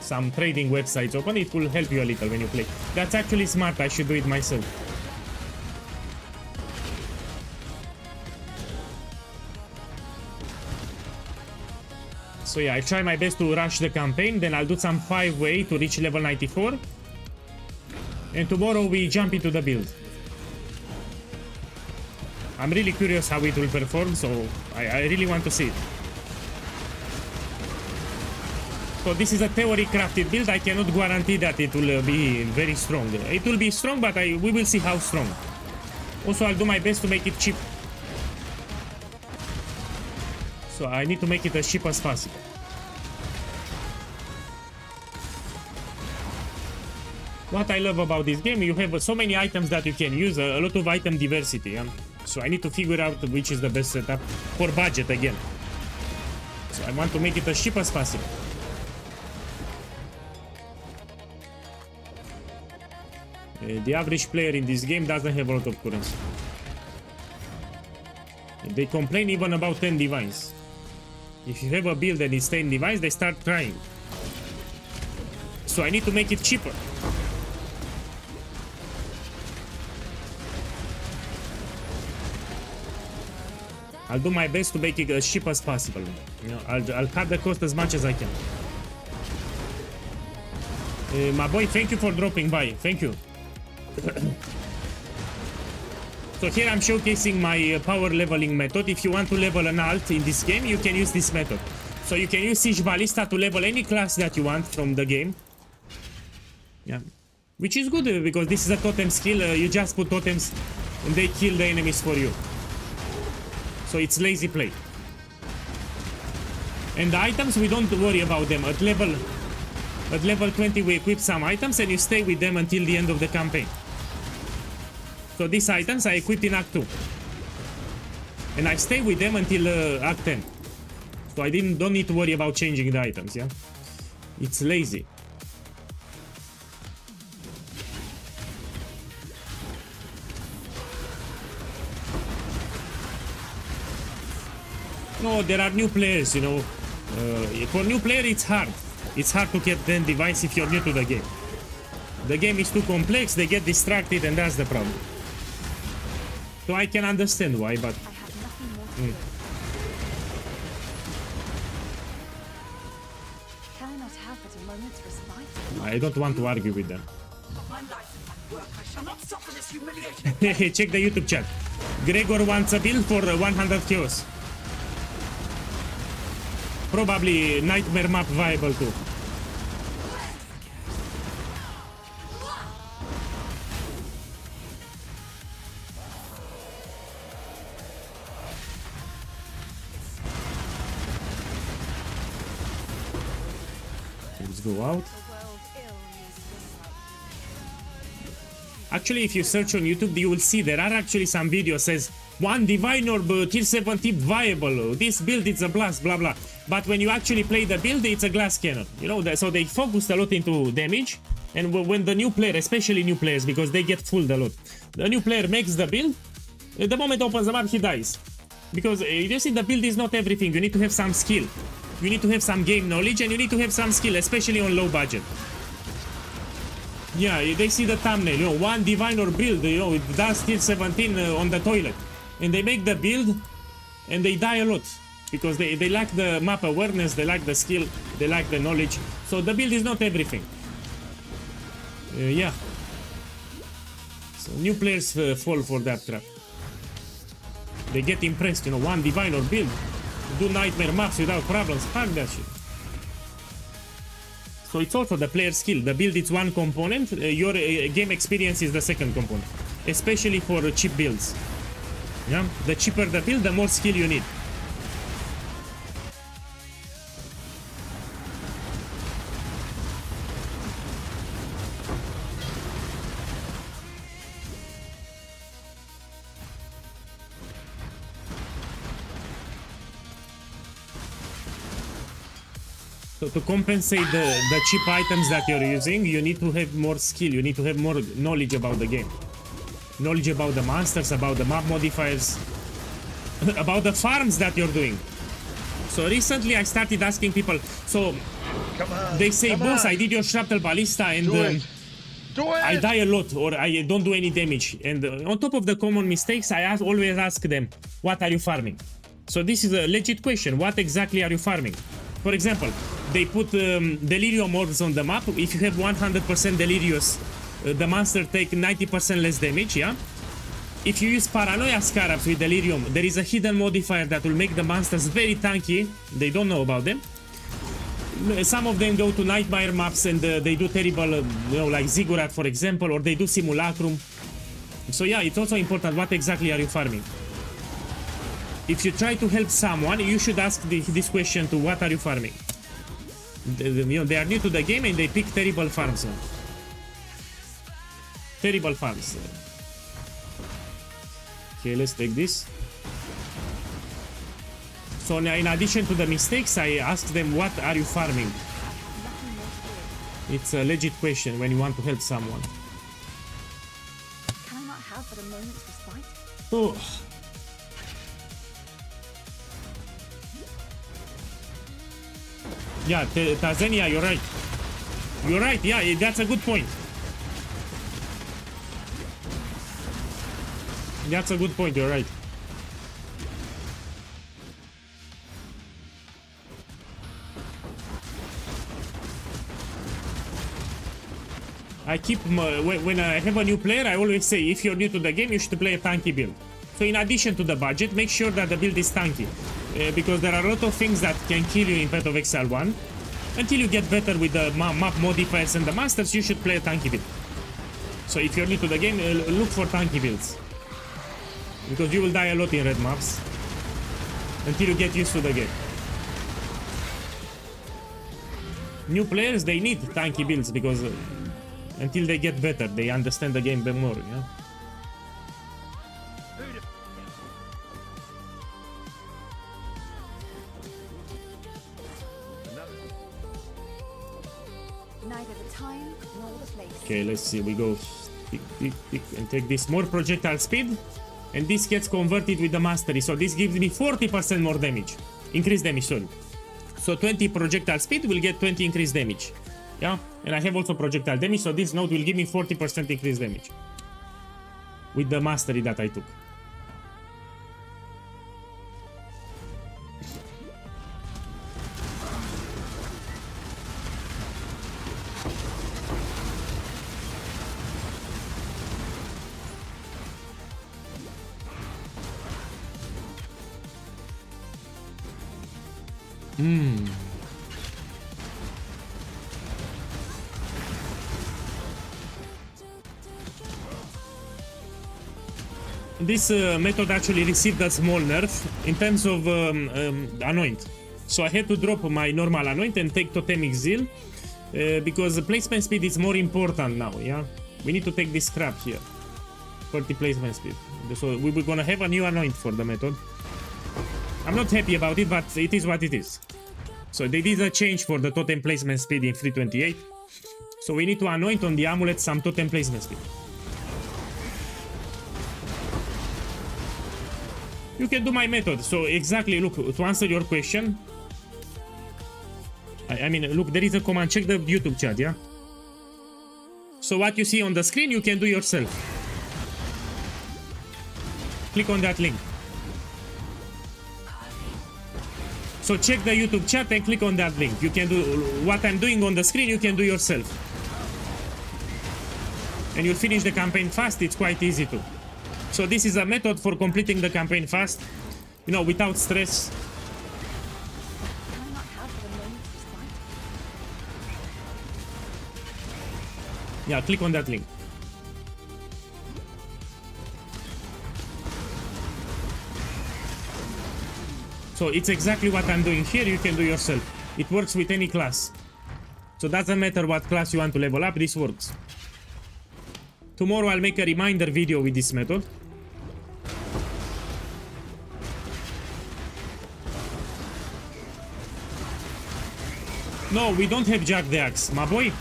Some trading websites open, it will help you a little when you play. That's actually smart, I should do it myself. So yeah, I try my best to rush the campaign, then I'll do some 5-way to reach level 94. And tomorrow we jump into the build. I'm really curious how it will perform, so I really want to see it. So this is a theory crafted build. I cannot guarantee that it will be very strong. It will be strong, but we will see how strong. Also, I'll do my best to make it cheap. So I need to make it as cheap as possible. What I love about this game, you have so many items that you can use, a lot of item diversity. So I need to figure out which is the best setup for budget again. So I want to make it as cheap as possible. The average player in this game doesn't have a lot of currency. They complain even about 10 divines. If you have a build and it's 10 divines, they start crying. So I need to make it cheaper. I'll do my best to make it as cheap as possible. You know, I'll cut the cost as much as I can. My boy, thank you for dropping by. Thank you. So here I'm showcasing my power leveling method. If you want to level an alt in this game, you can use this method. So you can use Siege Ballista to level any class that you want from the game. Yeah, which is good because this is a totem skill. You just put totems and they kill the enemies for you. So it's lazy play. And the items, we don't worry about them. At level 20 we equip some items and you stay with them until the end of the campaign. So these items I equipped in Act 2. And I stay with them until Act 10. So I don't need to worry about changing the items, yeah? It's lazy. No, there are new players, you know. For new player, it's hard. It's hard to get the device if you're new to the game. The game is too complex, they get distracted, and that's the problem. So I can understand why, but... I don't want to argue with them. Check the YouTube chat. Gregor wants a build for 100 kills. Probably Nightmare map viable too. Let's go out. Actually, if you search on YouTube, you will see there are actually some videos says one divine orb tier 70 viable. This build is a blast, blah blah. But when you actually play the build, it's a glass cannon. You know, so they focused a lot into damage. And when the new player, especially new players, because they get fooled a lot, the new player makes the build. The moment opens the map, he dies. Because you see, the build is not everything. You need to have some skill. You need to have some game knowledge, and you need to have some skill, especially on low budget. Yeah, they see the thumbnail, you know, one divine or build, you know, it does tier 17 on the toilet. And they make the build, and they die a lot. Because they lack the map awareness, they lack the skill, they lack the knowledge. So the build is not everything. Yeah. So new players fall for that trap. They get impressed, you know, one divine or build. Do nightmare maps without problems. Fuck that shit. So it's also the player skill. The build is one component, your game experience is the second component. Especially for cheap builds. Yeah? The cheaper the build, the more skill you need. So to compensate the cheap items that you're using, you need to have more skill, you need to have more knowledge about the game. Knowledge about the monsters, about the map modifiers, about the farms that you're doing. So recently I started asking people, so they say, boss, I did your Shrapnel Ballista and I die a lot or I don't do any damage. And on top of the common mistakes, I always ask them, what are you farming? So this is a legit question, what exactly are you farming? For example, they put Delirium orbs on the map. If you have 100% Delirious, the monster take 90% less damage, yeah? If you use Paranoia Scarabs with Delirium, there is a hidden modifier that will make the monsters very tanky. They don't know about them. Some of them go to Nightmare maps and they do terrible, you know, like Ziggurat, for example, or they do Simulacrum. So yeah, it's also important, what exactly are you farming? If you try to help someone, you should ask this question to what are you farming? You know, they are new to the game and they pick terrible farms. Terrible farms. Okay, let's take this. So in addition to the mistakes, I asked them, what are you farming? It's a legit question when you want to help someone. Can I not have but a moment's respite? Oh. Yeah, Tanzania, you're right. You're right, yeah, that's a good point. That's a good point, you're right. I keep, when I have a new player, I always say, if you're new to the game, you should play a tanky build. So in addition to the budget, make sure that the build is tanky. Because there are a lot of things that can kill you in Path of Exile 1. Until you get better with the map modifiers and the masters, you should play a tanky build. So if you're new to the game, look for tanky builds. Because you will die a lot in red maps. Until you get used to the game. New players, they need tanky builds because until they get better, they understand the game more, yeah? Neither the time nor the place. Okay, let's see. We go tick, tick, tick, and take this more projectile speed. And this gets converted with the mastery. So this gives me 40% more damage. Increased damage, sorry. So 20 projectile speed will get 20 increased damage. Yeah? And I have also projectile damage, so this node will give me 40% increased damage. With the mastery that I took. This method actually received a small nerf in terms of anoint. So I had to drop my normal anoint and take Totem Exile because the placement speed is more important now, yeah? We need to take this crap here. 40 placement speed. So we were gonna have a new anoint for the method. I'm not happy about it, but it is what it is. So they did a change for the totem placement speed in 328. So we need to anoint on the amulet some totem placement speed. You can do my method. So exactly, look, to answer your question. I mean, look, there is a command. Check the YouTube chat, yeah? So what you see on the screen, you can do yourself. Click on that link. So check the YouTube chat and click on that link. You can do what I'm doing on the screen, you can do yourself. And you'll finish the campaign fast, it's quite easy too. So this is a method for completing the campaign fast, you know, without stress. Can I not have but a moment's respite? Yeah, click on that link. So it's exactly what I'm doing here, you can do yourself. It works with any class. So doesn't matter what class you want to level up, this works. Tomorrow I'll make a reminder video with this method. No, we don't have Jack the Axe, my boy.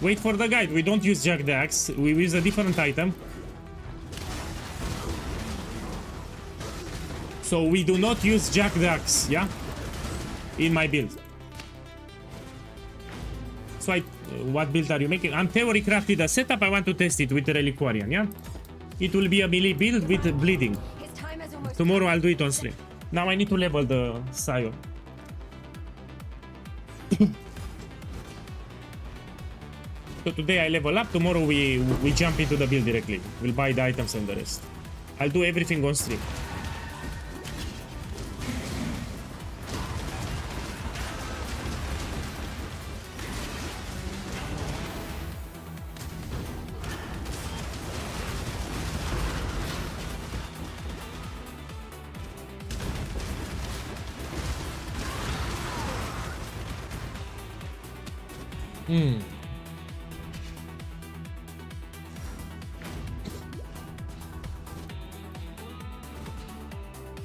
Wait for the guide, we don't use Jack the Axe, we use a different item. So we do not use Jack the Axe, yeah? In my build. So what build are you making? I'm theory crafted a setup, I want to test it with the Reliquarian, yeah? It will be a melee build with bleeding. Tomorrow I'll do it on stream. Now I need to level the Sire. So today I level up, tomorrow we jump into the build directly. We'll buy the items and the rest. I'll do everything on stream.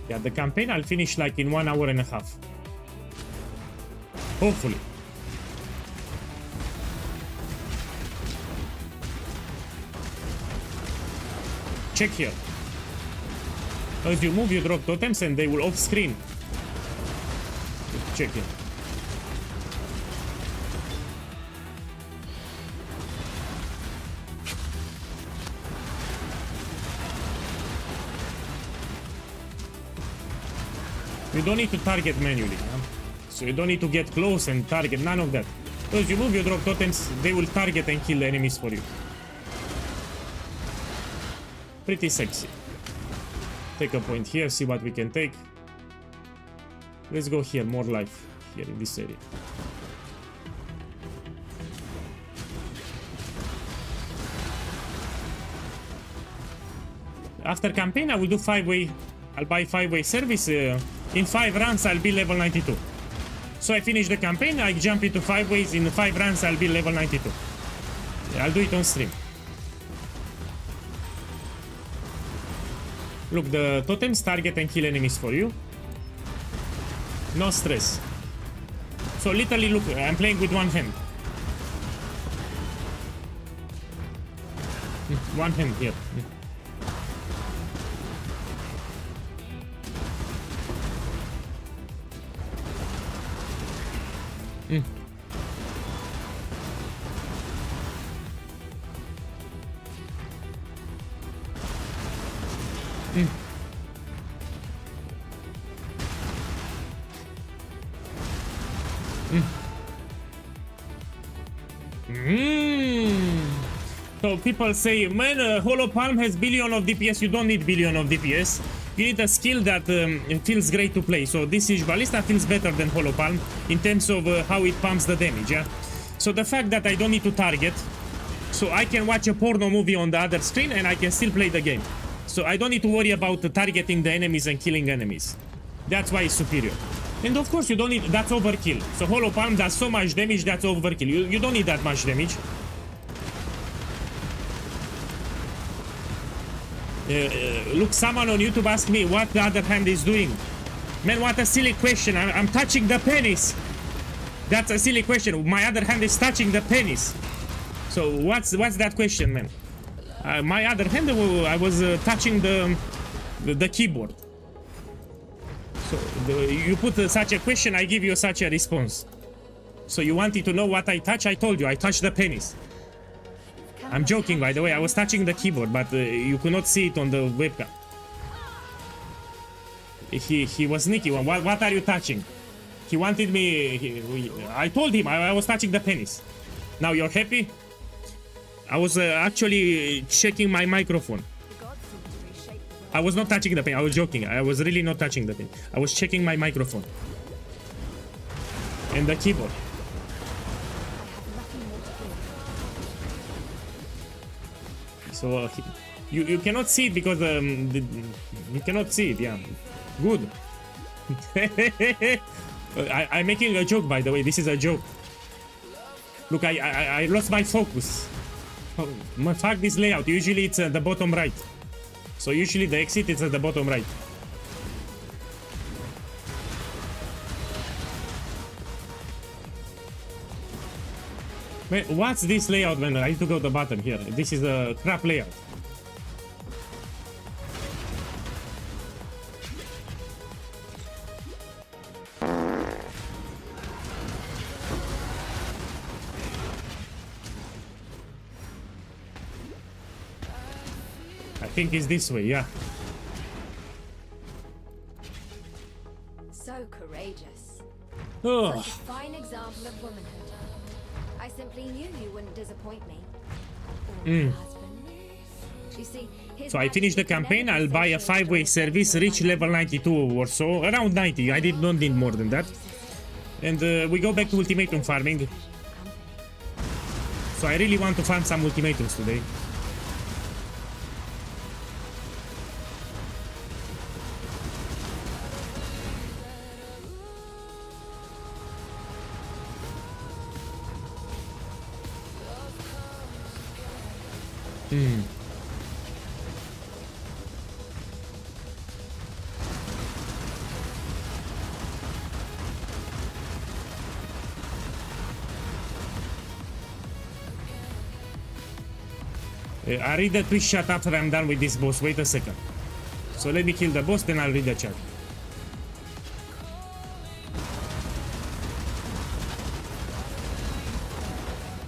Yeah, the campaign I'll finish like in 1 hour and a half. Hopefully. Check here. As you move, you drop totems and they will off screen. Check here. You don't need to target manually, huh? So you don't need to get close and target, none of that. So as you move, you drop totems, they will target and kill the enemies for you. Pretty sexy. Take a point here, see what we can take. Let's go here, more life here in this area. After campaign, I will do 5-way. I'll buy 5-way service. In 5 runs, I'll be level 92. So I finish the campaign, I jump into 5 ways. In 5 runs, I'll be level 92. I'll do it on stream. Look, the totems target and kill enemies for you. No stress. So literally, look, I'm playing with one hand. One hand here. So people say, man, Hollow Palm has billion of DPS. You don't need billion of DPS. You need a skill that feels great to play. So this Siege Ballista feels better than Hollow Palm in terms of how it pumps the damage, yeah? So the fact that I don't need to target, so I can watch a porno movie on the other screen and I can still play the game. So I don't need to worry about targeting the enemies and killing enemies. That's why it's superior. And of course you don't need, that's overkill. So Hollow Palm does so much damage, that's overkill. You don't need that much damage. Look, someone on YouTube asked me what the other hand is doing. Man, what a silly question. I'm touching the penis. That's a silly question. My other hand is touching the penis. So what's that question, man? My other hand, I was touching the keyboard. So you put such a question, I give you such a response. So you wanted to know what I touch? I told you, I touched the penis. I'm joking, by the way. I was touching the keyboard, but you could not see it on the webcam. He was sneaky. What are you touching? He wanted me. I told him I was touching the penis. Now you're happy? I was actually checking my microphone. I was not touching the penis. I was joking. I was really not touching the penis. I was checking my microphone and the keyboard. So you cannot see it because you cannot see it. Yeah, good. I'm making a joke, by the way. This is a joke. Look, I lost my focus. Oh, fuck this layout. Usually it's at the bottom right. So usually the exit is at the bottom right. Wait, what's this layout, man? I need to go to the bottom here. This is a crap layout. I think it's this way, yeah. So courageous. Oh. Such a fine example of womanhood. I simply knew you wouldn't disappoint me. Or my husband. You see, his So I finished the Majesty can campaign. never I'll buy a associate 5-way with service, reach level 92 or so, around 90. I don't need more than that. And we go back to ultimatum farming. So I really want to farm some ultimatums today. I read the Twitch chat after I'm done with this boss. Wait a second. So let me kill the boss, then I'll read the chat.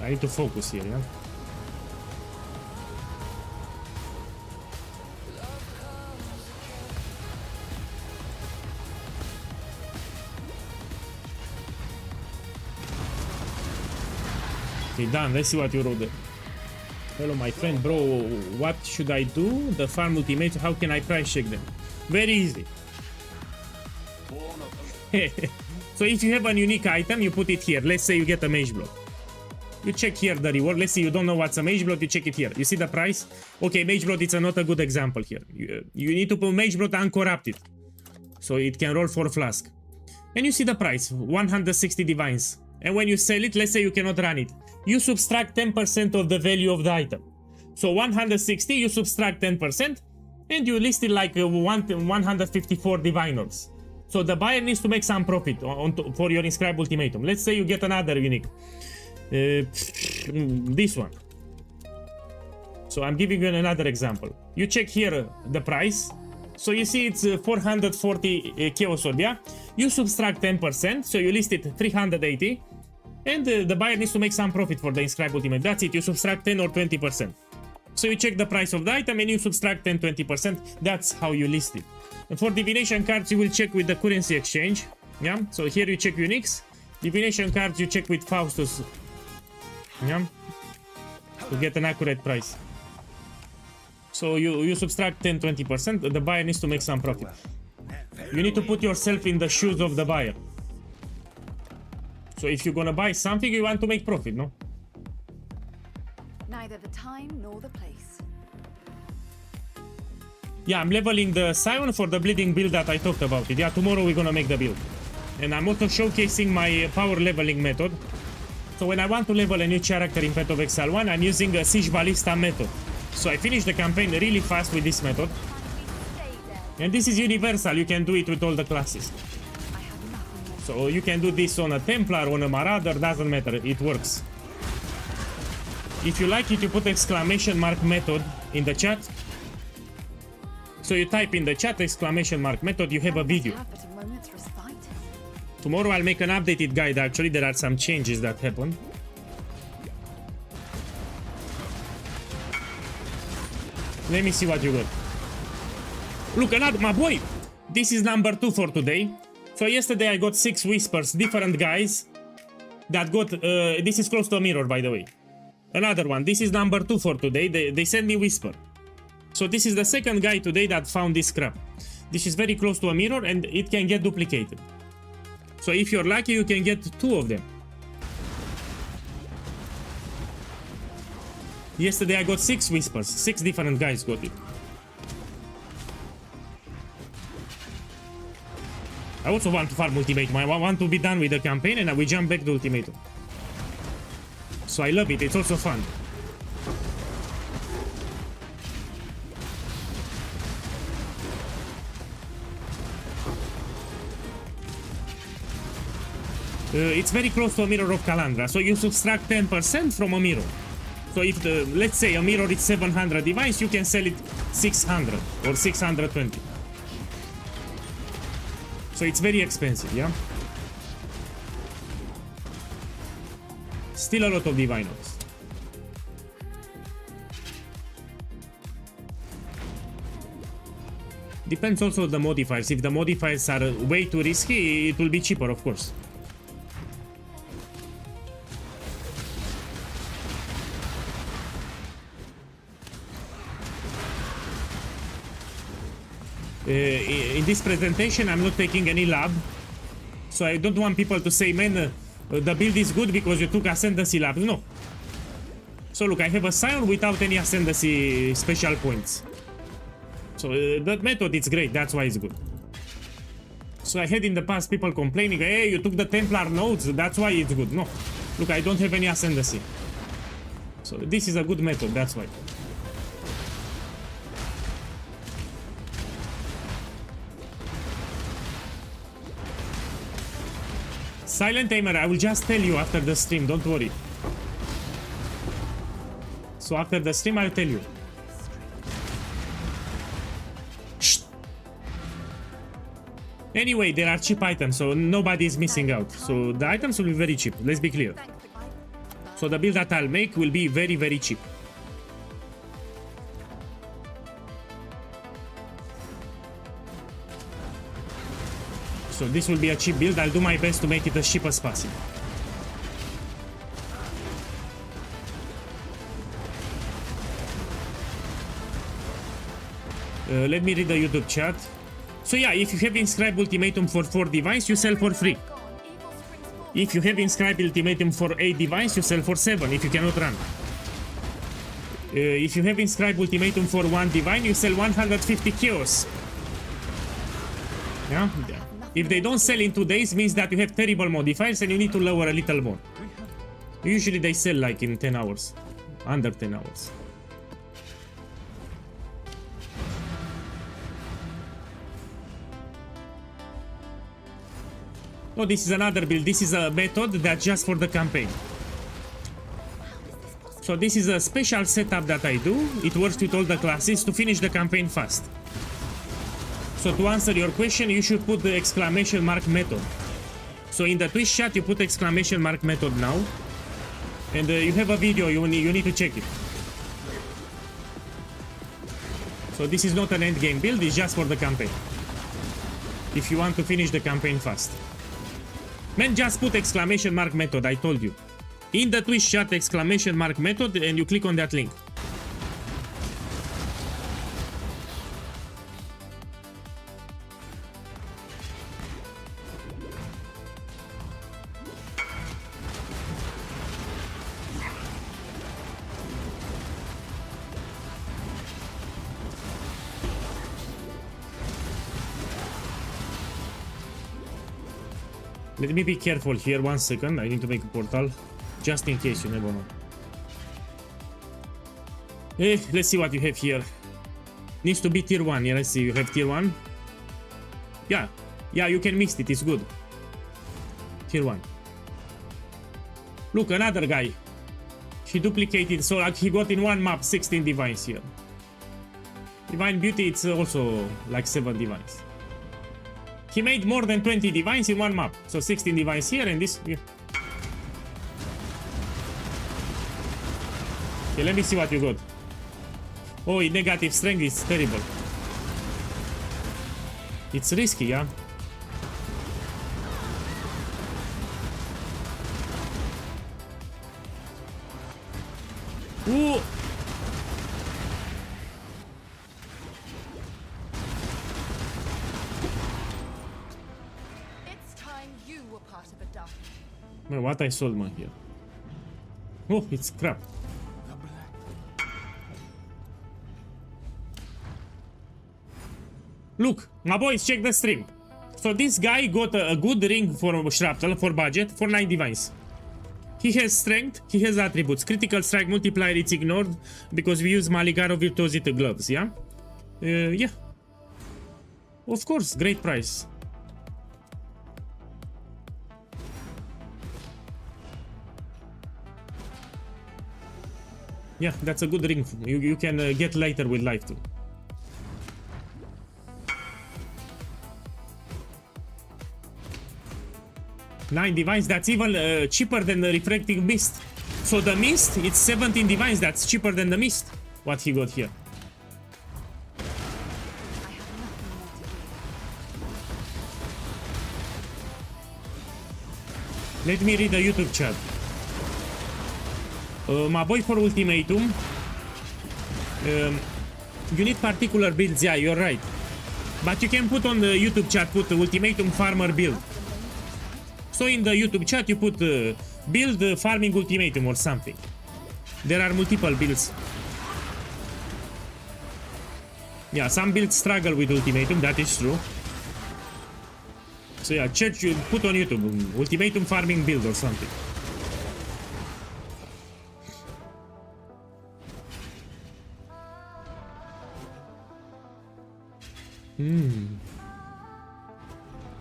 I need to focus here, yeah? Okay, done. Let's see what you wrote there. Hello, my friend, bro. What should I do? The farm ultimate. How can I price check them? Very easy. So if you have a unique item, you put it here. Let's say you get a mage block. You check here the reward. Let's say you don't know what's a mage block. You check it here. You see the price? Okay, mage block. It's not a good example here. You need to put mage block uncorrupted, so it can roll 4 flask. And you see the price, 160 divines. And when you sell it, let's say you cannot run it, you subtract 10% of the value of the item. So 160, you subtract 10%, and you list it like 154 divine orbs. So the buyer needs to make some profit for your inscribed ultimatum. Let's say you get another unique. This one. So I'm giving you another example. You check here the price. So you see it's 440 chaos orb, yeah? You subtract 10%, so you list it 380. And the buyer needs to make some profit for the inscribed ultimate. That's it, you subtract 10 or 20%. So you check the price of the item and you subtract 10, 20%. That's how you list it. And for divination cards, you will check with the currency exchange. Yeah, so here you check uniques. Divination cards, you check with Faustus. Yeah, to get an accurate price. So you subtract 10, 20%. The buyer needs to make some profit. You need to put yourself in the shoes of the buyer. So if you're gonna buy something, you want to make profit, no? Neither the time nor the place. Yeah, I'm leveling the Scion for the bleeding build that I talked about it. Yeah, tomorrow we're gonna make the build. And I'm also showcasing my power leveling method. So when I want to level a new character in Path of Exile 1, I'm using a Siege Ballista method. So I finished the campaign really fast with this method. And this is universal, you can do it with all the classes. So you can do this on a Templar, on a Marauder, doesn't matter, it works. If you like it, you put exclamation mark method in the chat. So you type in the chat exclamation mark method, you have a video. Tomorrow I'll make an updated guide, actually there are some changes that happened. Let me see what you got. Look, another, my boy! This is number 2 for today. So yesterday I got 6 whispers, different guys that got, this is close to a mirror, by the way. Another one, this is number 2 for today, they sent me whisper. So this is the second guy today that found this crap. This is very close to a mirror and it can get duplicated. So if you're lucky, you can get 2 of them. Yesterday I got 6 whispers. 6 different guys got it. I also want to farm Ultimatum. I want to be done with the campaign and we jump back to Ultimatum. So I love it. It's also fun. It's very close to a mirror of Calandra, so you subtract 10% from a mirror. So if let's say a mirror is 700 device, you can sell it 600 or 620. So it's very expensive, yeah? Still a lot of divinos. Depends also on the modifiers. If the modifiers are way too risky, it will be cheaper, of course. In this presentation, I'm not taking any lab, so I don't want people to say, man, the build is good because you took ascendancy labs. No. So look, I have a Scion without any ascendancy special points. So that method is great, that's why it's good. So I had in the past people complaining, hey, you took the Templar nodes, that's why it's good. No. Look, I don't have any ascendancy. So this is a good method, that's why. Silent Aimer, I will just tell you after the stream, don't worry. So after the stream, I'll tell you. Shh. Anyway, there are cheap items, so nobody is missing out. So the items will be very cheap, let's be clear. So the build that I'll make will be very, very cheap. So this will be a cheap build. I'll do my best to make it as cheap as possible. Let me read the YouTube chat. So yeah, if you have inscribed Ultimatum for 4 device, you sell for free. If you have inscribed Ultimatum for 8 device, you sell for 7 if you cannot run. If you have inscribed Ultimatum for 1 divine, you sell 150 chaos. Yeah? If they don't sell in 2 days, means that you have terrible modifiers and you need to lower a little more. Usually they sell like in 10 hours. Under 10 hours. Oh, this is another build. This is a method that's just for the campaign. So this is a special setup that I do. It works with all the classes to finish the campaign fast. So to answer your question, you should put the exclamation mark method. So in the Twitch chat, you put exclamation mark method now. And you have a video, you need to check it. So this is not an end game build, it's just for the campaign. If you want to finish the campaign fast. Man, just put exclamation mark method, I told you. In the Twitch chat, exclamation mark method, and you click on that link. Let me be careful here, 1 second, I need to make a portal, just in case, you never know. Let's see what you have here. Needs to be tier 1, yeah, let's see, you have tier 1? Yeah, you can mix it, it's good. Tier 1. Look, another guy. He duplicated, so like he got in 1 map 16 divines here. Divine Beauty, it's also like 7 divines. He made more than 20 divines in 1 map. So 16 divines here and this... Yeah. Okay, let me see what you got. Oh, in negative strength is terrible. It's risky, yeah? Ooh! Man, what I sold man here? Oh, it's crap. Look, my boys, check the stream. So this guy got a good ring for shrapnel, for budget, for 9 divines. He has strength, he has attributes. Critical strike multiplier, it's ignored because we use Maligaro Virtuosity gloves, yeah? Yeah. Of course, great price. Yeah, that's a good ring. You can get later with life too. Nine divines, that's even cheaper than the refracting mist. So the mist, it's 17 divines, that's cheaper than the mist. What he got here. Let me read the YouTube chat. My boy, for Ultimatum, you need particular builds, yeah, you're right. But you can put on the YouTube chat, put the Ultimatum Farmer build. So in the YouTube chat, you put build farming Ultimatum or something. There are multiple builds. Yeah, some builds struggle with Ultimatum, that is true. So yeah, check, you put on YouTube Ultimatum farming build or something.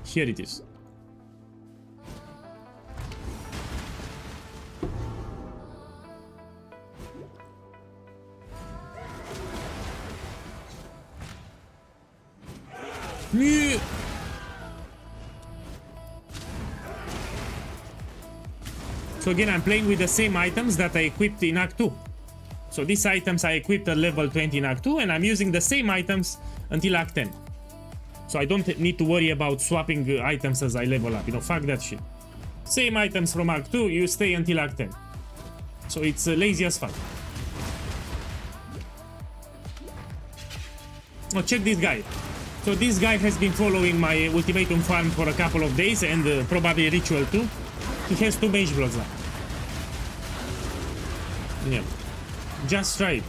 Here it is. Yeah. So again, I'm playing with the same items that I equipped in Act 2. So these items I equipped at level 20 in Act 2, and I'm using the same items until Act 10. So I don't need to worry about swapping items as I level up. You know, fuck that shit. Same items from Act 2, you stay until Act 10. So it's lazy as fuck. Oh, check this guy. So this guy has been following my Ultimatum farm for a couple of days, and probably Ritual too. He has 2 mage blocks now. Yeah. Just try it.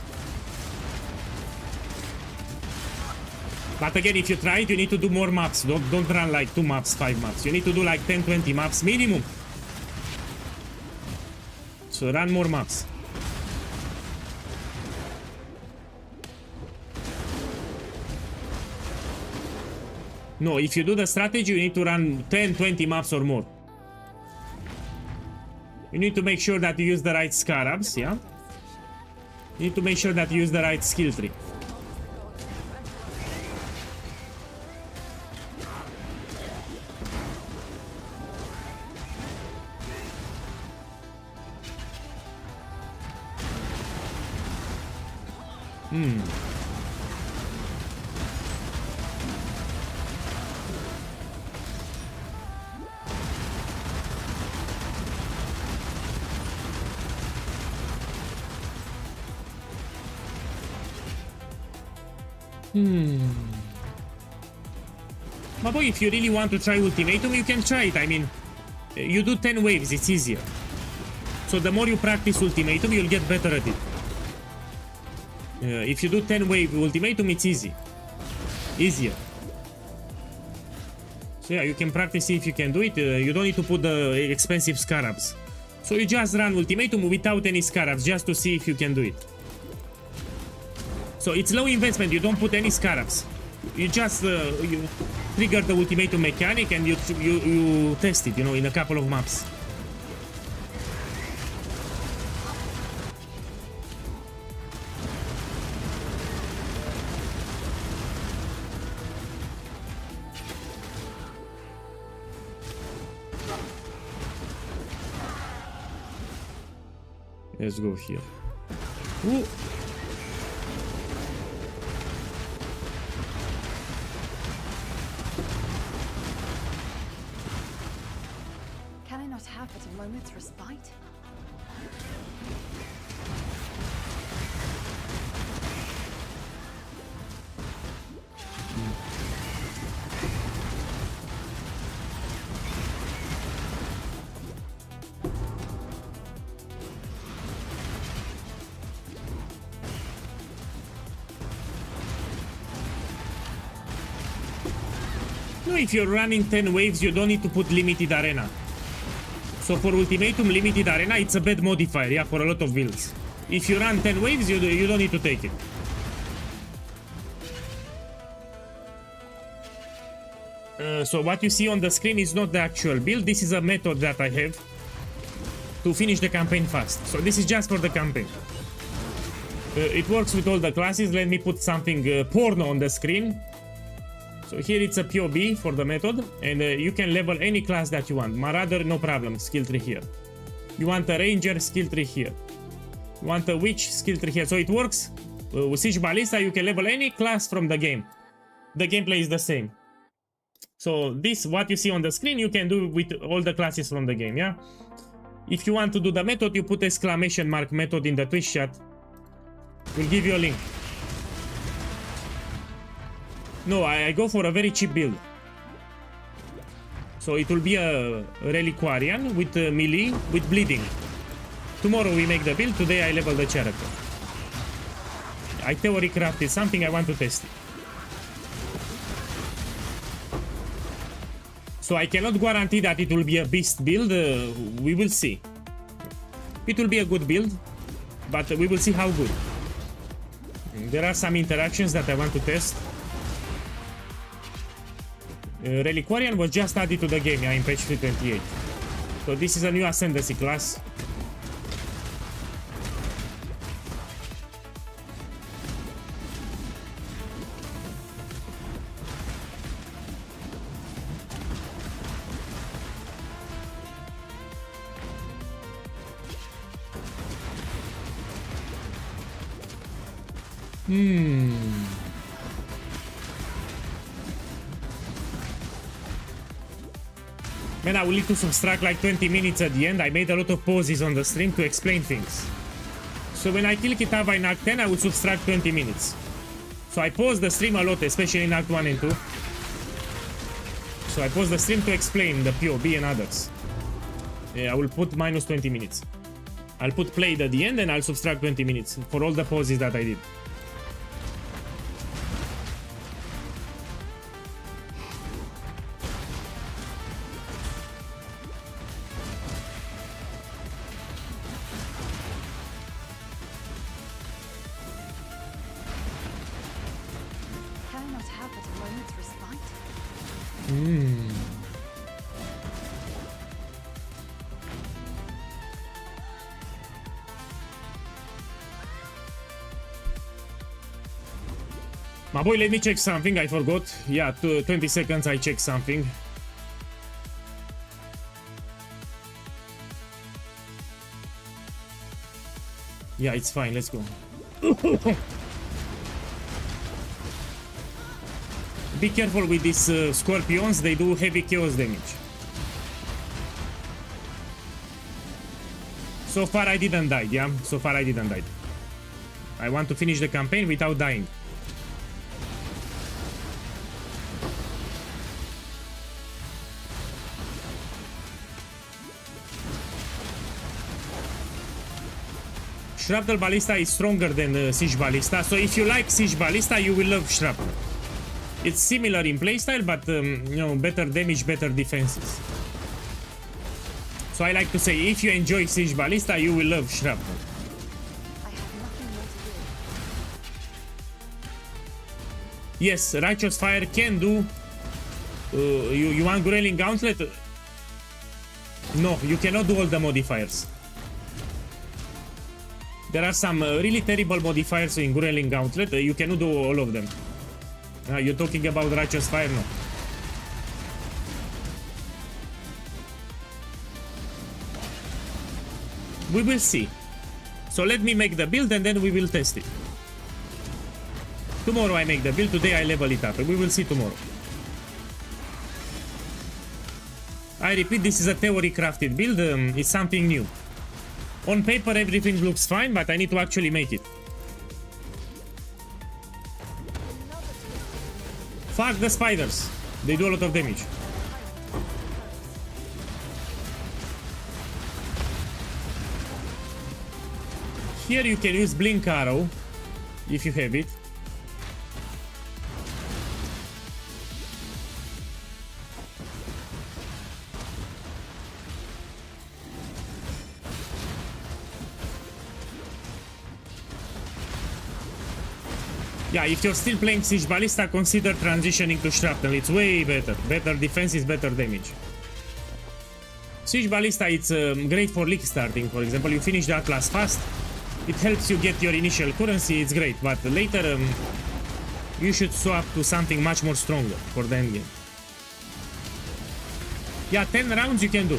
But again, if you try it, you need to do more maps. Don't run like 2 maps, 5 maps. You need to do like 10-20 maps minimum. So run more maps. No, if you do the strategy, you need to run 10-20 maps or more. You need to make sure that you use the right scarabs, yeah? You need to make sure that you use the right skill tree. But boy, if you really want to try Ultimatum, you can try it. I mean, you do 10 waves, it's easier. So the more you practice Ultimatum, you'll get better at it. If you do 10 wave Ultimatum, it's easy. Easier. So yeah, you can practice, see if you can do it. You don't need to put the expensive scarabs. So you just run Ultimatum without any scarabs, just to see if you can do it. So it's low investment, you don't put any scarabs. You just you trigger the Ultimatum mechanic and you test it, you know, in a couple of maps. Let's go here. Ooh. Can I not have but a moment's respite? No, if you're running 10 waves, you don't need to put limited arena. So for Ultimatum limited arena, it's a bad modifier, yeah, for a lot of builds. If you run 10 waves, you don't need to take it. So what you see on the screen is not the actual build. This is a method that I have to finish the campaign fast. So this is just for the campaign. It works with all the classes. Let me put something porno on the screen. So here it's a POB for the method, and you can level any class that you want. Marauder, no problem, skill tree here. You want a ranger, skill tree here. You want a witch, skill tree here. So it works with Siege Ballista. You can level any class from the game. The gameplay is the same. So this, what you see on the screen, you can do with all the classes from the game, yeah? If you want to do the method, you put exclamation mark method in the Twitch chat. We'll give you a link. No, I go for a very cheap build. So it will be a Reliquarian with melee, with bleeding. Tomorrow we make the build, today I level the character. I theory crafted something, I want to test it. So I cannot guarantee that it will be a beast build, we will see. It will be a good build, but we will see how good. There are some interactions that I want to test. Reliquarian was just added to the game, yeah, in patch 328. So this is a new Ascendancy class. Man, I will need to subtract like 20 minutes at the end. I made a lot of pauses on the stream to explain things. So when I kill Kitava in Act 10, I will subtract 20 minutes. So I pause the stream a lot, especially in Act 1 and 2. So I pause the stream to explain the POB and others. Yeah, I will put minus 20 minutes. I'll put played at the end and I'll subtract 20 minutes for all the pauses that I did. My boy, let me check something. I forgot. Yeah, 20 seconds. I check something. Yeah, it's fine. Let's go. Be careful with these scorpions. They do heavy chaos damage. So far, I didn't die. Yeah, so far I didn't die. I want to finish the campaign without dying. Shrapnel Ballista is stronger than Siege Ballista, so if you like Siege Ballista, you will love Shrapnel. It's similar in playstyle, but you know, better damage, better defenses. So I like to say, if you enjoy Siege Ballista, you will love Shrapnel. I have nothing more to do. Yes, Righteous Fire can do. You want Growling Gauntlet? No, you cannot do all the modifiers. There are some really terrible modifiers in Growling Gauntlet. You cannot do all of them. You're talking about Righteous Fire? No. We will see. So let me make the build and then we will test it. Tomorrow I make the build, today I level it up. We will see tomorrow. I repeat, this is a theory crafted build. It's something new. On paper everything looks fine, but I need to actually make it. Fuck the spiders. They do a lot of damage. Here you can use Blink Arrow, if you have it. Yeah, if you're still playing Siege Ballista, consider transitioning to Shrapnel. It's way better. Better defense is better damage. Siege Ballista, it's great for league starting, for example. You finish the Atlas fast, it helps you get your initial currency, it's great. But later, you should swap to something much more stronger for the endgame. Yeah, 10 rounds you can do.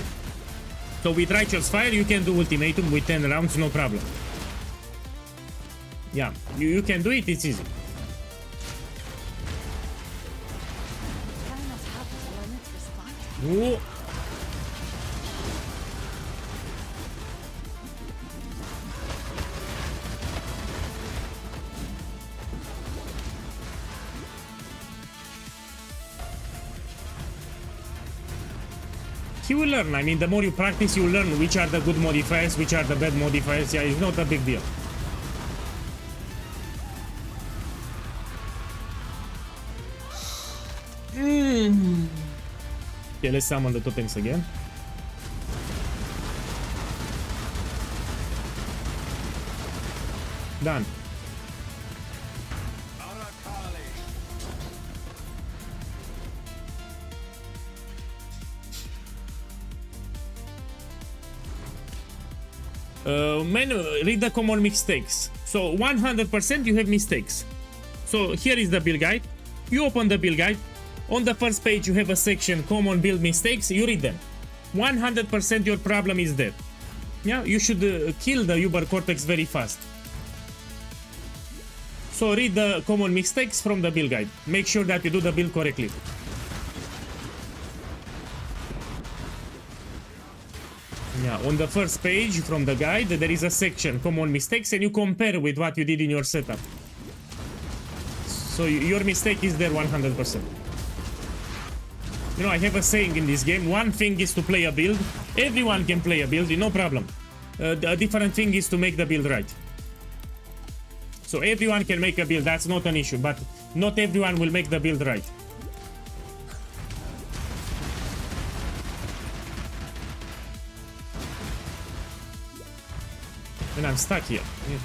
So with Righteous Fire, you can do Ultimatum with 10 rounds, no problem. Yeah, you can do it, it's easy. Ooh. He will learn. I mean, the more you practice, you learn which are the good modifiers, which are the bad modifiers. Yeah, it's not a big deal. Okay, let's summon the totems again. Done. Read the common mistakes. So 100% you have mistakes. So here is the build guide. You open the build guide. On the first page you have a section common build mistakes. You read them. 100% your problem is there. Yeah, you should kill the Uber Cortex very fast. So read the common mistakes from the build guide. Make sure that you do the build correctly. Yeah, on the first page from the guide, there is a section, common mistakes, and you compare with what you did in your setup. So your mistake is there 100%. You know, I have a saying in this game, one thing is to play a build. Everyone can play a build, no problem. A different thing is to make the build right. So everyone can make a build, that's not an issue, but not everyone will make the build right. And I'm stuck here. Yeah.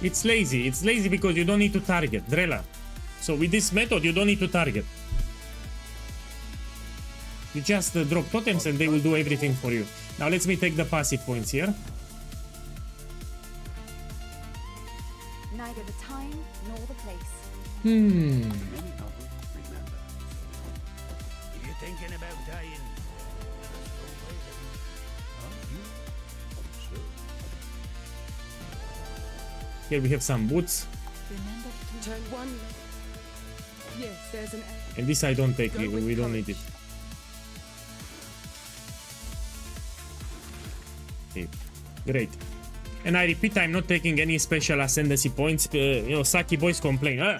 It's lazy. It's lazy because you don't need to target. Drella. So with this method, you don't need to target. You just drop totems and they will do everything for you. Now let me take the passive points here. Neither the time nor the place. Remember, you're thinking about dying. Here we have some boots. Remember to turn one. Yes, there's an. And this I don't take. We don't need it. Okay, great. And I repeat, I'm not taking any special ascendancy points. You know, Saki boys complain.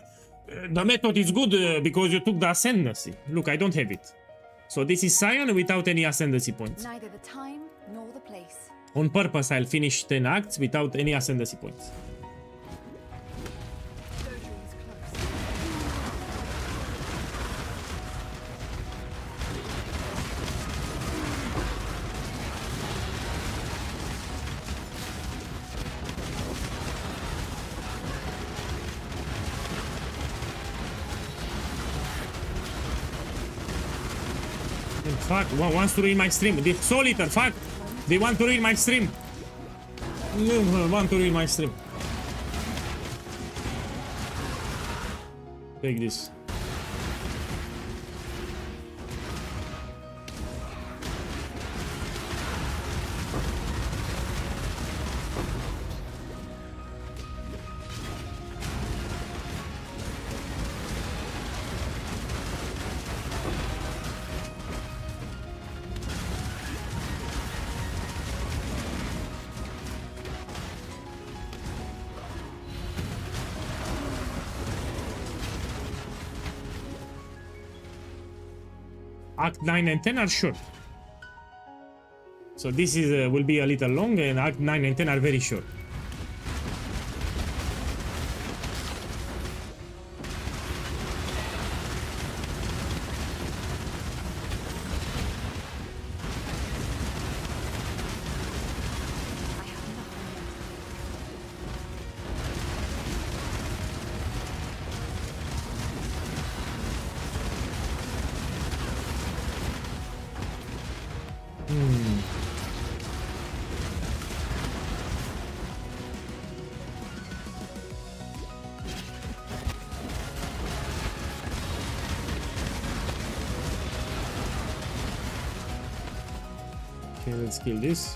The method is good because you took the ascendancy. Look, I don't have it. So this is Scion without any ascendancy points. Neither the time nor the place. On purpose, I'll finish 10 acts without any ascendancy points. Fuck, wants to ruin my stream. The Soul Eater, fuck! They want to ruin my stream. Want to ruin my stream. Take this. Act 9 and 10 are short. So this is will be a little long, and Act 9 and 10 are very short. Okay, let's kill this.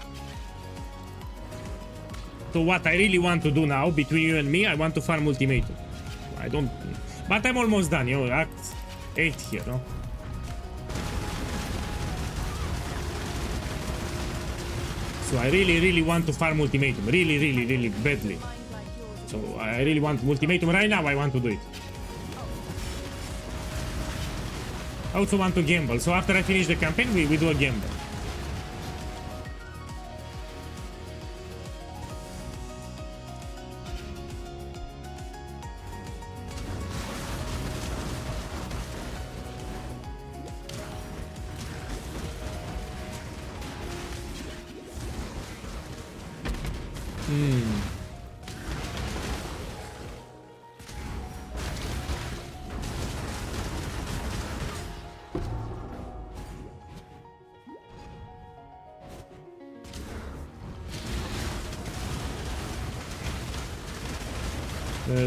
So what I really want to do now, between you and me, I want to farm Ultimatum. I don't... But I'm almost done, you know, Act 8 here, no? So I really want to farm Ultimatum. Really badly. So I really want Ultimatum right now, I want to do it. I also want to gamble. So after I finish the campaign, we do a gamble.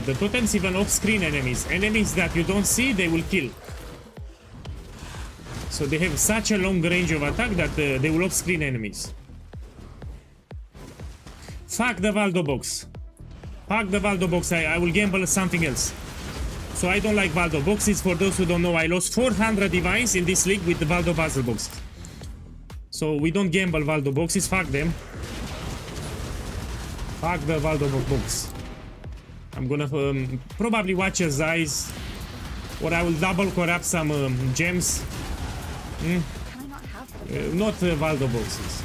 The totems even off-screen enemies. Enemies that you don't see, they will kill. So they have such a long range of attack that they will off-screen enemies. Fuck the Valdo box. Fuck the Valdo box. I will gamble something else. So I don't like Valdo boxes. For those who don't know, I lost 400 divines in this league with the Valdo puzzle boxes. So we don't gamble Valdo boxes. Fuck them. Fuck the Valdo box. I'm gonna probably watch his eyes, or I will double corrupt some gems. Not Valdo boxes.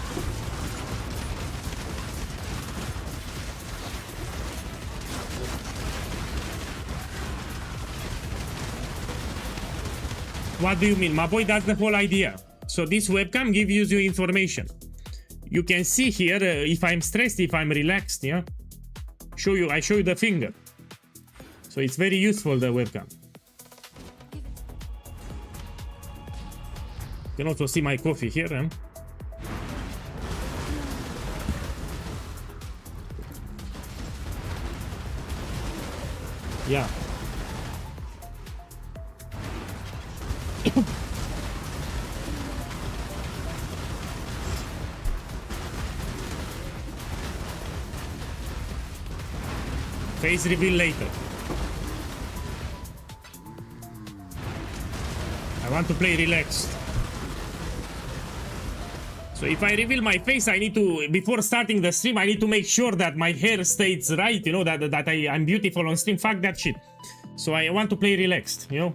What do you mean? My boy, that's the whole idea. So this webcam gives you information. You can see here if I'm stressed, if I'm relaxed, yeah? I show you the finger. So it's very useful, the webcam. You can also see my coffee here, eh? Yeah. Face reveal later. I want to play relaxed. So if I reveal my face, I need to, before starting the stream, I need to make sure that my hair stays right, you know, that I'm beautiful on stream. Fuck that shit. So I want to play relaxed, you know.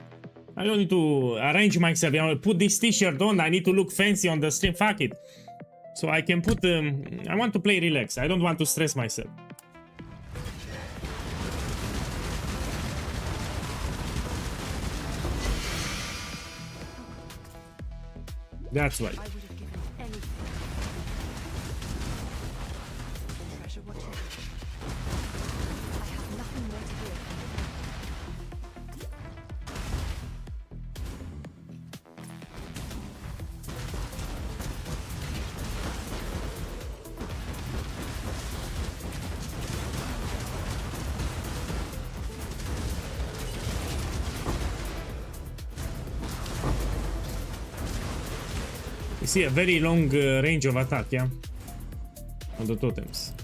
I don't need to arrange myself, you know, put this t-shirt on, I need to look fancy on the stream, fuck it. So I can put, I want to play relaxed, I don't want to stress myself. That's right. See a very long range of attack, yeah, on the totems.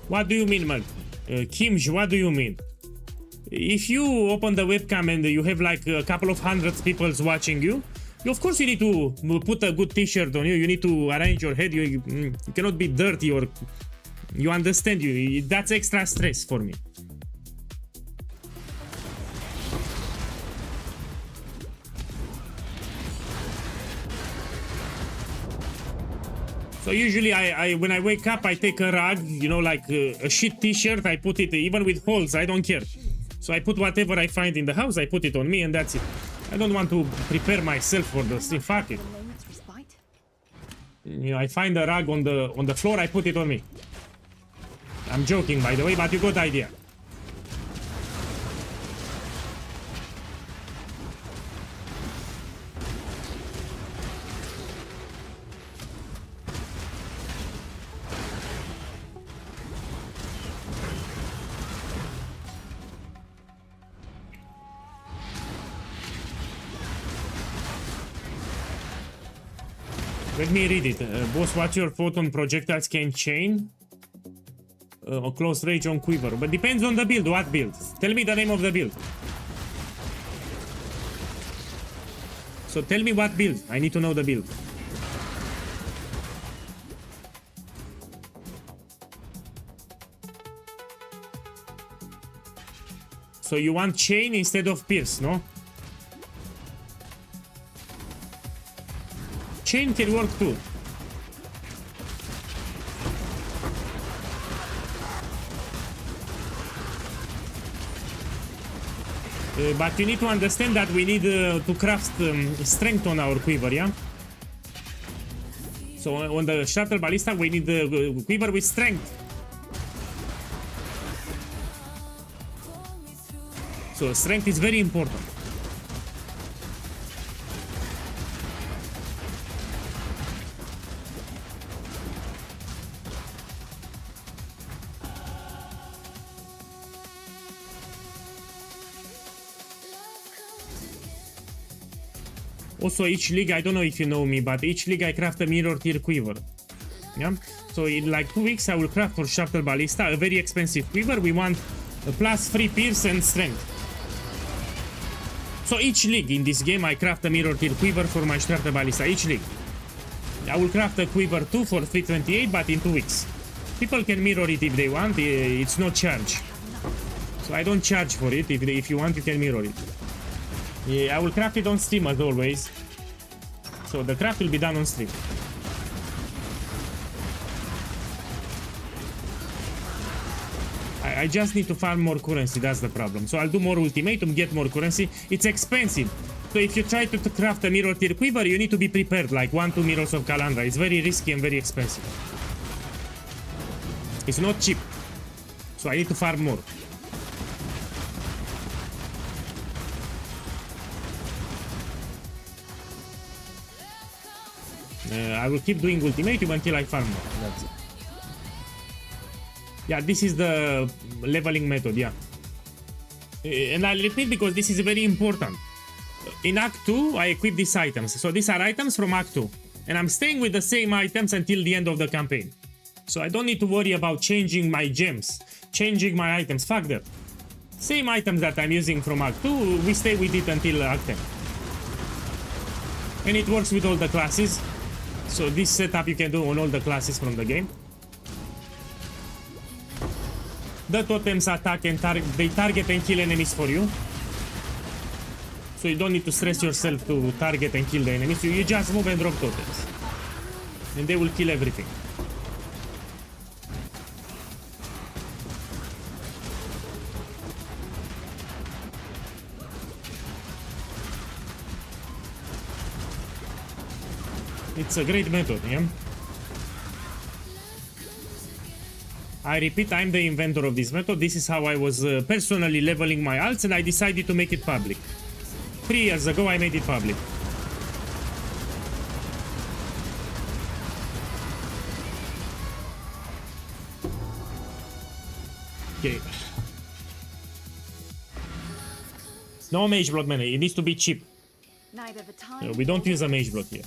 What do you mean, man? Kimj, what do you mean? If you open the webcam and you have like a couple of hundreds people watching you, of course you need to put a good t-shirt on you. You need to arrange your head. You cannot be dirty, or you understand. That's extra stress for me. So usually when I wake up, I take a rag, you know, like a shit t-shirt, I put it, even with holes, I don't care. So I put whatever I find in the house, I put it on me, and that's it. I don't want to prepare myself for the stream, fuck it. You know, I find a rag on the floor, I put it on me. I'm joking, by the way, but you got the idea. Let me read it. Boss, what's your thought on projectiles can chain? Or close range on quiver. But depends on the build. What build? Tell me the name of the build. So tell me what build. I need to know the build. So you want chain instead of pierce, no? Chain can work too. But you need to understand that we need to craft strength on our quiver, yeah? So on the shuttle ballista we need the quiver with strength. So strength is very important. Also, each league, I don't know if you know me, but each league I craft a mirror tier quiver. Yeah? So in like 2 weeks I will craft for Shuttle Ballista a very expensive quiver. We want a +3 pierce and strength. So each league in this game I craft a mirror tier quiver for my Shuttle Ballista. Each league. I will craft a quiver 2 for 328, but in 2 weeks. People can mirror it if they want, it's no charge. So I don't charge for it, if you want you can mirror it. Yeah, I will craft it on stream as always. So the craft will be done on stream. I just need to farm more currency, that's the problem. So I'll do more ultimatum, get more currency. It's expensive. So if you try to craft a mirror tier quiver, you need to be prepared, like 1-2 mirrors of Calandra. It's very risky and very expensive. It's not cheap. So I need to farm more. I will keep doing ultimatum until I farm more. That's it. Yeah, this is the leveling method, yeah. And I'll repeat because this is very important. In Act 2, I equip these items. So these are items from Act 2. And I'm staying with the same items until the end of the campaign. So I don't need to worry about changing my gems, changing my items. Fuck that. Same items that I'm using from Act 2, we stay with it until Act 10. And it works with all the classes. So this setup you can do on all the classes from the game. The totems attack and they target and kill enemies for you. So you don't need to stress yourself to target and kill the enemies. You just move and drop totems. And they will kill everything. It's a great method, yeah? I repeat, I'm the inventor of this method. This is how I was personally leveling my alts, and I decided to make it public. 3 years ago, I made it public. Okay. No mage block, man. It needs to be cheap. Neither the time We don't use a mage block here.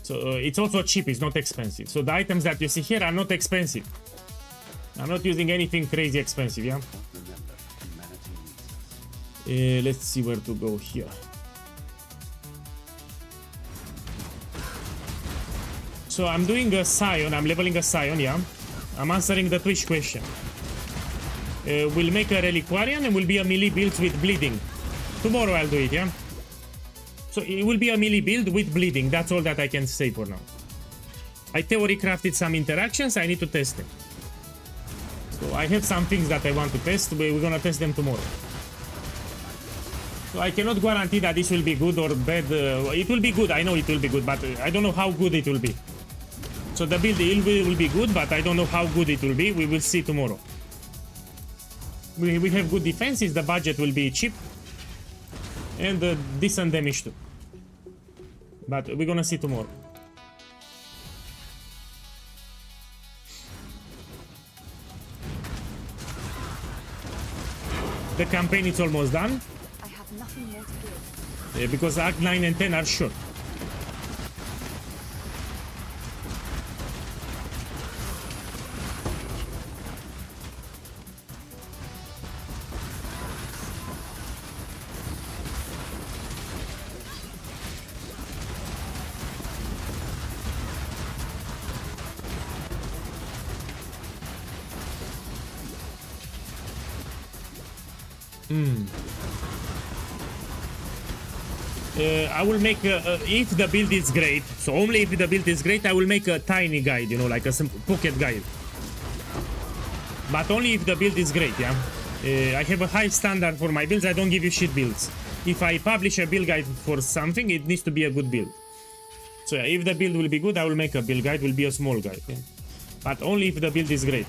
So it's also cheap, it's not expensive. So the items that you see here are not expensive. I'm not using anything crazy expensive, yeah? Let's see where to go here. So I'm doing a Scion, I'm leveling a Scion, yeah? I'm answering the Twitch question. We'll make a Reliquarian and will be a melee build with bleeding. Tomorrow I'll do it, yeah? So it will be a melee build with bleeding. That's all that I can say for now. I theory crafted some interactions. I need to test them. So I have some things that I want to test. We're gonna test them tomorrow. So I cannot guarantee that this will be good or bad. It will be good. I know it will be good, but I don't know how good it will be. So So the build will be good, but I don't know how good it will be. We will see tomorrow. We have good defenses, the budget will be cheap. And decent damage too. But we're gonna see tomorrow. The campaign is almost done. I have nothing more to give. Because Act 9 and 10 are short. I will make if the build is great, so only if the build is great, I will make a tiny guide, you know, like a pocket guide. But only if the build is great, yeah. I have a high standard for my builds. I don't give you shit builds. If I publish a build guide for something, it needs to be a good build. So yeah, if the build will be good, I will make a build guide. Will be a small guide, yeah? But only if the build is great.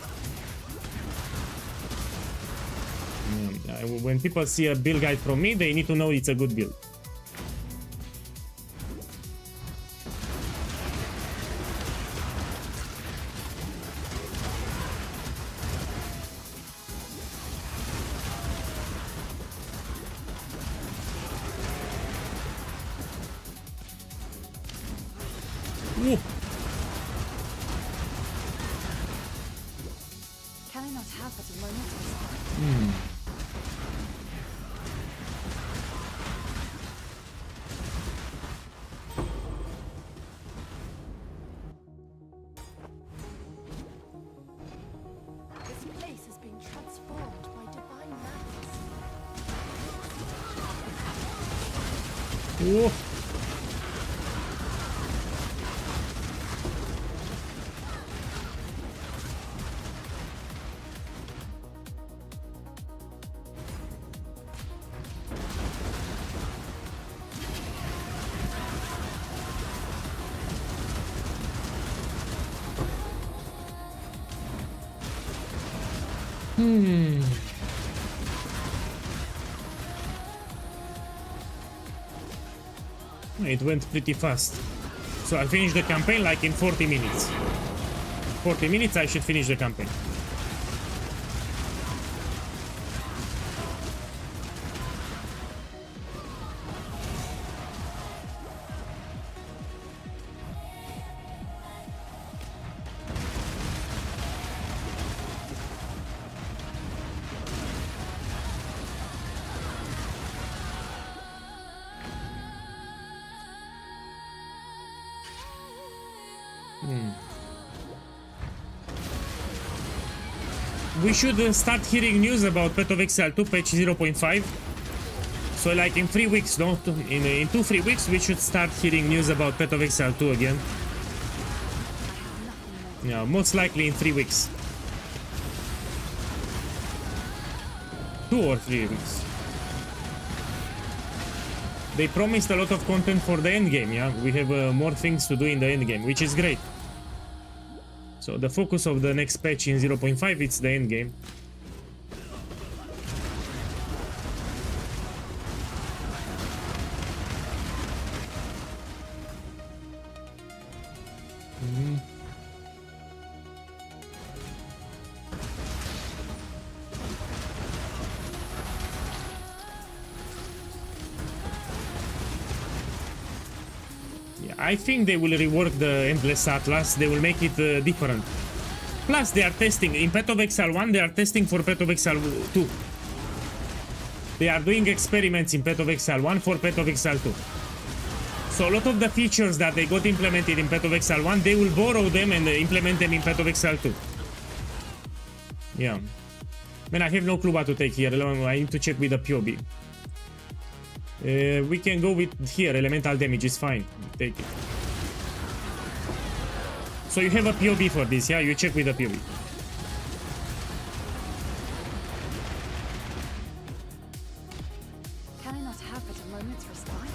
When people see a build guide from me, they need to know it's a good build. Ooh. Can I not have but a moment to start? This place has been transformed by divine madness. Ooh. It went pretty fast. So I finished the campaign like in 40 minutes. 40 minutes I should finish the campaign. We should start hearing news about Path of Exile 2 patch 0.5. So like in 3 weeks, no? In 2-3 weeks we should start hearing news about Path of Exile 2 again. Yeah, most likely in 3 weeks. 2 or 3 weeks. They promised a lot of content for the endgame, yeah? We have more things to do in the endgame, which is great. So the focus of the next patch in 0.5, it's the endgame. I think they will rework the Endless Atlas, they will make it different. Plus they are testing, in Path of Exile 1 they are testing for Path of Exile 2. They are doing experiments in Path of Exile 1 for Path of Exile 2. So a lot of the features that they got implemented in Path of Exile 1, they will borrow them and implement them in Path of Exile 2. Yeah. Man, I have no clue what to take here, I need to check with the POB. We can go with here, elemental damage is fine. Take it. So you have a POB for this, yeah? You check with the POB. Can I not have but a moment's respite?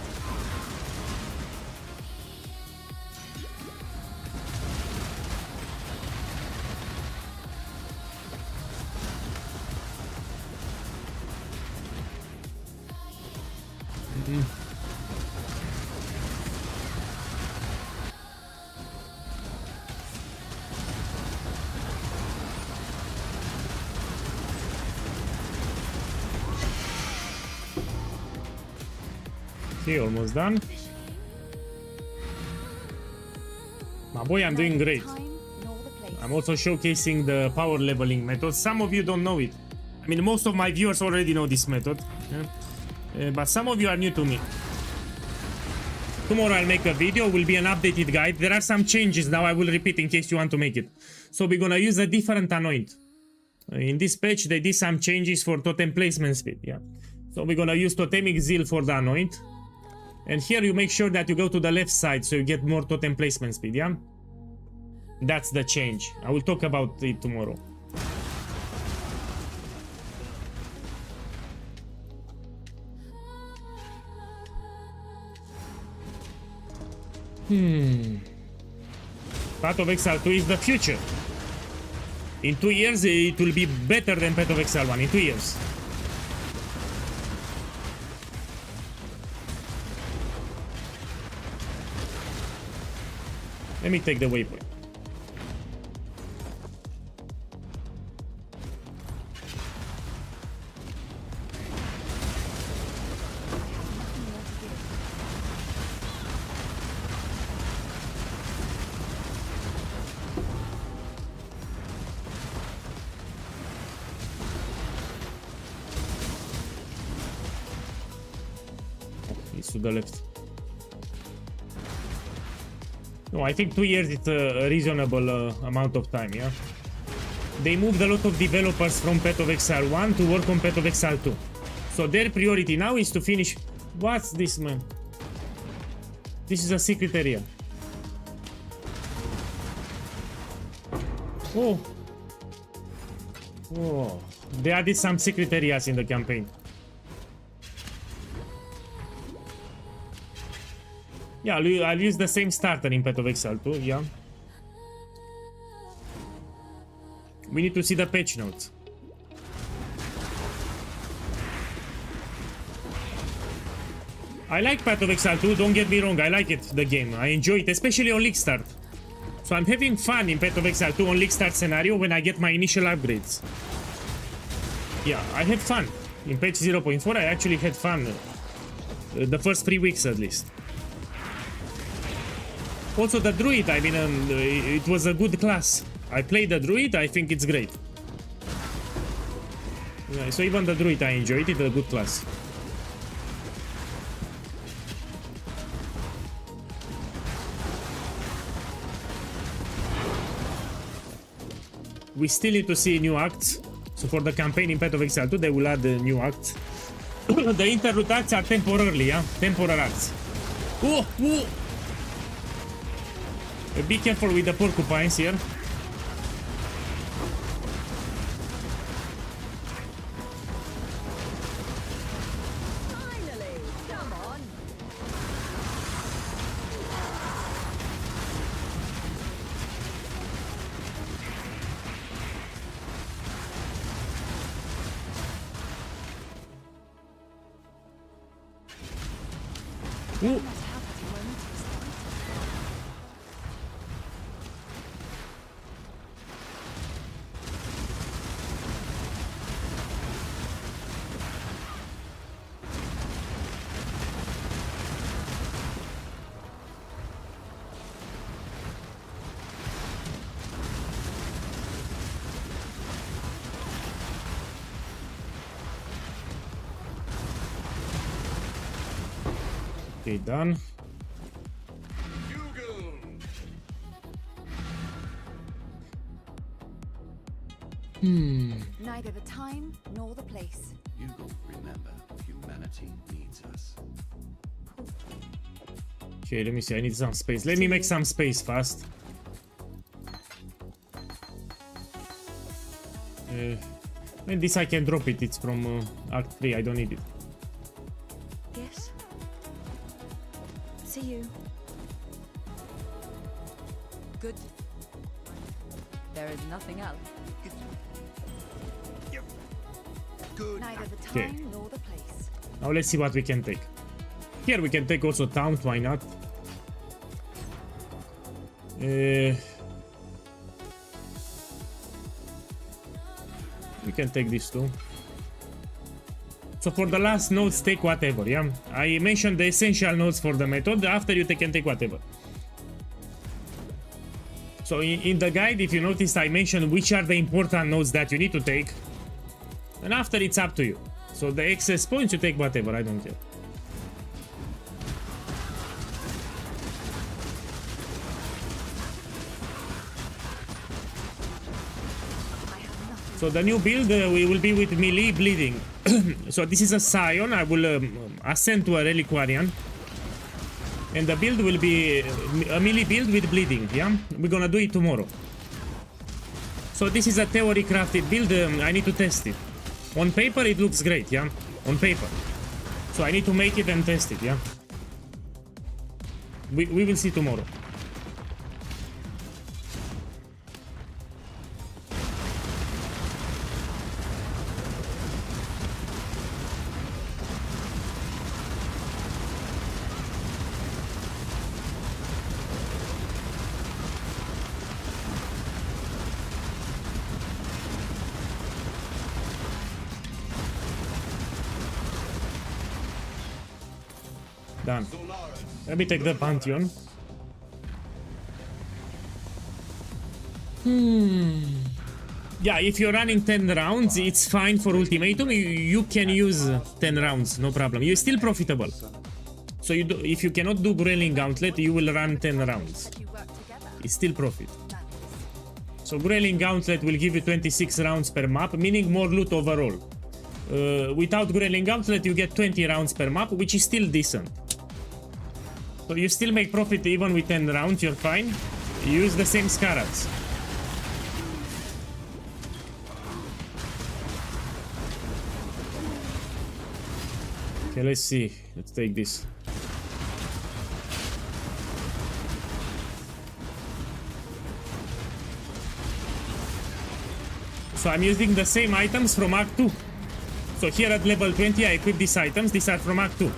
Okay, almost done. My boy, I'm doing great. I'm also showcasing the power leveling method. Some of you don't know it. I mean, most of my viewers already know this method. Yeah? But some of you are new to me. Tomorrow I'll make a video, will be an updated guide. There are some changes now, I will repeat in case you want to make it. So we're gonna use a different anoint. In this patch they did some changes for totem placement speed, yeah. So we're gonna use totemic zeal for the anoint. And here you make sure that you go to the left side so you get more totem placement speed, yeah? That's the change. I will talk about it tomorrow. Path of Exile 2 is the future. In 2 years it will be better than Path of Exile 1. In 2 years. Let me take the waypoint. It's to the left. No, I think 2 years is a reasonable amount of time, yeah? They moved a lot of developers from Path of Exile 1 to work on Path of Exile 2. So their priority now is to finish... What's this, man? This is a secret area. Oh. Oh. They added some secret areas in the campaign. Yeah, I'll use the same starter in Path of Exile 2, yeah. We need to see the patch notes. I like Path of Exile 2, don't get me wrong, I like it, the game. I enjoy it, especially on League Start. So I'm having fun in Path of Exile 2 on League Start scenario when I get my initial upgrades. Yeah, I had fun. In patch 0.4 I actually had fun. The first 3 weeks at least. Also the druid, I mean, it was a good class. I played the druid, I think it's great. Yeah, so even the druid I enjoyed it, a good class. We still need to see new acts. So for the campaign in Path of Exile 2, they will add new acts. The interlude acts are temporarily, yeah? Temporary acts. Oh! Oh! Be careful with the porcupines here. Finally, come on. Ooh. Okay, done. Neither the time nor the place. Hugo, remember, humanity needs us. Okay, let me see. I need some space. Let me make some space fast. And this I can drop it. It's from Act 3. I don't need it. Yes. See you. Good. There is nothing else. Good. Neither the Okay. time nor the place. Now let's see what we can take. Here we can take also Taunt, why not? We can take this too. So for the last nodes, take whatever, yeah? I mentioned the essential nodes for the method. After you can take whatever. So in the guide, if you noticed, I mentioned which are the important nodes that you need to take. And after, it's up to you. So the excess points, you take whatever, I don't care. So the new build we will be with melee bleeding. So this is a Scion. I will ascend to a Reliquarian. And the build will be a melee build with bleeding, yeah? We're gonna do it tomorrow. So this is a theory crafted build. I need to test it. On paper it looks great, yeah? On paper. So I need to make it and test it, yeah? We will see tomorrow. Done. Let me take the Pantheon. Yeah, if you're running 10 rounds, it's fine for Ultimatum. You can use 10 rounds, no problem. You're still profitable. So if you cannot do Grayling Gauntlet, you will run 10 rounds. It's still profit. So Grayling Gauntlet will give you 26 rounds per map, meaning more loot overall. Without Grayling Gauntlet, you get 20 rounds per map, which is still decent. So you still make profit even with 10 rounds, you're fine. You use the same Scarabs. Okay, let's see. Let's take this. So I'm using the same items from Act 2. So here at level 20 I equip these items. These are from Act 2.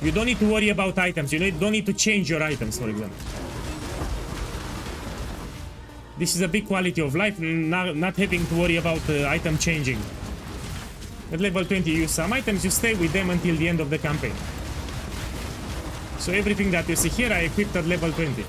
You don't need to worry about items. You don't need to change your items, for example. This is a big quality of life, not having to worry about item changing. At level 20 you use some items, you stay with them until the end of the campaign. So everything that you see here I equipped at level 20.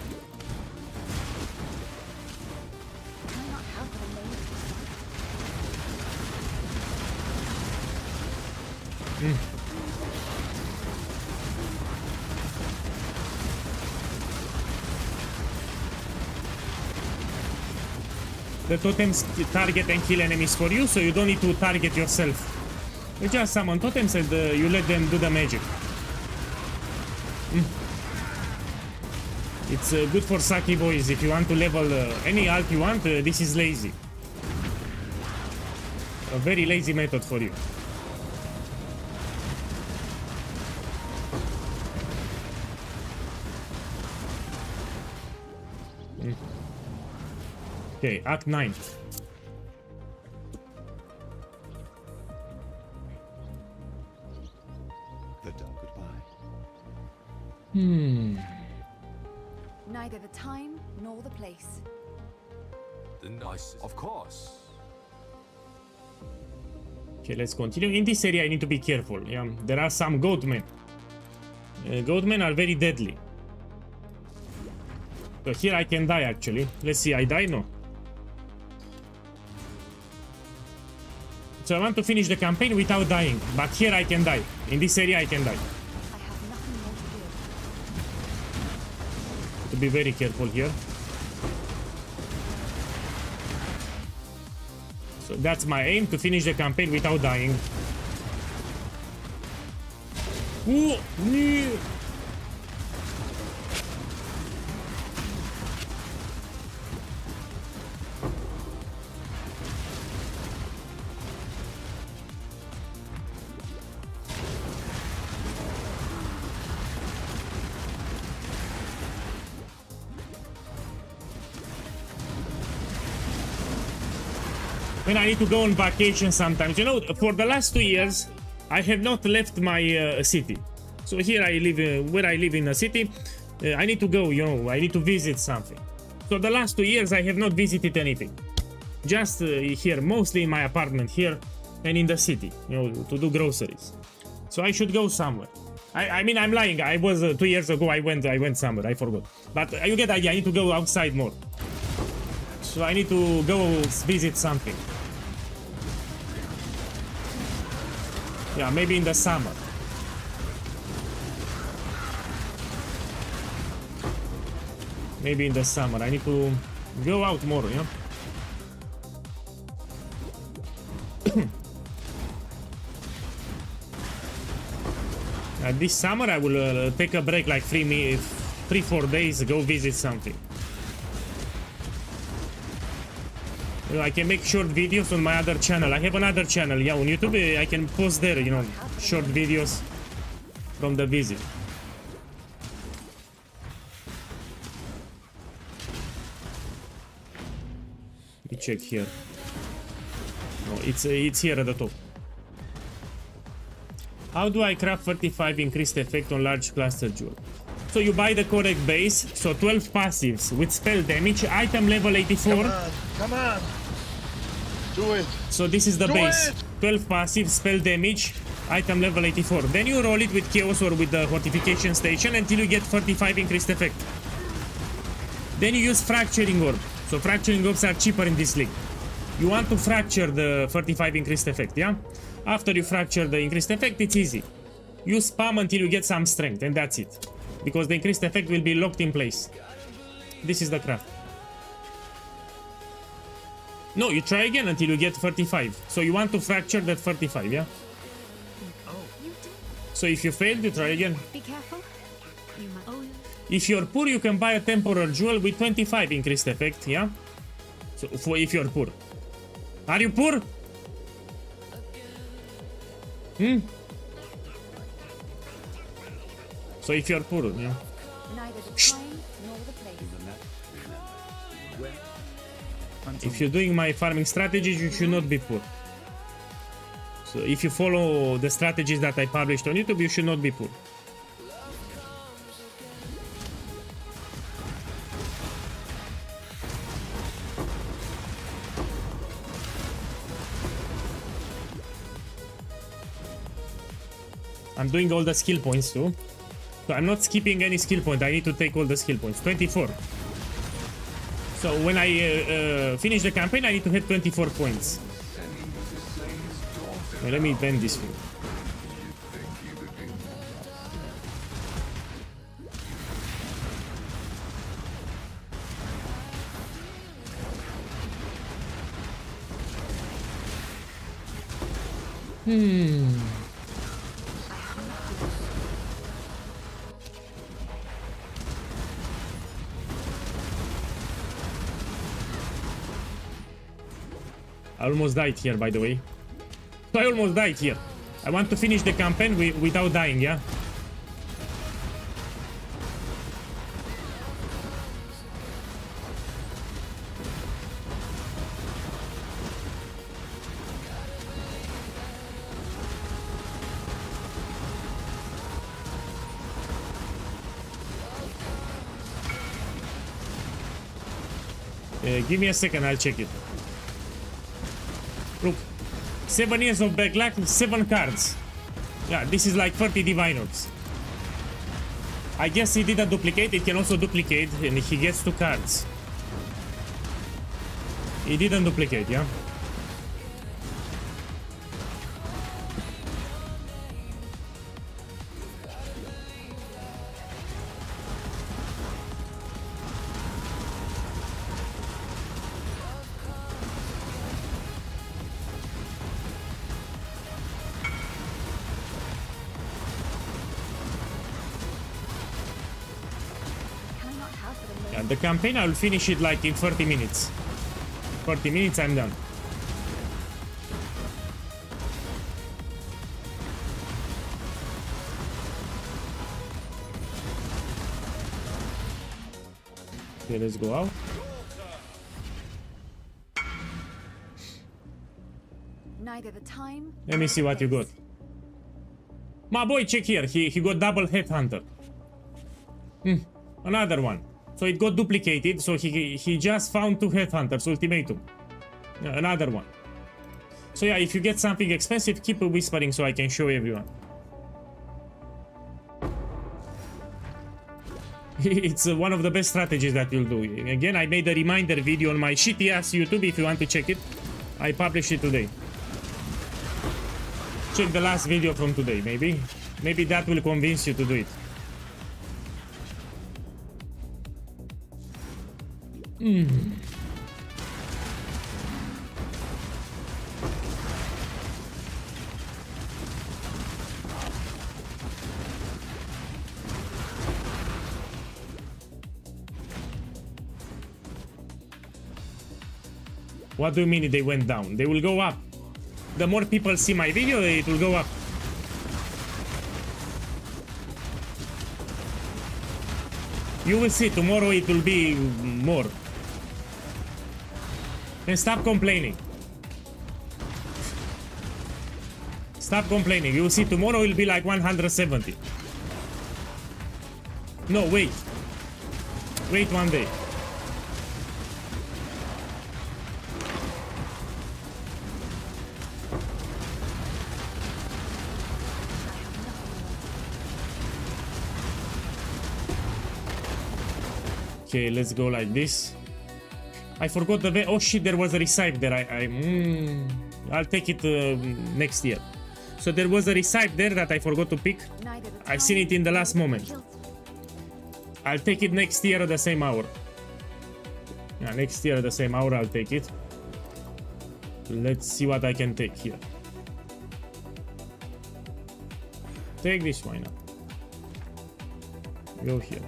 The totems target and kill enemies for you, so you don't need to target yourself. You just summon totems and you let them do the magic. It's good for Saki boys. If you want to level any alt you want, this is lazy. A very lazy method for you. Okay, Act 9. The dull goodbye. Neither the time nor the place. The nicest. Of course. Okay, let's continue. In this area I need to be careful. Yeah, there are some goatmen. Goatmen are very deadly. So here I can die actually. Let's see, I die? No. So I want to finish the campaign without dying, but here I can die. In this area I can die. I have nothing more to do. To be very careful here. So that's my aim, to finish the campaign without dying. Ooh, nee. When I need to go on vacation sometimes. You know, for the last 2 years, I have not left my city. So here I live, where I live in a city, I need to go, you know, I need to visit something. So the last 2 years I have not visited anything. Just here, mostly in my apartment here and in the city, you know, to do groceries. So I should go somewhere. I mean, I'm lying. I was 2 years ago. I went somewhere. I forgot. But you get the idea. I need to go outside more. So I need to go visit something. Yeah, maybe in the summer. Maybe in the summer. I need to go out more, you know. This summer I will take a break like 3-4 days, go visit something. You know, I can make short videos on my other channel. I have another channel, yeah, on YouTube. I can post there, you know, short videos from the visit. Let me check here. No, it's here at the top. How do I craft 35 increased effect on large cluster jewel? So you buy the correct base, so 12 passives with spell damage, item level 84. Come on. Do it. So this is the Do base. it. 12 passive, spell damage, item level 84. Then you roll it with chaos or with the fortification station until you get 35 increased effect. Then you use fracturing orb. So fracturing orbs are cheaper in this league. You want to fracture the 35 increased effect, yeah? After you fracture the increased effect, it's easy. You spam until you get some strength, and that's it. Because the increased effect will be locked in place. This is the craft. No, you try again until you get 35. So you want to fracture that 35, yeah? So if you fail, you try again. Be careful. You might. Oh, If you're poor, you can buy a temporal jewel with 25 increased effect, yeah? So if you're poor. Are you poor? So if you're poor, yeah. neither the time nor the place. If you're doing my farming strategies, you should not be poor. So if you follow the strategies that I published on YouTube, you should not be poor. I'm doing all the skill points too. So I'm not skipping any skill point. I need to take all the skill points. 24. So when I finish the campaign, I need to hit 24 points. Now, let me bend this thing. I almost died here, by the way. So I almost died here. I want to finish the campaign without dying, yeah? Give me a second, I'll check it. Look, 7 years of backlog, 7 cards. Yeah, this is like 30 divine orbs. I guess he didn't duplicate, it can also duplicate, and he gets 2 cards. He didn't duplicate, yeah? The campaign, I will finish it like in 30 minutes. 40 minutes, I'm done. Okay, let's go out. Neither the time. Let me see what you got. My boy, check here. He got double headhunter. Another one. So it got duplicated. So he just found 2 headhunters. Ultimatum. Another one. So yeah, if you get something expensive, keep whispering so I can show everyone. It's one of the best strategies that you'll do. Again, I made a reminder video on my shitty ass YouTube. If you want to check it, I published it today. Check the last video from today, maybe. Maybe that will convince you to do it. What do you mean they went down? They will go up. The more people see my video, it will go up. You will see, tomorrow it will be more. And stop complaining. Stop complaining. You will see, tomorrow it will be like 170. No, wait. Wait one day. Okay, let's go like this. I forgot the... Oh shit, there was a recipe there. I'll take it next year. So there was a recipe there that I forgot to pick. I seen it in the last moment. I'll take it next year at the same hour. Yeah, next year at the same hour I'll take it. Let's see what I can take here. Take this one now. Go here.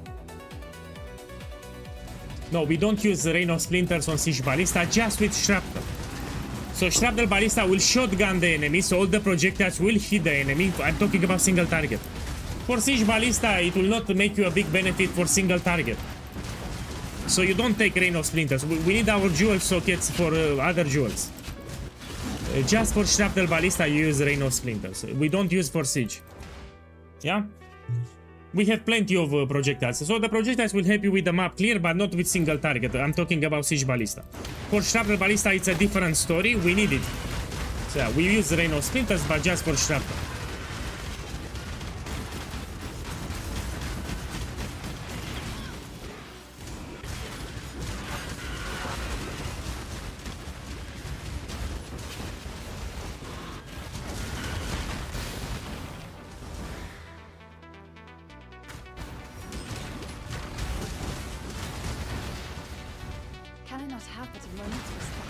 No, we don't use the Rain of Splinters on Siege Ballista, just with Shrapnel. So Shrapnel Ballista will shotgun the enemy, so all the projectiles will hit the enemy. I'm talking about single target. For Siege Ballista, it will not make you a big benefit for single target. So you don't take Rain of Splinters. We need our jewel sockets for other jewels. Just for Shrapnel Ballista, you use Rain of Splinters. We don't use for Siege. Yeah? We have plenty of projectiles, so the projectiles will help you with the map clear, but not with single target. I'm talking about Siege Ballista. For Shrapnel Ballista, it's a different story. We need it. So yeah, we use Rain of Splinters, but just for Shrapnel.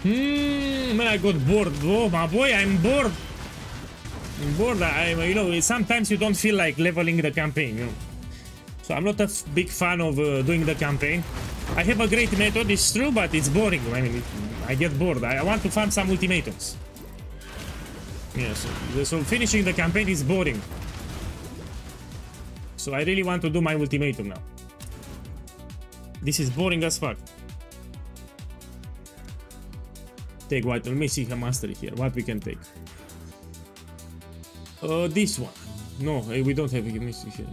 Man, I got bored. Oh, my boy, I'm bored. I'm bored. You know, sometimes you don't feel like leveling the campaign, you know. So I'm not a big fan of doing the campaign. I have a great method, it's true, but it's boring. I mean, I get bored. I want to farm some ultimatums. Yeah, so finishing the campaign is boring. So I really want to do my ultimatum now. This is boring as fuck. Take what? Let me see her mastery here. What we can take? This one. No, we don't have it. Here.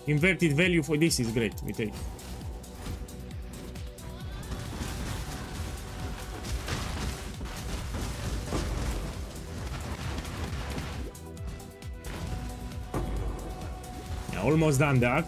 Inverted value for this is great. We take. Yeah, almost done that.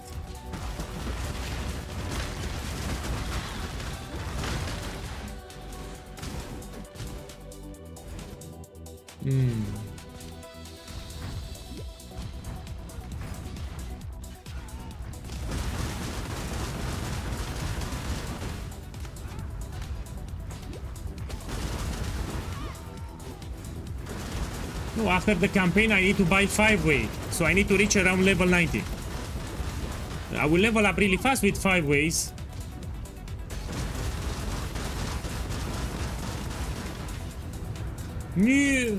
No, after the campaign I need to buy 5-way, so I need to reach around level 90. I will level up really fast with 5 ways. Yeah.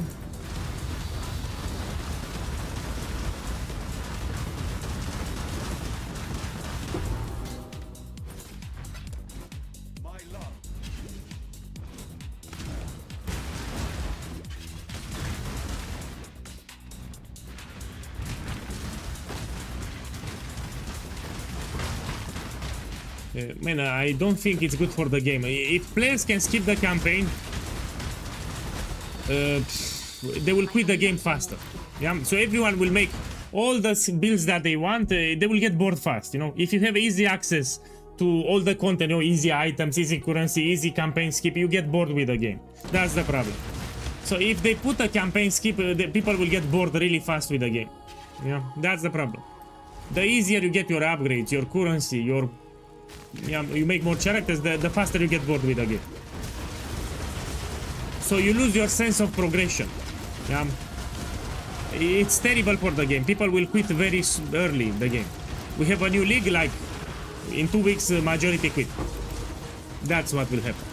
Man, I don't think it's good for the game. If players can skip the campaign, they will quit the game faster. Yeah, so everyone will make all the builds that they want. They will get bored fast. You know, if you have easy access to all the content, you know, easy items, easy currency, easy campaign skip, you get bored with the game. That's the problem. So if they put a campaign skip, the people will get bored really fast with the game. Yeah, that's the problem. The easier you get your upgrades, your currency, your you make more characters, the faster you get bored with the game. So you lose your sense of progression. Yeah, it's terrible for the game. People will quit very early in the game. We have a new league, like in 2 weeks, majority quit. That's what will happen.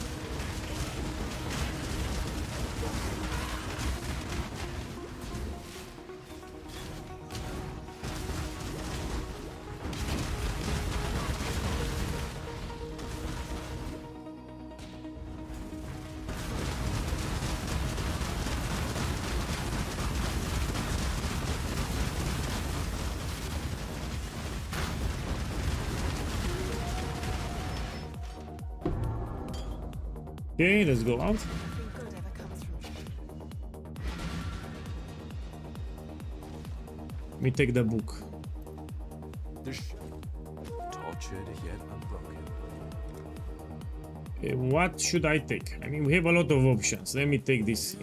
Okay, let's go out. Let me take the book. Tortured yet unbroken. What should I take? I mean, we have a lot of options. Let me take this.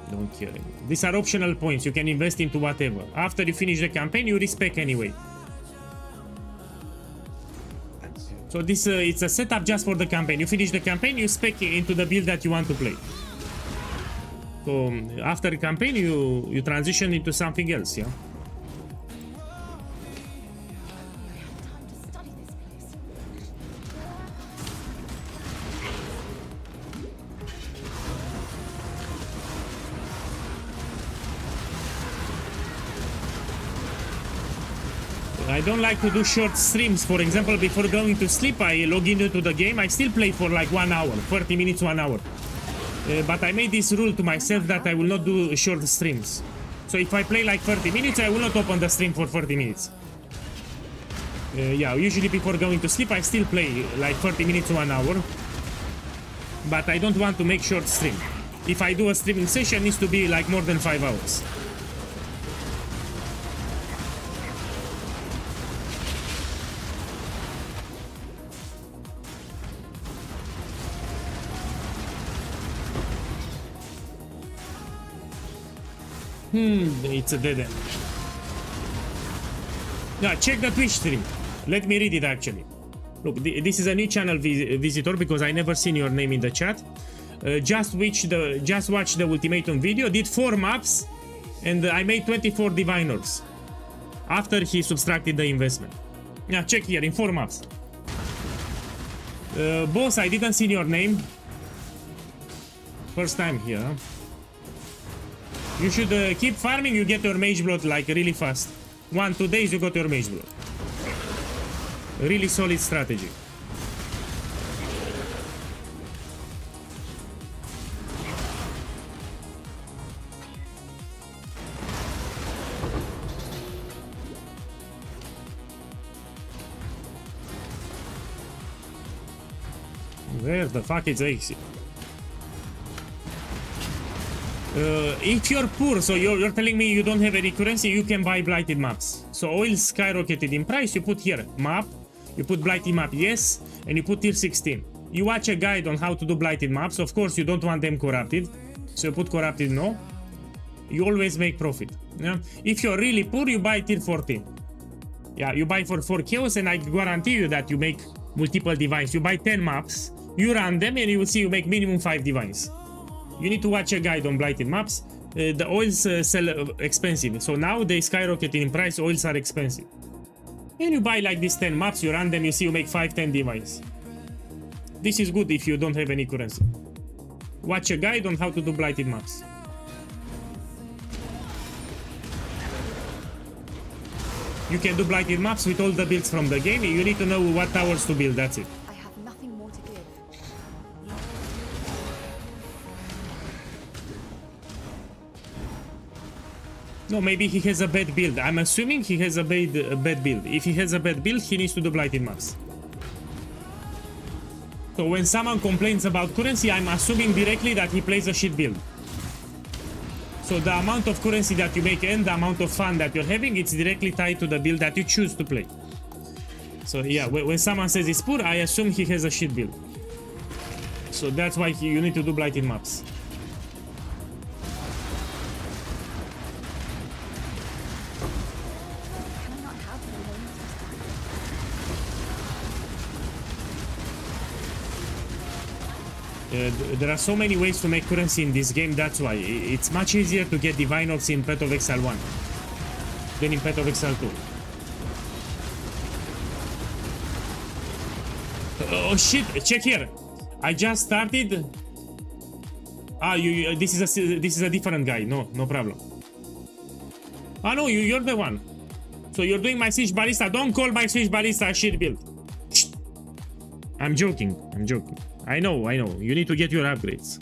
Don't care anymore. These are optional points. You can invest into whatever. After you finish the campaign, you respec anyway. So this it's a setup just for the campaign. You finish the campaign, you spec into the build that you want to play. So after the campaign, you transition into something else, yeah. I don't like to do short streams. For example, before going to sleep, I log into the game. I still play for like 1 hour, 30 minutes, 1 hour. But I made this rule to myself that I will not do short streams. So if I play like 30 minutes, I will not open the stream for 30 minutes. Yeah, usually before going to sleep, I still play like 30 minutes, 1 hour. But I don't want to make short stream. If I do a streaming session, it needs to be like more than 5 hours. It's a dead end. Yeah, check the Twitch stream. Let me read it actually. Look, this is a new channel visitor because I never seen your name in the chat. Just watch the Ultimatum video. Did 4 maps, and I made 24 diviners after he subtracted the investment. Yeah, check here in 4 maps. Boss, I didn't see your name. First time here. Huh? You should keep farming, you get your mage blood like really fast. 1-2 days you got your mage blood. Really solid strategy. Where the fuck is Exile? If you're poor, so you're telling me you don't have any currency, you can buy blighted maps. So oil skyrocketed in price, you put here map, you put blighted map, yes, and you put tier 16. You watch a guide on how to do blighted maps. Of course, you don't want them corrupted, so you put corrupted no. You always make profit. Yeah? If you're really poor, you buy tier 14. Yeah, you buy for 4 chaos, and I guarantee you that you make multiple divines. You buy 10 maps, you run them, and you will see you make minimum 5 divines. You need to watch a guide on blighted maps. The oils sell expensive, so now they skyrocket in price. Oils are expensive, and you buy like these 10 maps, you run them, you see you make 5-10 divines. This is good if you don't have any currency. Watch a guide on how to do blighted maps. You can do blighted maps with all the builds from the game. You need to know what towers to build, that's it. I have nothing more to give. No, maybe he has a bad build. I'm assuming he has a bad build. If he has a bad build, he needs to do blighted maps. So when someone complains about currency, I'm assuming directly that he plays a shit build. So the amount of currency that you make and the amount of fun that you're having, it's directly tied to the build that you choose to play. So yeah, when someone says it's poor, I assume he has a shit build. So that's why you need to do blighted maps. There are so many ways to make currency in this game, that's why. It's much easier to get Divine Orbs in Path of Exile 1 than in Path of Exile 2. Oh shit, check here. I just started. Ah, this is a different guy. No problem. Ah no, you're the one. So you're doing my Siege Ballista. Don't call my Siege Ballista a shit build. I'm joking. I know. You need to get your upgrades.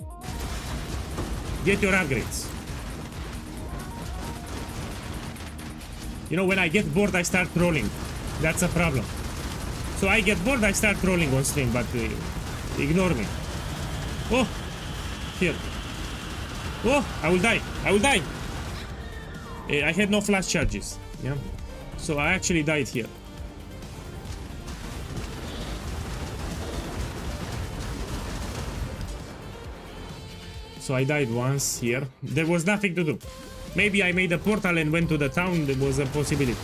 Get your upgrades. You know, when I get bored, I start trolling. That's a problem. So I get bored, I start trolling on stream, but ignore me. Oh, here. Oh, I will die. I had no flash charges. Yeah. So I actually died here. So I died once here. There was nothing to do. Maybe I made a portal and went to the town. There was a possibility.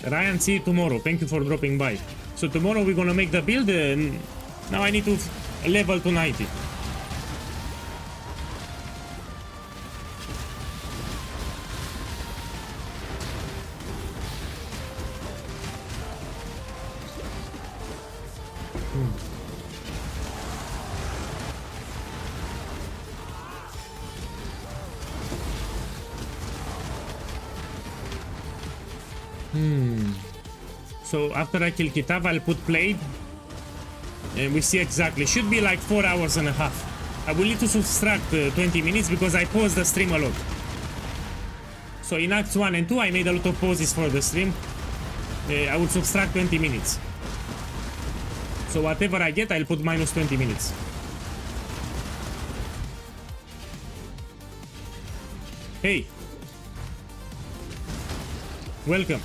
Ryan, see you tomorrow. Thank you for dropping by. So tomorrow we're gonna make the build. Now I need to level to 90. So after I kill Kitav, I'll put Blade. And we see exactly. Should be like 4 hours and a half. I will need to subtract 20 minutes because I paused the stream a lot. So in Acts 1 and 2, I made a lot of pauses for the stream. I would subtract 20 minutes. So whatever I get, I'll put minus 20 minutes. Hey. Welcome.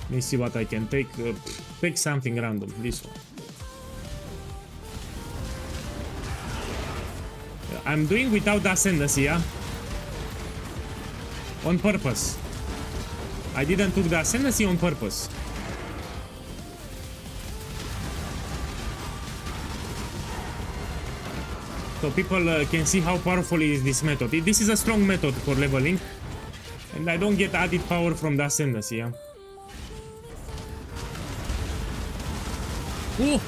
Let me see what I can take. Take something random. This one. I'm doing without the ascendancy, yeah? On purpose. I didn't took the ascendancy on purpose. So people can see how powerful is this method. This is a strong method for leveling. And I don't get added power from the ascendancy, yeah? Ooh.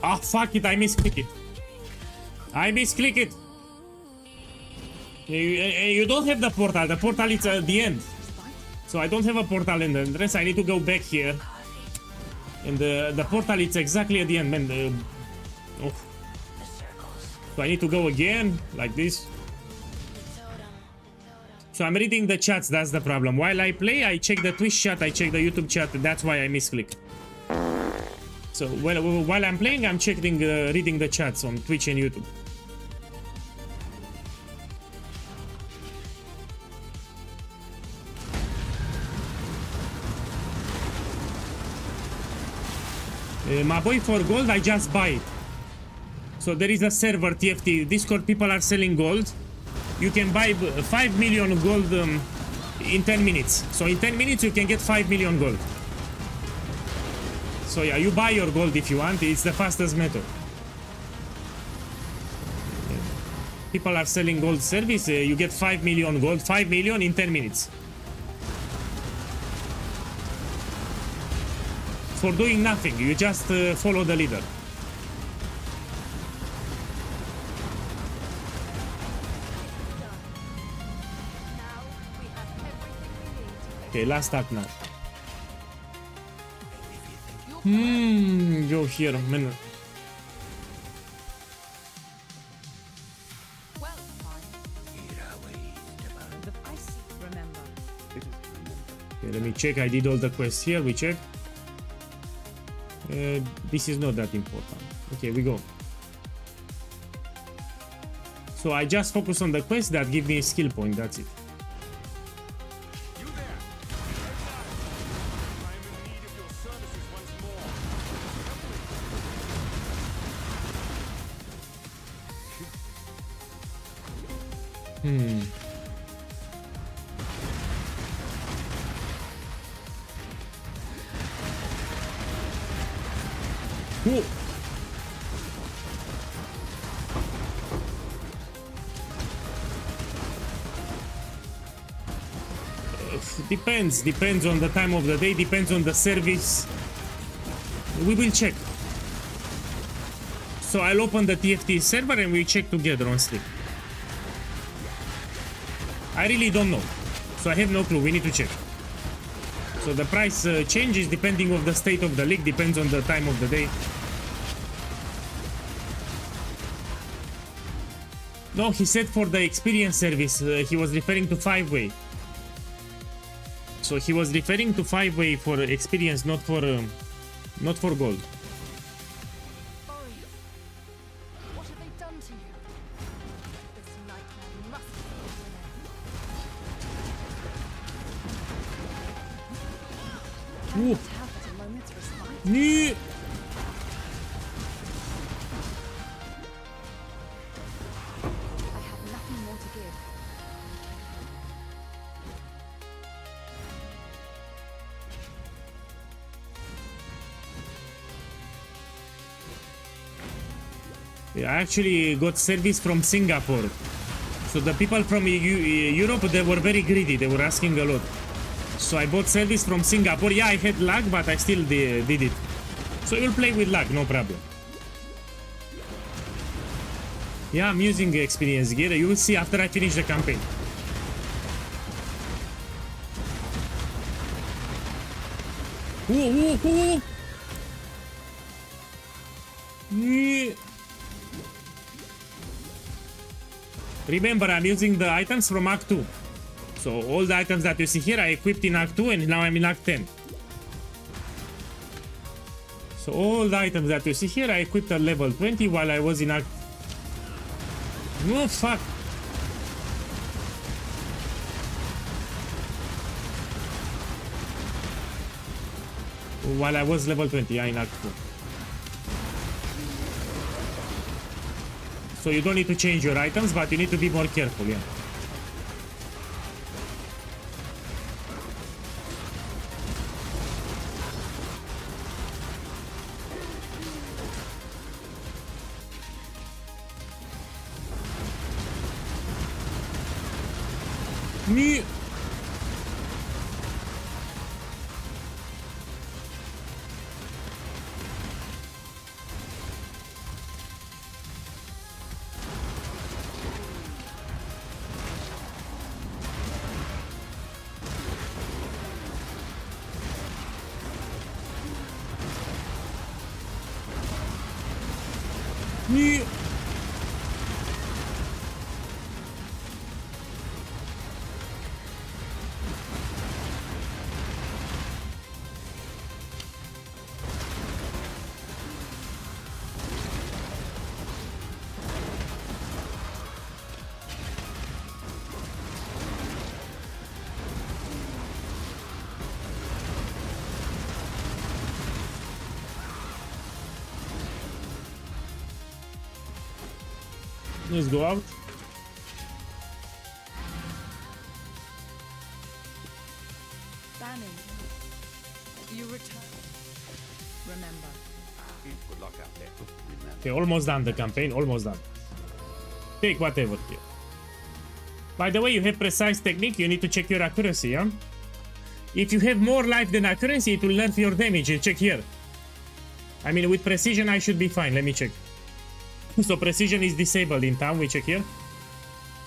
Ah, fuck it, I misclick it. You don't have the portal. The portal is at the end. So I don't have a portal in the entrance. I need to go back here. And the portal is exactly at the end, man. Oh. So I need to go again, like this. So I'm reading the chats, that's the problem. While I play, I check the Twitch chat, I check the YouTube chat, that's why I misclick. So while I'm playing, I'm checking, reading the chats on Twitch and YouTube. My boy, for gold, I just buy it. So there is a server, TFT, Discord, people are selling gold. You can buy 5 million gold in 10 minutes. So in 10 minutes you can get 5 million gold. So yeah, you buy your gold if you want. It's the fastest method. People are selling gold service. You get 5 million gold. 5 million in 10 minutes. For doing nothing. You just follow the leader. Okay, last act now. Go here, man. Okay, let me check. I did all the quests here. We check. This is not that important. Okay, we go. So I just focus on the quest that give me a skill point. That's it. You there? Exile. I am in need of your services once more. Whoa. Depends on the time of the day, depends on the service. We will check. So I'll open the TFT server and we check together on Steam. I really don't know, so I have no clue. We need to check. So the price changes depending on the state of the league, depends on the time of the day. No, he said for the experience service, he was referring to 5-way. So he was referring to 5-way for experience, not for gold. Ori, what have they done to you? This nightmare must come to an end. Ooh. Have but a moment's respite. Nee. I have nothing more to give. I actually got service from Singapore. So the people from Europe, they were very greedy. They were asking a lot. So I bought service from Singapore. Yeah, I had lag, but I still did it. So you'll play with lag, no problem. Yeah, I'm using experience gear. You will see after I finish the campaign. Ooh, ooh, ooh. Yeah. Remember, I'm using the items from Act 2. So all the items that you see here I equipped in Act 2 and now I'm in Act 10. So all the items that you see here I equipped at level 20 while I was in Act... No, fuck. While I was level 20, yeah, in Act 2. So you don't need to change your items, but you need to be more careful, yeah. Me. Me. Let's go out. Bannon, you return. Remember. Good luck out there. Okay, almost done the campaign, almost done. Take whatever here. By the way, you have precise technique, you need to check your accuracy, yeah? If you have more life than accuracy, it will nerf your damage. You check here. I mean, with precision, I should be fine. Let me check. So precision is disabled in town. We check here.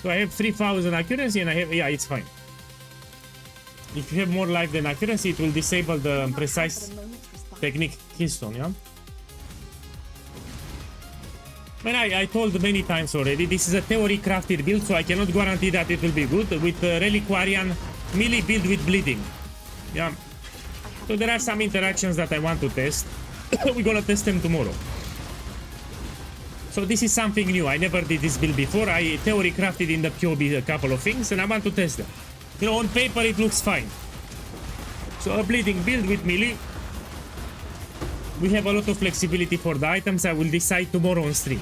So I have 3000 accuracy and I have... Yeah, it's fine. If you have more life than accuracy, it will disable the precise technique keystone, yeah? And I told many times already, this is a theory crafted build, so I cannot guarantee that it will be good. With Reliquarian melee build with bleeding. Yeah. So there are some interactions that I want to test. We're gonna test them tomorrow. So this is something new. I never did this build before. I theory crafted in the POEGuy a couple of things and I want to test them. You know, on paper it looks fine. So a bleeding build with melee. We have a lot of flexibility for the items. I will decide tomorrow on stream.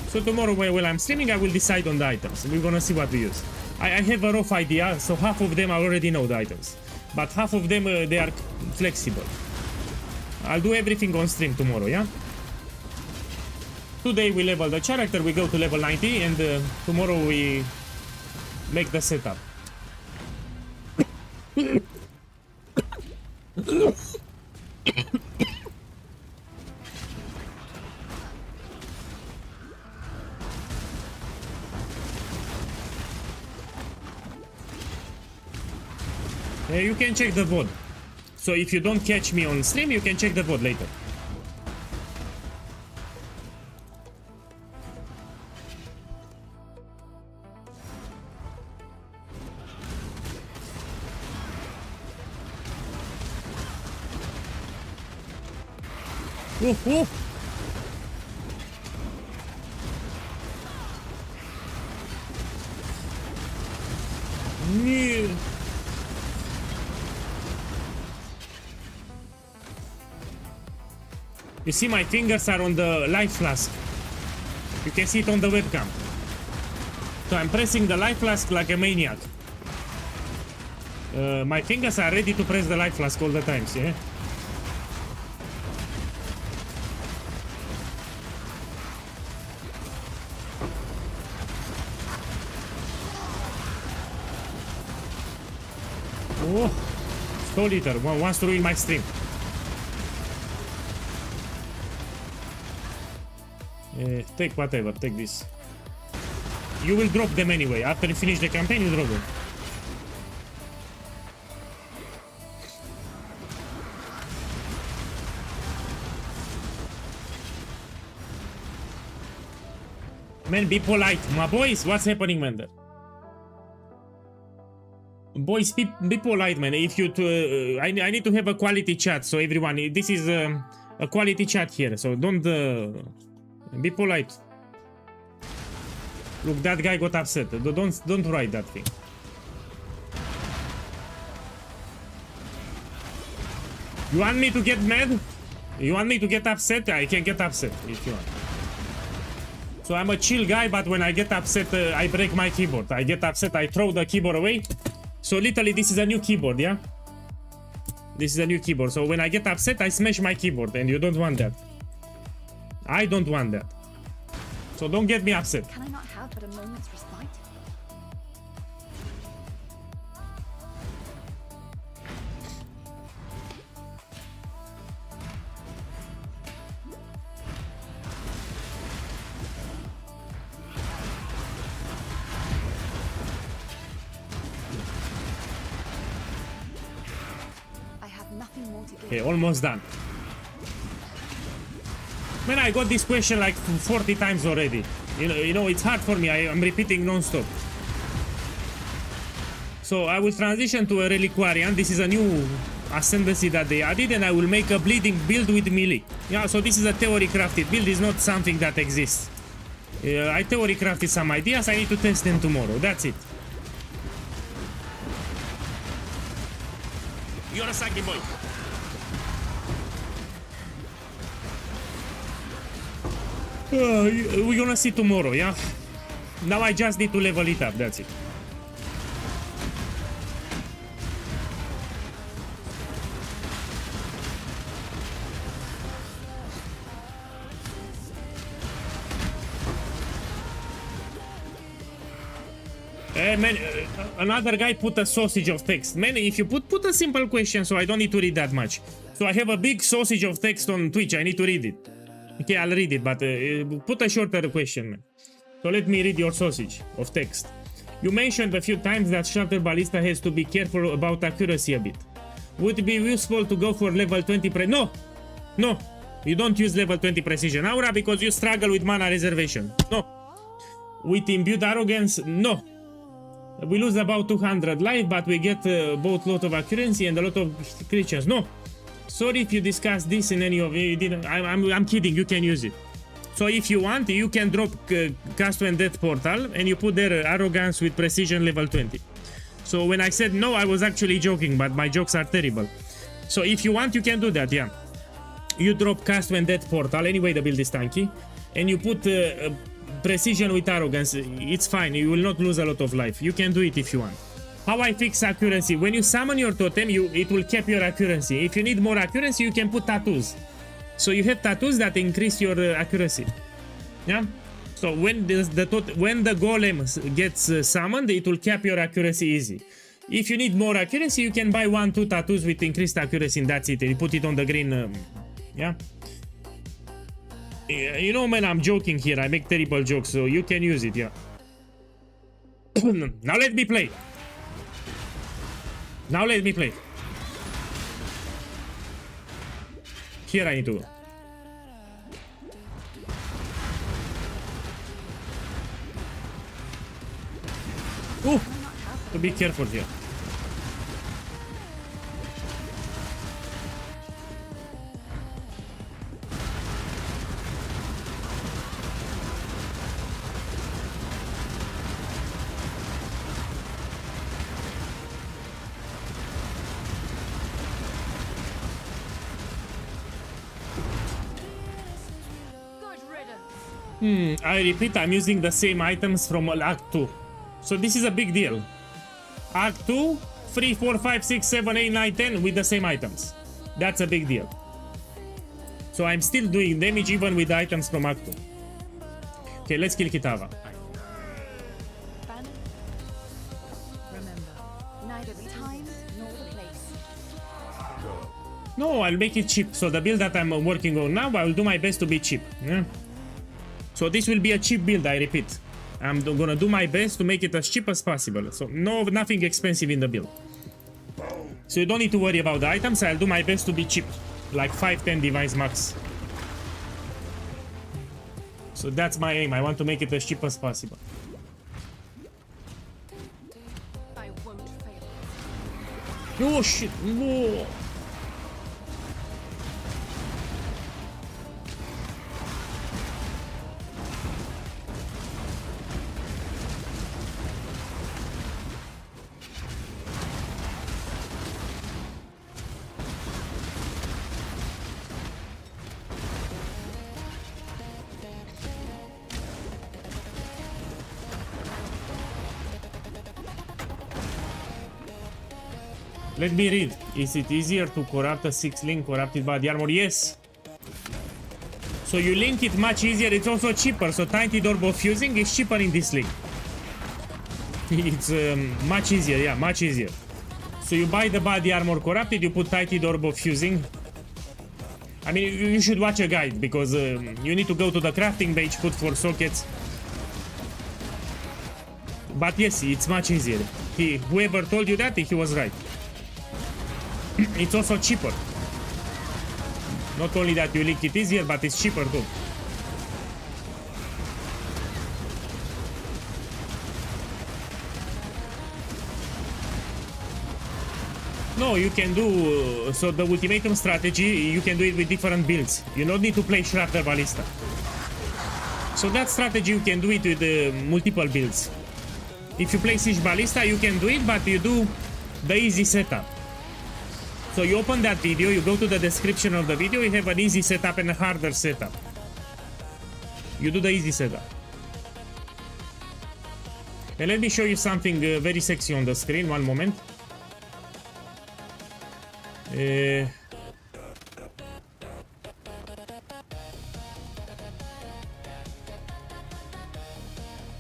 So tomorrow while I'm streaming, I will decide on the items. We're gonna see what we use. I have a rough idea, so half of them I already know the items. But half of them, they are flexible. I'll do everything on stream tomorrow, yeah? Today we level the character, we go to level 90, and tomorrow we make the setup. You can check the VOD. So if you don't catch me on stream, you can check the VOD later. Oh. Yeah. You see my fingers are on the life flask. You can see it on the webcam. So I'm pressing the life flask like a maniac. My fingers are ready to press the life flask all the time, see? Oh, Stole Eater wants to ruin my stream. Take whatever, take this. You will drop them anyway. After you finish the campaign, you drop them. Man, be polite. My boys, what's happening, man? There? Boys, be polite, man. If you, I need to have a quality chat. So everyone, this is a quality chat here. So don't be polite. Look, that guy got upset. Don't write that thing. You want me to get mad? You want me to get upset? I can get upset if you want. So I'm a chill guy, but when I get upset, I break my keyboard. I get upset, I throw the keyboard away. So literally, this is a new keyboard, yeah? This is a new keyboard. So when I get upset, I smash my keyboard, and you don't want that. I don't want that. So don't get me upset. Can I not have but a moment's respite? I have nothing more to give. Okay, almost done. Man, I got this question like 40 times already. You know, it's hard for me. I'm repeating non-stop. So I will transition to a Reliquarian. This is a new ascendancy that they added, and I will make a bleeding build with melee. Yeah, so this is a theory crafted build. It's not something that exists. I theory crafted some ideas. I need to test them tomorrow. That's it. You're a sucky boy. We're gonna see tomorrow, yeah? Now I just need to level it up, that's it. Man, another guy put a sausage of text. Man, if you put a simple question, so I don't need to read that much. So I have a big sausage of text on Twitch, I need to read it. Okay, I'll read it, but put a shorter question, man. So let me read your sausage of text. You mentioned a few times that Shutter Ballista has to be careful about accuracy a bit. Would it be useful to go for level 20 No! No! You don't use level 20 precision aura because you struggle with mana reservation. No! With imbued arrogance? No! We lose about 200 life, but we get both lot of accuracy and a lot of creatures. No, sorry if you discussed this in any of you didn't. I'm kidding. You can use it. So if you want, you can drop Cast and Death Portal and you put their arrogance with precision level 20. So when I said no, I was actually joking, but my jokes are terrible. So if you want, you can do that. Yeah, you drop Cast and Death Portal. Anyway, the build is tanky, and you put precision with arrogance. It's fine, you will not lose a lot of life. You can do it if you want. How I fix accuracy? When you summon your totem, it will cap your accuracy. If you need more accuracy, you can put tattoos. So you have tattoos that increase your accuracy. Yeah. So when the golem gets summoned, it will cap your accuracy easy. If you need more accuracy, you can buy 1-2 tattoos with increased accuracy, and that's it. You put it on the green. Yeah. You know, man, I'm joking here. I make terrible jokes, so you can use it, yeah. Now let me play. Now let me play. Here I need to go. Oh, to be careful here. I repeat, I'm using the same items from Act 2. So this is a big deal. Act 2, 3, 4, 5, 6, 7, 8, 9, 10 with the same items. That's a big deal. So I'm still doing damage even with the items from Act 2. Okay, let's kill Kitava. Remember, neither the time nor the place. No, I'll make it cheap. So the build that I'm working on now, I will do my best to be cheap. Yeah? So this will be a cheap build, I repeat. I'm gonna do my best to make it as cheap as possible. So nothing expensive in the build. So you don't need to worry about the items. I'll do my best to be cheap. Like 5-10 device max. So that's my aim. I want to make it as cheap as possible. I won't fail. Oh shit, no. Let me read. Is it easier to corrupt a 6-link corrupted body armor? Yes. So you link it much easier. It's also cheaper. So Tiny Orb of Fusing is cheaper in this link. It's much easier. Yeah, much easier. So you buy the body armor corrupted. You put Tiny Orb of Fusing. I mean, you should watch a guide because you need to go to the crafting page, put 4 sockets. But yes, it's much easier. Whoever told you that, he was right. It's also cheaper. Not only that you link it easier, but it's cheaper too. No, you can do... so the Ultimatum strategy, you can do it with different builds. You don't need to play Shrapnel Ballista. So that strategy, you can do it with multiple builds. If you play Siege Ballista, you can do it, but you do the easy setup. So you open that video, you go to the description of the video, you have an easy setup and a harder setup. You do the easy setup. And let me show you something very sexy on the screen, one moment.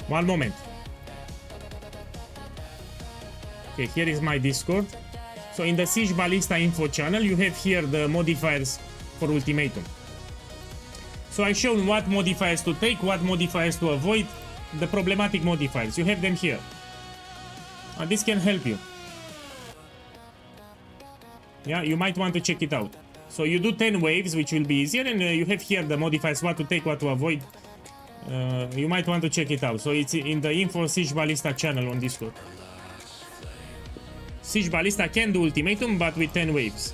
One moment. Okay, here is my Discord. So in the Siege Ballista info channel, you have here the modifiers for Ultimatum. So I shown what modifiers to take, what modifiers to avoid, the problematic modifiers. You have them here. And this can help you. Yeah, you might want to check it out. So you do 10 waves, which will be easier, and you have here the modifiers, what to take, what to avoid. You might want to check it out. So it's in the info Siege Ballista channel on Discord. Siege Ballista can do Ultimatum, but with 10 waves.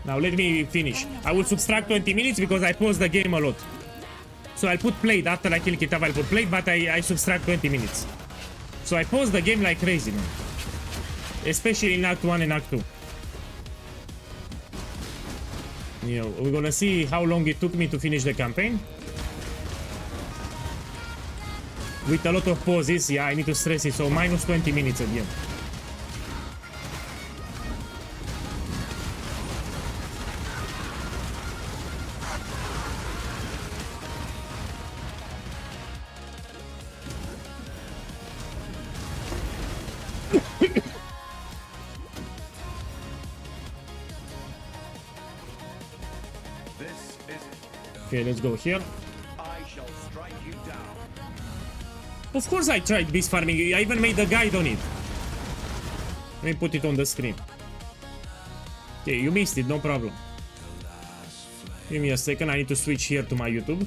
Now let me finish. I will subtract 20 minutes because I pause the game a lot. So I'll put played after I kill Kitav, I'll put played, but I subtract 20 minutes. So I pause the game like crazy, man. Especially in Act 1 and Act 2. You know, we're gonna see how long it took me to finish the campaign. With a lot of pauses, yeah, I need to stress it, so minus 20 minutes at the end. Okay, let's go here. Of course I tried beast farming, I even made a guide on it. Let me put it on the screen. Okay, you missed it, no problem. Give me a second, I need to switch here to my YouTube.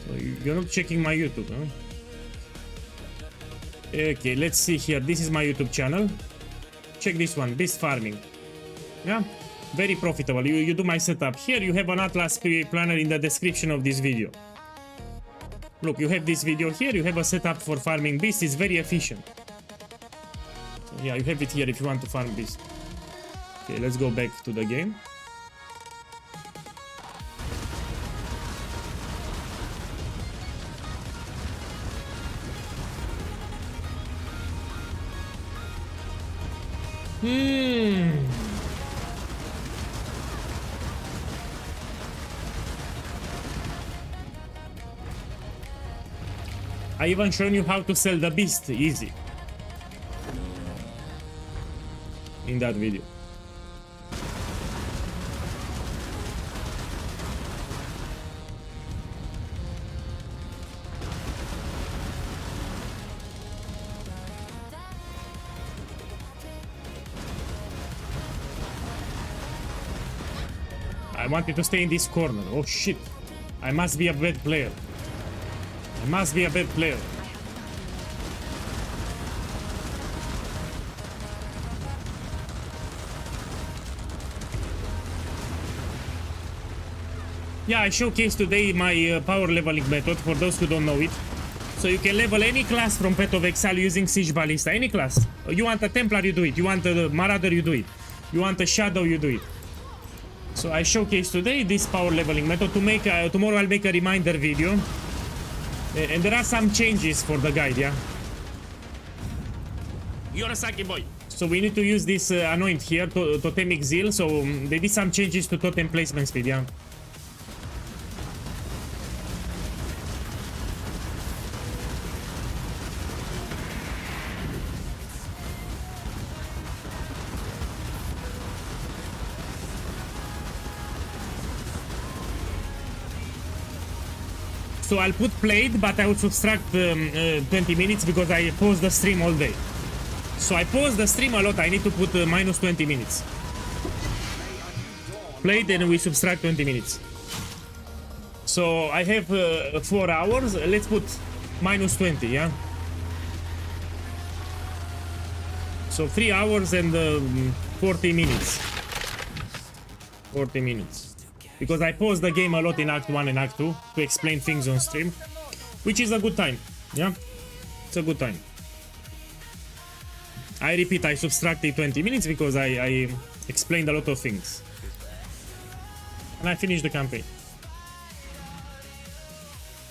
So you're not checking my YouTube, huh? Okay, let's see here, this is my YouTube channel. Check this one, beast farming. Yeah, very profitable. You do my setup. Here you have an Atlas planner in the description of this video. Look, you have this video here, you have a setup for farming beasts, it's very efficient. So yeah, you have it here if you want to farm beasts. Okay, let's go back to the game. I even shown you how to sell the beast easy in that video. I wanted to stay in this corner. Oh shit. I must be a bad player. I must be a bad player. Yeah, I showcased today my power leveling method for those who don't know it. So you can level any class from Path of Exile using Siege Ballista, any class. You want a Templar, you do it. You want a Marauder, you do it. You want a Shadow, you do it. So I showcased today this power leveling method to make, tomorrow I'll make a reminder video. And there are some changes for the guide, yeah? You're a sucky boy. So we need to use this anoint here, Totem Exile. So they did some changes to totem placement speed, yeah? So I'll put played, but I will subtract 20 minutes because I pause the stream all day. So I pause the stream a lot, I need to put minus 20 minutes. Played and we subtract 20 minutes. So I have 4 hours, let's put minus 20, yeah? So 3 hours and 40 minutes. 40 minutes. Because I pause the game a lot in Act 1 and Act 2 to explain things on stream, which is a good time, yeah? It's a good time. I repeat, I subtracted 20 minutes because I explained a lot of things. And I finished the campaign.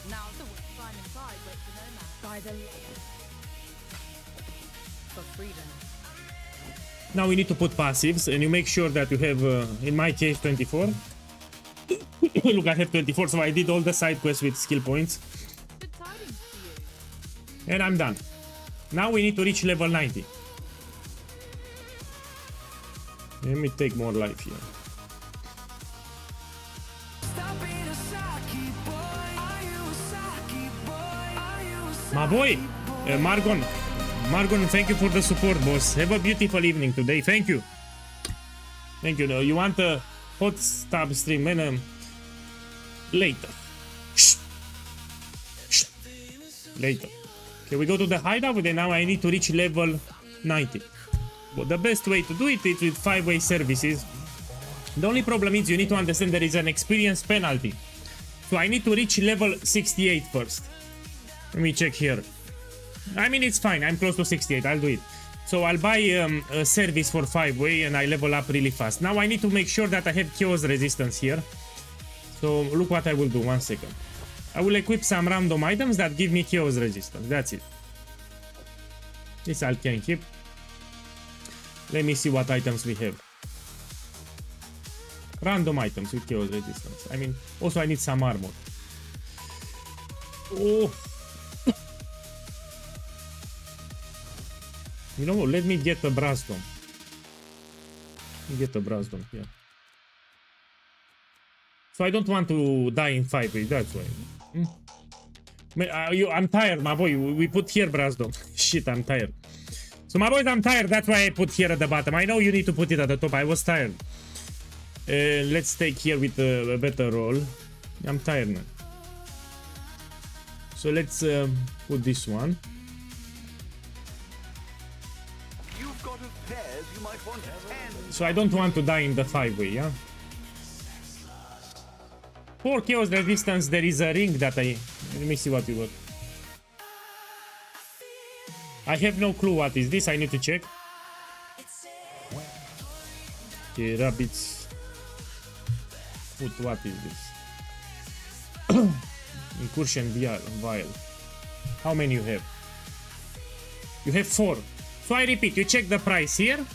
Now the climb inside waits for no man. By the for freedom. Now we need to put passives, and you make sure that you have, in my case, 24. Look, I have 24, so I did all the side quests with skill points. Good tidings for you. And I'm done. Now we need to reach level 90. Let me take more life here. My boy, Margon. Margon, thank you for the support, boss. Have a beautiful evening today. Thank you. Thank you. You want a hot stab stream, man? Later. Shh. Shh. Later. Okay, we go to the hideout, and now I need to reach level 90. But the best way to do it is with 5-way services. The only problem is you need to understand there is an experience penalty. So I need to reach level 68 first. Let me check here. I mean, it's fine. I'm close to 68. I'll do it. So I'll buy a service for 5-way and I level up really fast. Now I need to make sure that I have chaos resistance here. So look what I will do. 1 second. I will equip some random items that give me chaos resistance. That's it. This I can keep. Let me see what items we have. Random items with chaos resistance. I mean, also I need some armor. Oh. You know what? Let me get a brass dome. Get a brass dome here. So I don't want to die in 5-way. That's why. I'm tired, my boy. We put here brass dome. Shit, I'm tired. So my boys, I'm tired. That's why I put here at the bottom. I know you need to put it at the top. I was tired. Let's take here with a better roll. I'm tired, man. So let's put this one. You've got a pair, you might want 10. So I don't want to die in the 5-way, yeah? For chaos resistance, there is a ring that I... Let me see what we got. I have no clue what is this. I need to check. Okay, rabbits. What is this? Incursion vial. How many you have? You have 4. So I repeat, you check the price here.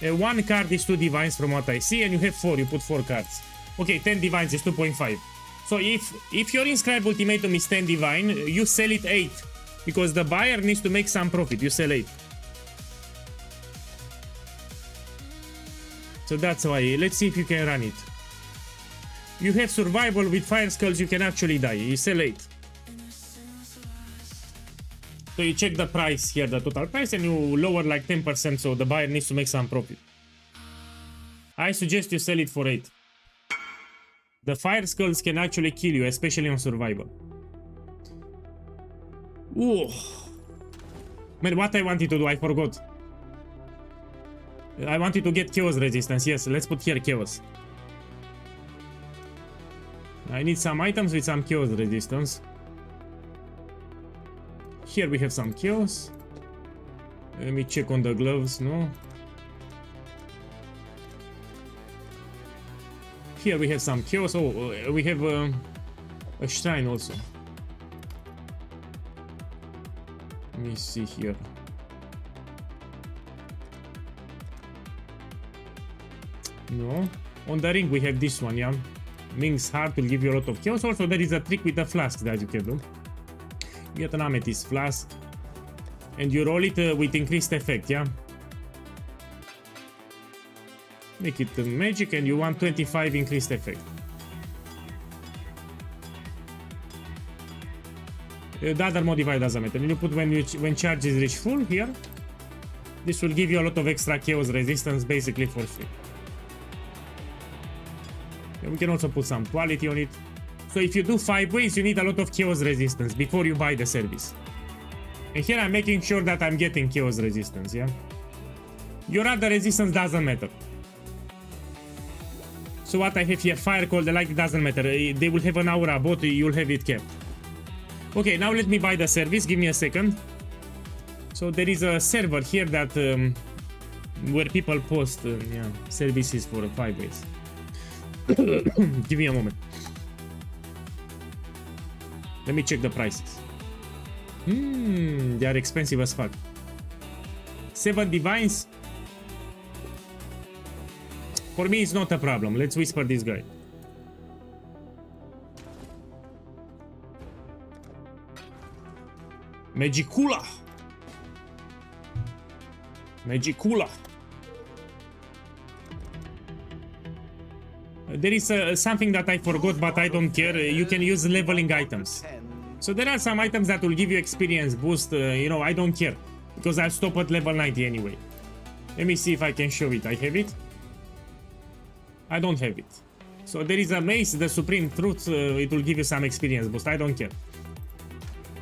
1 card is 2 divines from what I see, and you have 4. You put 4 cards. Okay, 10 divines is 2.5. So if your inscribed ultimatum is 10 divine, you sell it 8. Because the buyer needs to make some profit. You sell 8. So that's why. Let's see if you can run it. You have survival with fire skulls, you can actually die. You sell 8. So you check the price here, the total price, and you lower like 10%, so the buyer needs to make some profit. I suggest you sell it for 8. The fire skulls can actually kill you, especially on survival. Ooh. Man, what I wanted to do, I forgot. I wanted to get chaos resistance. Yes, let's put here chaos. I need some items with some chaos resistance. Here we have some chaos. Let me check on the gloves, no? Here we have some chaos. Oh, we have a shrine also. Let me see here. No. On the ring we have this one, yeah. Ming's heart will give you a lot of chaos. Also, there is a trick with the flask that you can do. You get an amethyst flask. And you roll it with increased effect, yeah. Make it magic, and you want 25 increased effect. The other modifier doesn't matter. You put when charges reach full here. This will give you a lot of extra chaos resistance basically for free. And we can also put some quality on it. So if you do 5 ways, you need a lot of chaos resistance before you buy the service. And here I'm making sure that I'm getting chaos resistance, yeah? Your other resistance doesn't matter. So what I have here, fire call, the light, it doesn't matter. They will have an aura bot, you'll have it kept. Okay, now let me buy the service. Give me a second. So there is a server here that where people post yeah, services for 5 ways. Give me a moment. Let me check the prices. They are expensive as fuck. 7 divines. For me, it's not a problem. Let's whisper this guy. Magicula. Magicula. There is something that I forgot, but I don't care. You can use leveling items. So there are some items that will give you experience boost. You know, I don't care. Because I'll stop at level 90 anyway. Let me see if I can show it. I have it. I don't have it. So there is a mace, the Supreme Truth. It will give you some experience boost. I don't care.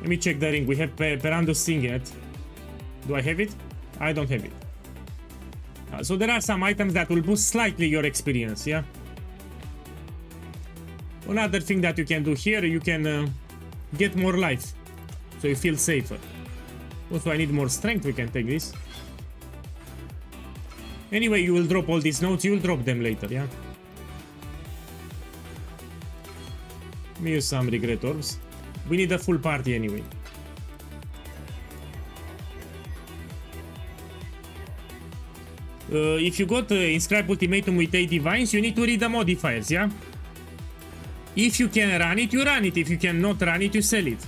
Let me check the ring. We have Perando Singlet. Do I have it? I don't have it. So there are some items that will boost slightly your experience, yeah? Another thing that you can do here, you can get more life. So you feel safer. Also, I need more strength. We can take this. Anyway, you will drop all these notes. You will drop them later, yeah? Let me use some regret orbs. We need a full party anyway. If you got Inscribe Ultimatum with 8 Divines, you need to read the modifiers, yeah? If you can run it, you run it. If you cannot run it, you sell it.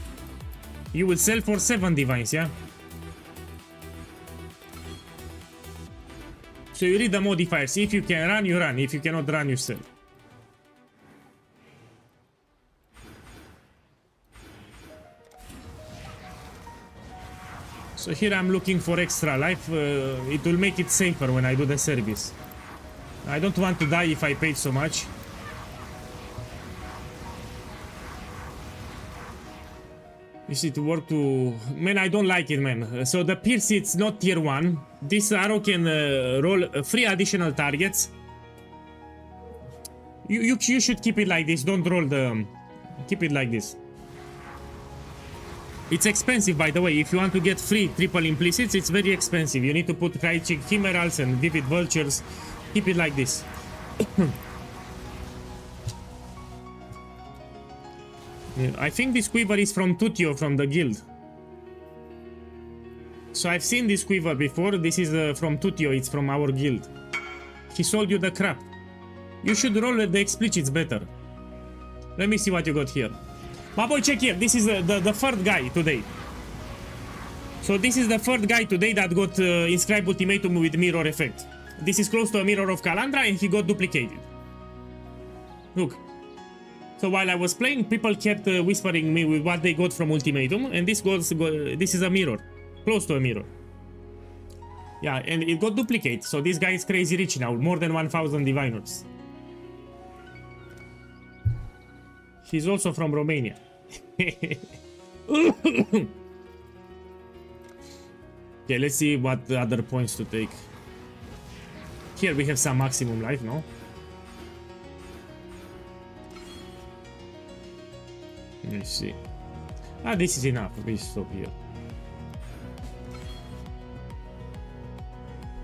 You will sell for 7 Divines, yeah? So you read the modifiers. If you can run, you run. If you cannot run, you sell. So here I'm looking for extra life. It will make it safer when I do the service. I don't want to die if I paid so much. You see, to work to... Man, I don't like it, man. So the Pierce, it's not tier 1. This arrow can roll 3 additional targets. You should keep it like this. Don't roll the... Keep it like this. It's expensive, by the way. If you want to get free triple implicits, it's very expensive. You need to put Kraichik Chimerals and Vivid Vultures. Keep it like this. I think this quiver is from Tutio, from the guild. So I've seen this quiver before. This is from Tutio. It's from our guild. He sold you the crap. You should roll the explicits better. Let me see what you got here. My boy, check here. This is the third guy today. So this is the third guy today that got Inscribe Ultimatum with mirror effect. This is close to a mirror of Kalandra and he got duplicated. Look. So while I was playing, people kept whispering me with what they got from Ultimatum, and this is a mirror. Close to a mirror. Yeah, and it got duplicated. So this guy is crazy rich now. More than 1,000 diviners. He's also from Romania. Okay, let's see what other points to take. Here we have some maximum life, no? Let's see. Ah, this is enough. We stop here.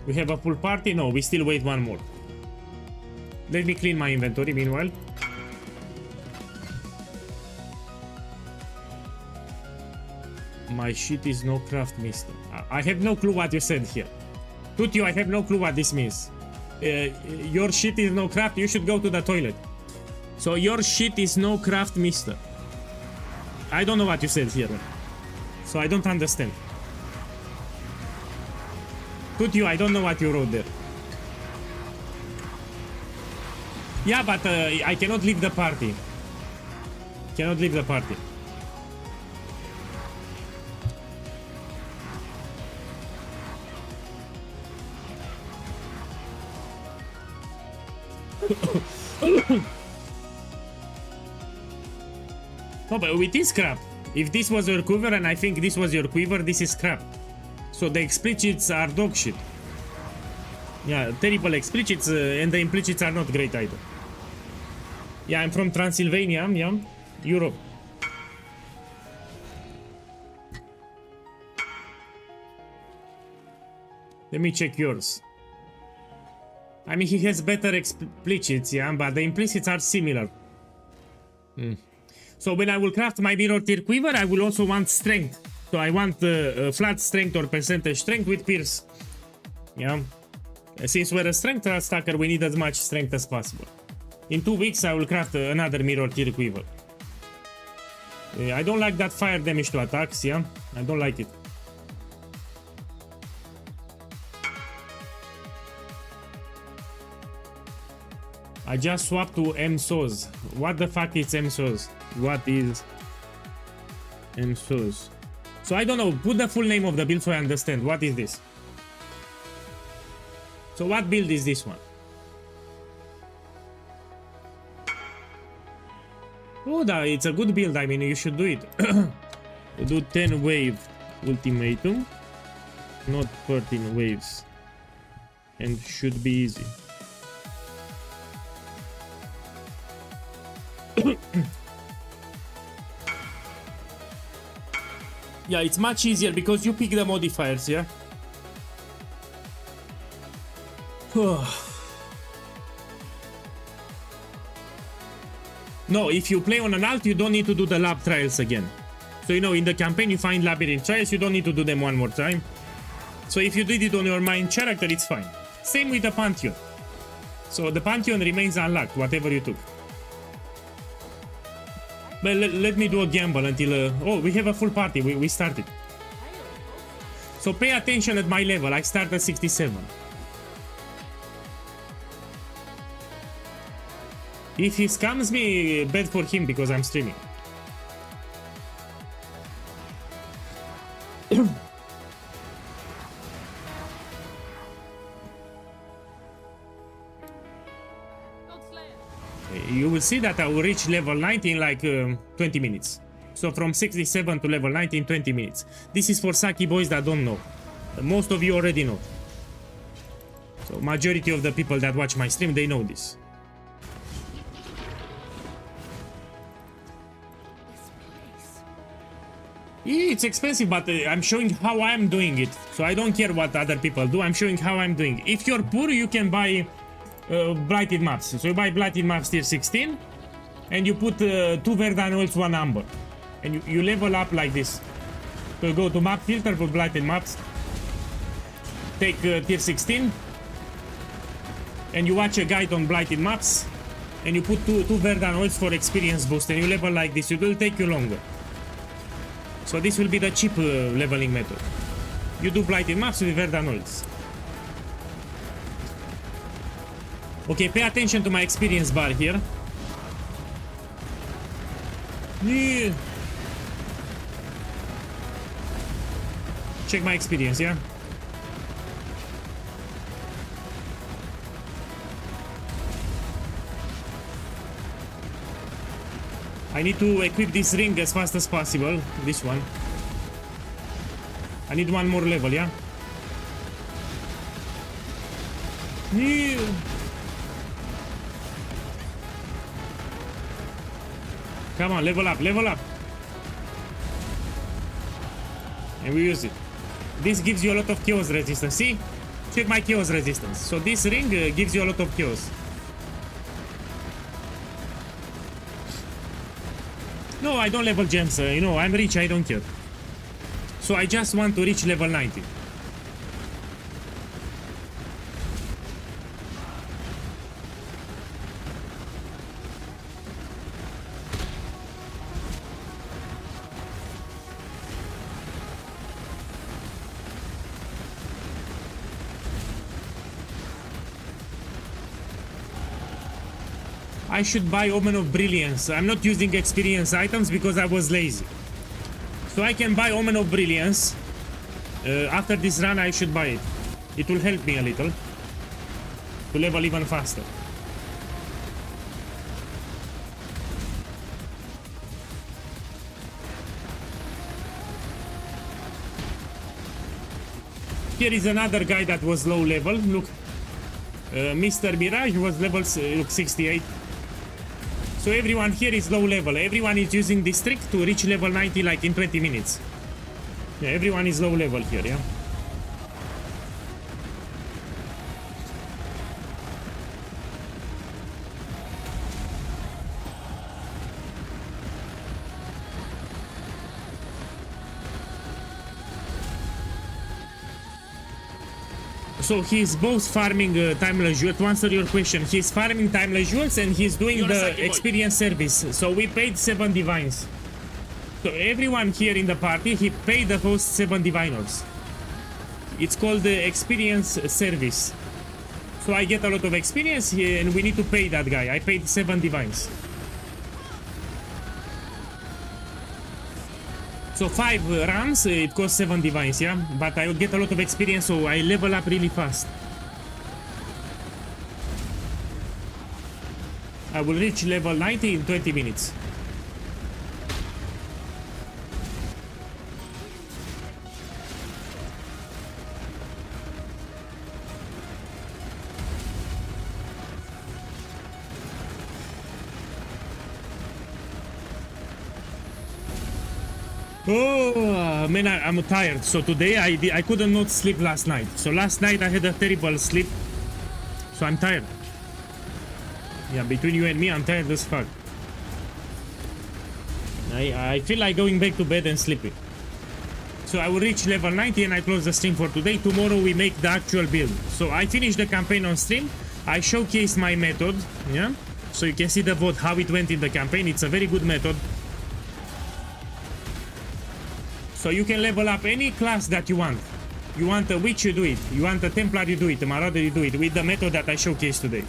We have a full party? No, we still wait one more. Let me clean my inventory meanwhile. My shit is no craft, mister. I have no clue what you said here. Tutio, I have no clue what this means. Your shit is no craft, you should go to the toilet. So your shit is no craft, mister. I don't know what you said here. So I don't understand. Tutio, I don't know what you wrote there. Yeah, but I cannot leave the party. Cannot leave the party. No, but it is crap. If this was your quiver, and I think this was your quiver, this is crap. So the explicits are dog shit. Yeah, terrible explicits, and the implicits are not great either. Yeah, I'm from Transylvania, yeah, Europe. Let me check yours. I mean, he has better explicits, yeah, but the implicits are similar. So when I will craft my mirror tier quiver, I will also want strength. So I want flat strength or percentage strength with pierce. Yeah. Since we're a strength stacker, we need as much strength as possible. In 2 weeks, I will craft another mirror tier quiver. I don't like that fire damage to attacks, yeah. I don't like it. I just swapped to MSOs. What the fuck is MSOs? What is MSOs? So I don't know. Put the full name of the build so I understand. What is this? So what build is this one? Oh, it's a good build. I mean, you should do it. Do 10 wave ultimatum, not 13 waves, and should be easy. Yeah, it's much easier because you pick the modifiers, yeah? No, if you play on an alt, you don't need to do the lab trials again. So, you know, in the campaign you find labyrinth trials, you don't need to do them one more time. So if you did it on your main character, it's fine. Same with the Pantheon. So the Pantheon remains unlocked, whatever you took. But let me do a gamble until... oh, we have a full party, we started. So pay attention at my level, I start at 67. If he scams me, bad for him because I'm streaming. You will see that I will reach level 90 in like 20 minutes. So from 67 to level 90 in 20 minutes. This is for Saki boys that don't know. Most of you already know. So majority of the people that watch my stream, they know this. It's expensive, but I'm showing how I'm doing it. So I don't care what other people do, I'm showing how I'm doing. If you're poor, you can buy blighted maps. So you buy blighted maps tier 16 and you put 2 Verdan Ults, 1 Amber. And you level up like this. So you go to map filter, put blighted maps. Take tier 16. And you watch a guide on blighted maps. And you put 2 Verdan Ults for experience boost. And you level like this. It will take you longer. So this will be the cheap leveling method. You do blighted maps with Verdan Ults. Okay, pay attention to my experience bar here. Yeah. Check my experience, yeah? I need to equip this ring as fast as possible. This one. I need one more level, yeah? Yeah. Come on, level up, level up. And we use it. This gives you a lot of chaos resistance. See? Check my chaos resistance. So this ring gives you a lot of chaos. No, I don't level gems. You know, I'm rich, I don't care. So I just want to reach level 90. I should buy Omen of Brilliance. I'm not using experience items because I was lazy. So I can buy Omen of Brilliance. After this run I should buy it. It will help me a little to level even faster. Here is another guy that was low level. Look, Mr. Mirage was level 68. So everyone here is low level. Everyone is using this trick to reach level 90 like in 20 minutes. Yeah, everyone is low level here, yeah? So he's both farming timeless jewels. To answer your question, he's farming timeless jewels and he's doing the experience service. So we paid 7 divines. So everyone here in the party, he paid the host 7 diviners. It's called the experience service. So I get a lot of experience here and we need to pay that guy. I paid 7 divines. So 5 runs, it costs 7 divines, yeah? But I will get a lot of experience, so I level up really fast. I will reach level 90 in 20 minutes. Oh man, I'm tired. So today I couldn't not sleep last night. So last night I had a terrible sleep. So I'm tired. Yeah, between you and me, I'm tired as fuck. I feel like going back to bed and sleeping. So I will reach level 90 and I close the stream for today. Tomorrow we make the actual build. So I finished the campaign on stream. I showcased my method. Yeah. So you can see the vote, how it went in the campaign. It's a very good method. So you can level up any class that you want. You want a witch, you do it. You want a Templar, you do it. A Marauder, you do it. With the method that I showcased today.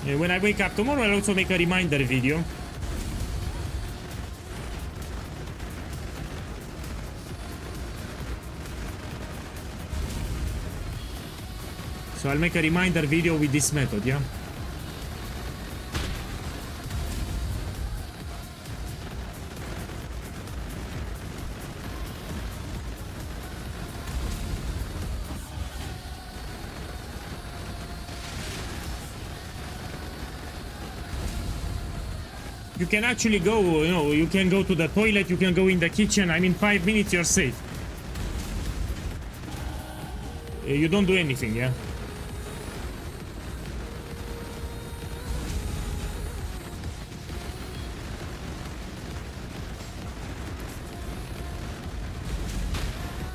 And when I wake up tomorrow, I'll also make a reminder video. So I'll make a reminder video with this method, yeah? You can actually go, you know, you can go to the toilet, you can go in the kitchen. I mean, 5 minutes, you're safe. You don't do anything, yeah?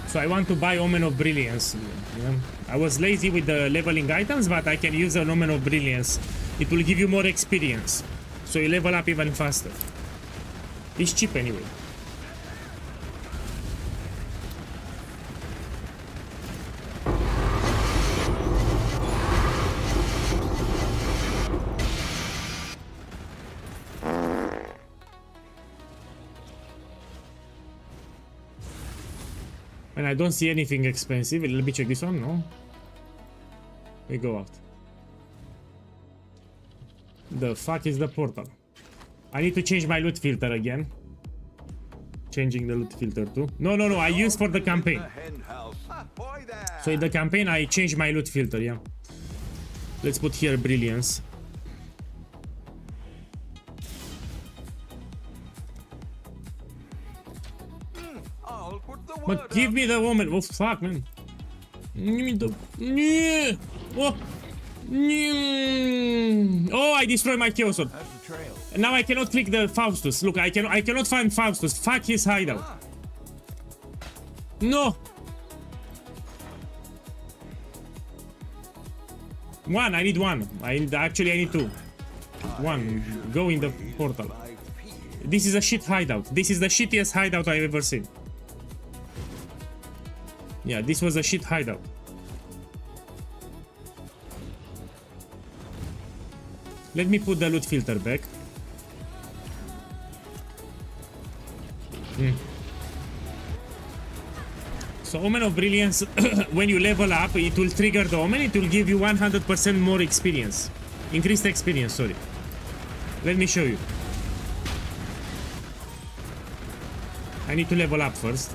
So I want to buy Omen of Brilliance. Yeah. I was lazy with the leveling items, but I can use an Omen of Brilliance. It will give you more experience. So you level up even faster. It's cheap anyway. And I don't see anything expensive. Let me check this one. No. We go out. The fuck is the portal? I need to change my loot filter again. Changing the loot filter too. No, I use for the campaign. So in the campaign I changed my loot filter, yeah. Let's put here Brilliance. But give me the woman. Oh fuck, man. Give me the. Oh. Oh, I destroyed my Chaos Sword. Now I cannot click the Faustus. Look, I cannot find Faustus. Fuck his hideout. No. One, I need one. Actually I need two. One, go in the portal. This is a shit hideout. This is the shittiest hideout I've ever seen. Yeah, this was a shit hideout. Let me put the loot filter back. So Omen of Brilliance, when you level up, it will trigger the Omen. It will give you 100% more experience. Increased experience, sorry. Let me show you. I need to level up first.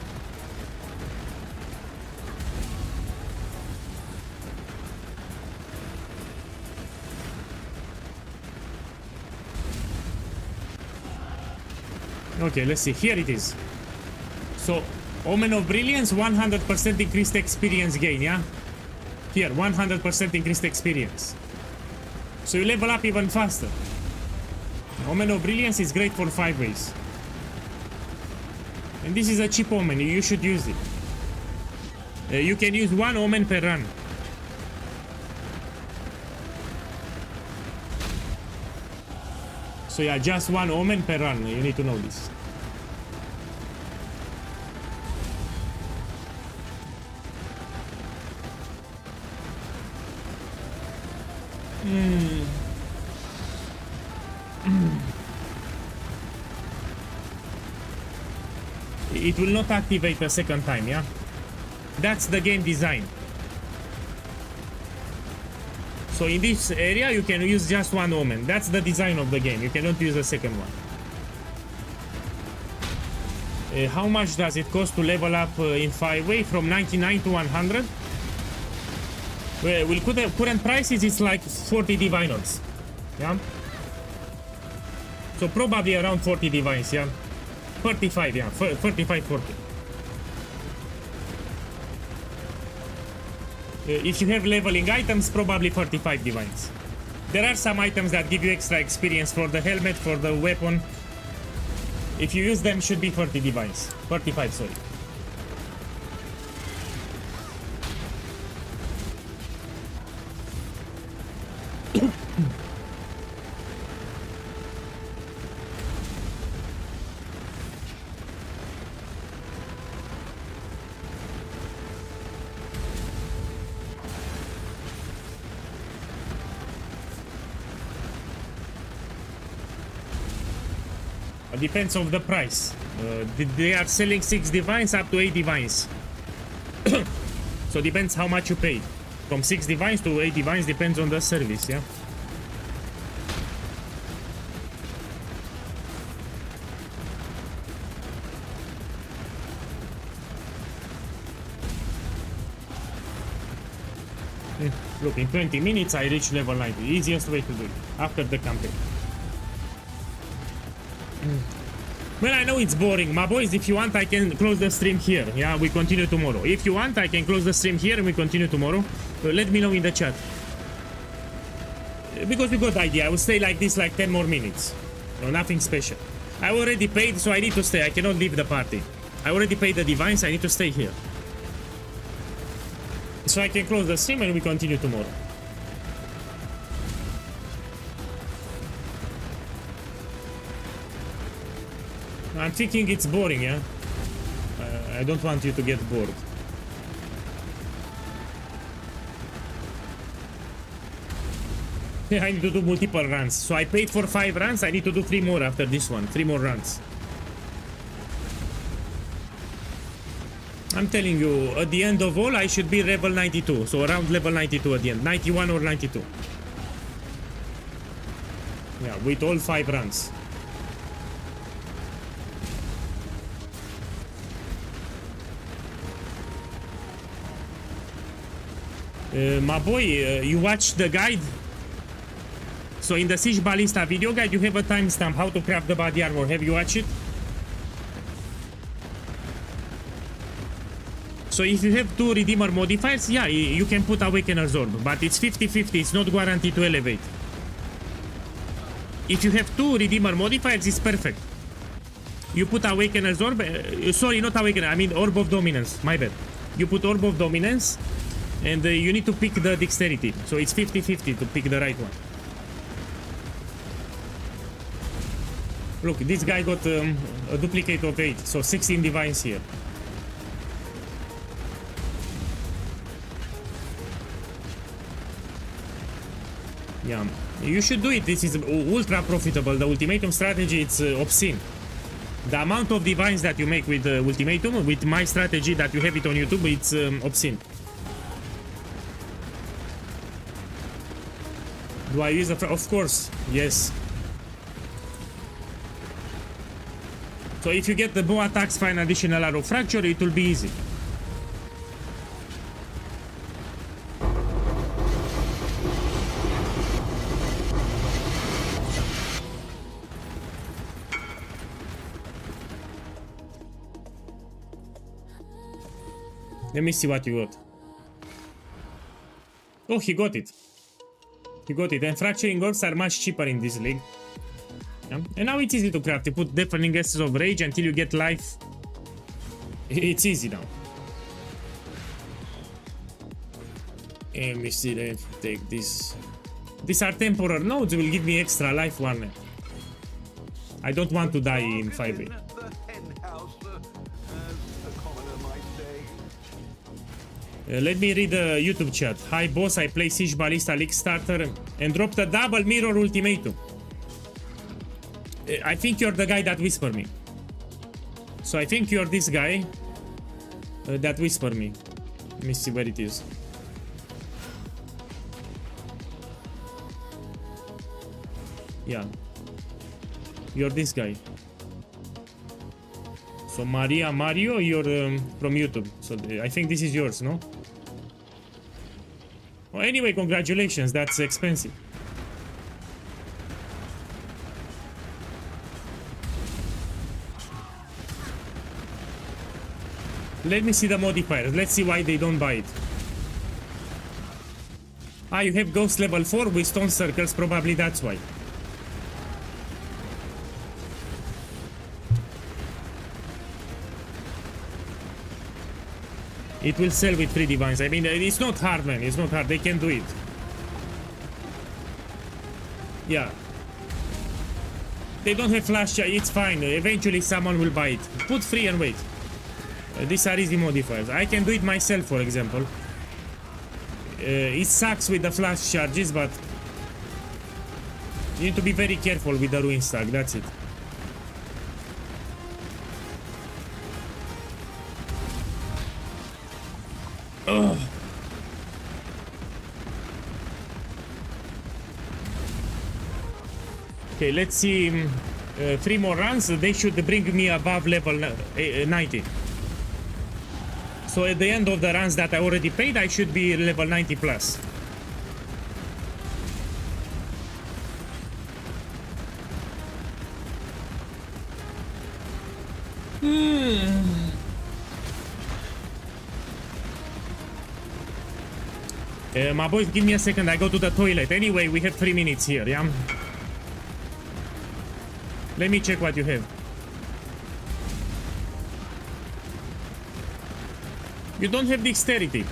Okay, let's see. Here it is. So, Omen of Brilliance, 100% increased experience gain, yeah? Here, 100% increased experience. So you level up even faster. Omen of Brilliance is great for 5 ways. And this is a cheap Omen, you should use it. You can use 1 Omen per run. So yeah, just 1 Omen per run, you need to know this. It will not activate a second time, yeah? That's the game design. So in this area you can use just 1 Omen. That's the design of the game. You cannot use a second one. How much does it cost to level up in 5-way from 99 to 100? Well, with current prices it's like 40 diviners. Yeah? So probably around 40 divines, yeah? 35, yeah, 35, 40. If you have leveling items, probably 45 divines. There are some items that give you extra experience for the helmet, for the weapon. If you use them, should be 40 divines. 45, sorry. Depends of the price. They are selling 6 divines up to 8 divines. So depends how much you pay. From 6 divines to 8 divines depends on the service, yeah? Look, in 20 minutes I reach level 90. Easiest way to do it. After the campaign. Well, I know it's boring. My boys, if you want, I can close the stream here. Yeah, we continue tomorrow. If you want, I can close the stream here and we continue tomorrow. Let me know in the chat. Because we got the idea. I will stay like this like 10 more minutes. No, nothing special. I already paid, so I need to stay. I cannot leave the party. I already paid the divines. I need to stay here. So I can close the stream and we continue tomorrow. I'm thinking it's boring, yeah? I don't want you to get bored. I need to do multiple runs. So I paid for 5 runs, I need to do 3 more after this one. 3 more runs. I'm telling you, at the end of all, I should be level 92. So around level 92 at the end. 91 or 92. Yeah, with all 5 runs. My boy, you watch the guide? So in the Siege Ballista video guide, you have a timestamp how to craft the body armor. Have you watched it? So if you have 2 Redeemer modifiers, yeah, you can put Awakener's Orb, but it's 50-50, it's not guaranteed to elevate. If you have 2 Redeemer modifiers, it's perfect. You put Awakener's Orb, sorry, not Awakener, I mean Orb of Dominance, my bad. You put Orb of Dominance, and you need to pick the Dexterity, so it's 50-50 to pick the right one. Look, this guy got a duplicate of 8, so 16 divines here. Yeah, you should do it. This is ultra profitable. The Ultimatum strategy, it's obscene. The amount of divines that you make with Ultimatum, with my strategy that you have it on YouTube, it's obscene. Do I use the... Of course, yes. So if you get the bow attacks, find additional arrow fracture, it will be easy. Let me see what you got. Oh, he got it. He got it. And fracturing orbs are much cheaper in this league. Yeah. And now it's easy to craft. You put deafening essence of rage until you get life. It's easy now. Let me see. Let's take this. These are temporary nodes. Will give me extra life, Warner. I don't want to die in 5A. Let me read the YouTube chat. Hi boss, I play Siege Ballista League Starter and dropped a double mirror ultimatum. I think you're the guy that whispered me. So I think you're this guy that whispered me. Let me see where it is. Yeah. You're this guy. So Mario, you're from YouTube. So I think this is yours, no? Well, anyway, congratulations. That's expensive. Let me see the modifiers. Let's see why they don't buy it. Ah, you have ghost level 4 with stone circles. Probably that's why. It will sell with 3 divines. I mean, it's not hard, man. It's not hard. They can do it. Yeah. They don't have flash. It's fine. Eventually someone will buy it. Put 3 and wait. These are easy modifiers. I can do it myself, for example. It sucks with the flash charges, but you need to be very careful with the ruin stack. That's it. Ugh. Okay, let's see. 3 more runs. They should bring me above level 90. So at the end of the runs that I already paid, I should be level 90 plus. My boys, give me a second. I go to the toilet. Anyway, we have 3 minutes here, yeah? Let me check what you have. You don't have dexterity.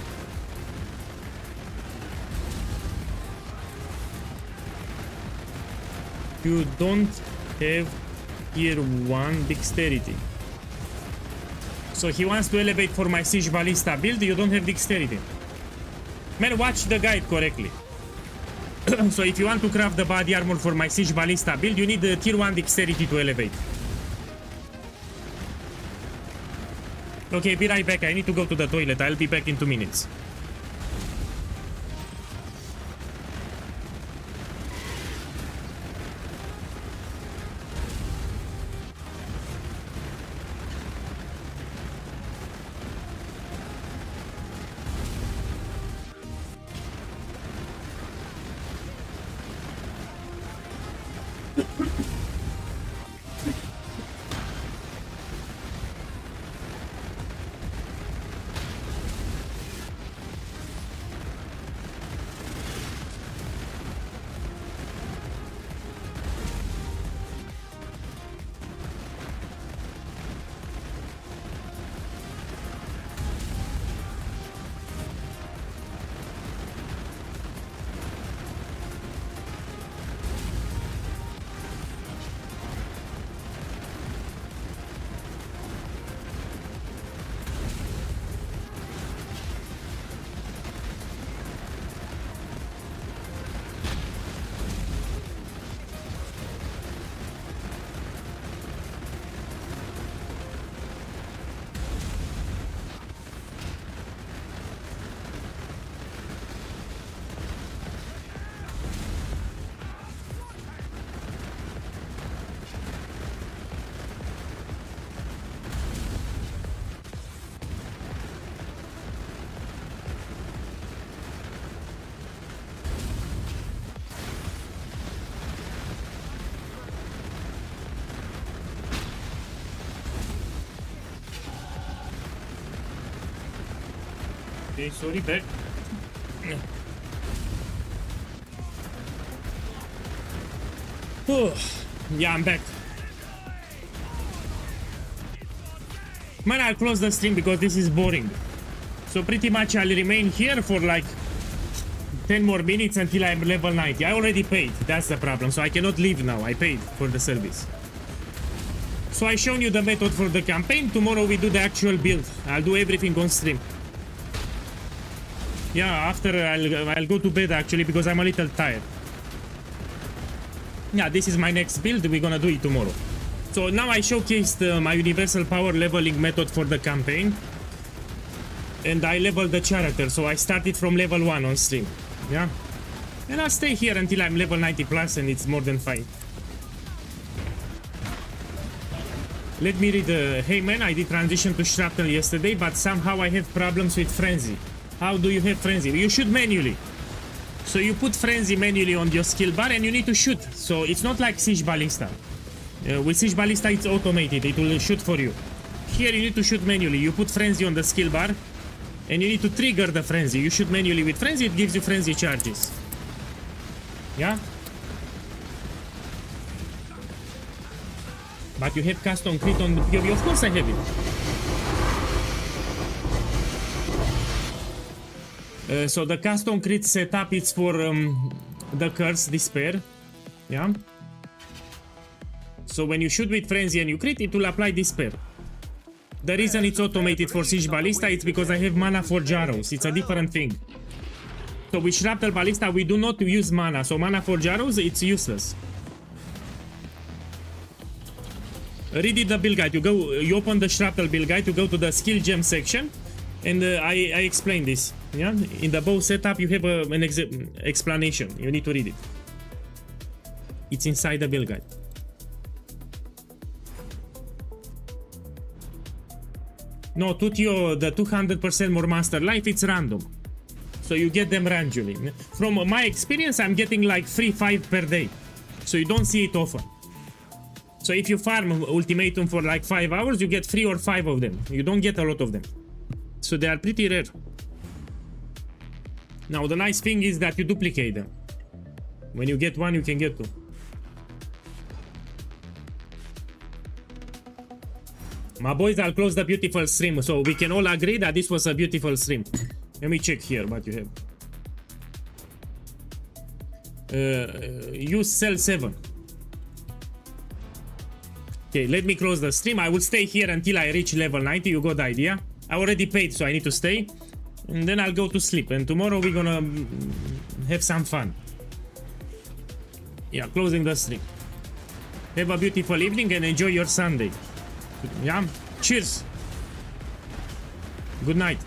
You don't have tier 1 dexterity. So he wants to elevate for my siege ballista build. You don't have dexterity. Man, watch the guide correctly. So if you want to craft the body armor for my siege ballista build, you need the tier 1 dexterity to elevate. Okay, be right back. I need to go to the toilet. I'll be back in 2 minutes. Okay, sorry, back. Oh, yeah, I'm back. Man, I'll close the stream because this is boring. So pretty much I'll remain here for like 10 more minutes until I'm level 90. I already paid, that's the problem. So I cannot leave now, I paid for the service. So I shown you the method for the campaign. Tomorrow we do the actual build. I'll do everything on stream. Yeah, after I'll go to bed actually because I'm a little tired. Yeah, this is my next build. We're gonna do it tomorrow. So now I showcased my universal power leveling method for the campaign. And I leveled the character. So I started from level 1 on stream. Yeah. And I'll stay here until I'm level 90 plus and it's more than fine. Let me read. Hey man, I did transition to shrapnel yesterday, but somehow I have problems with frenzy. How do you have frenzy? You shoot manually. So you put frenzy manually on your skill bar and you need to shoot. So it's not like siege ballista. With siege ballista it's automated. It will shoot for you. here you need to shoot manually. You put frenzy on the skill bar, and you need to trigger the frenzy. You shoot manually with frenzy, it gives you frenzy charges. Yeah? But you have custom crit on the POV. Of course I have it. So the custom crit setup is for the curse despair. Yeah? So when you shoot with frenzy and you crit, it will apply despair. The reason it's automated for Siege Ballista is because I have mana for Jarrows. It's a different thing. So with Shrapnel Ballista, we do not use mana. So mana for Jarrows, it's useless. Read it the build guide. You open the Shrapnel build guide, you go to the skill gem section, and I explain this. Yeah, in the bow setup, you have an explanation. You need to read it. It's inside the build guide. No, Tutio, the 200% more master life, it's random. So you get them randomly. From my experience, I'm getting like 3-5 per day. So you don't see it often. So if you farm Ultimatum for like 5 hours, you get 3 or 5 of them. You don't get a lot of them. So they are pretty rare. Now the nice thing is that you duplicate them. When you get one, you can get two. My boys, I'll close the beautiful stream, so we can all agree that this was a beautiful stream. Let me check here what you have. Use cell 7. Okay, let me close the stream. I will stay here until I reach level 90. You got the idea? I already paid, so I need to stay. And then I'll go to sleep. And tomorrow we're gonna have some fun. Yeah, closing the stream. Have a beautiful evening and enjoy your Sunday. Yeah, cheers. Good night.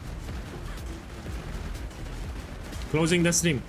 Closing the stream.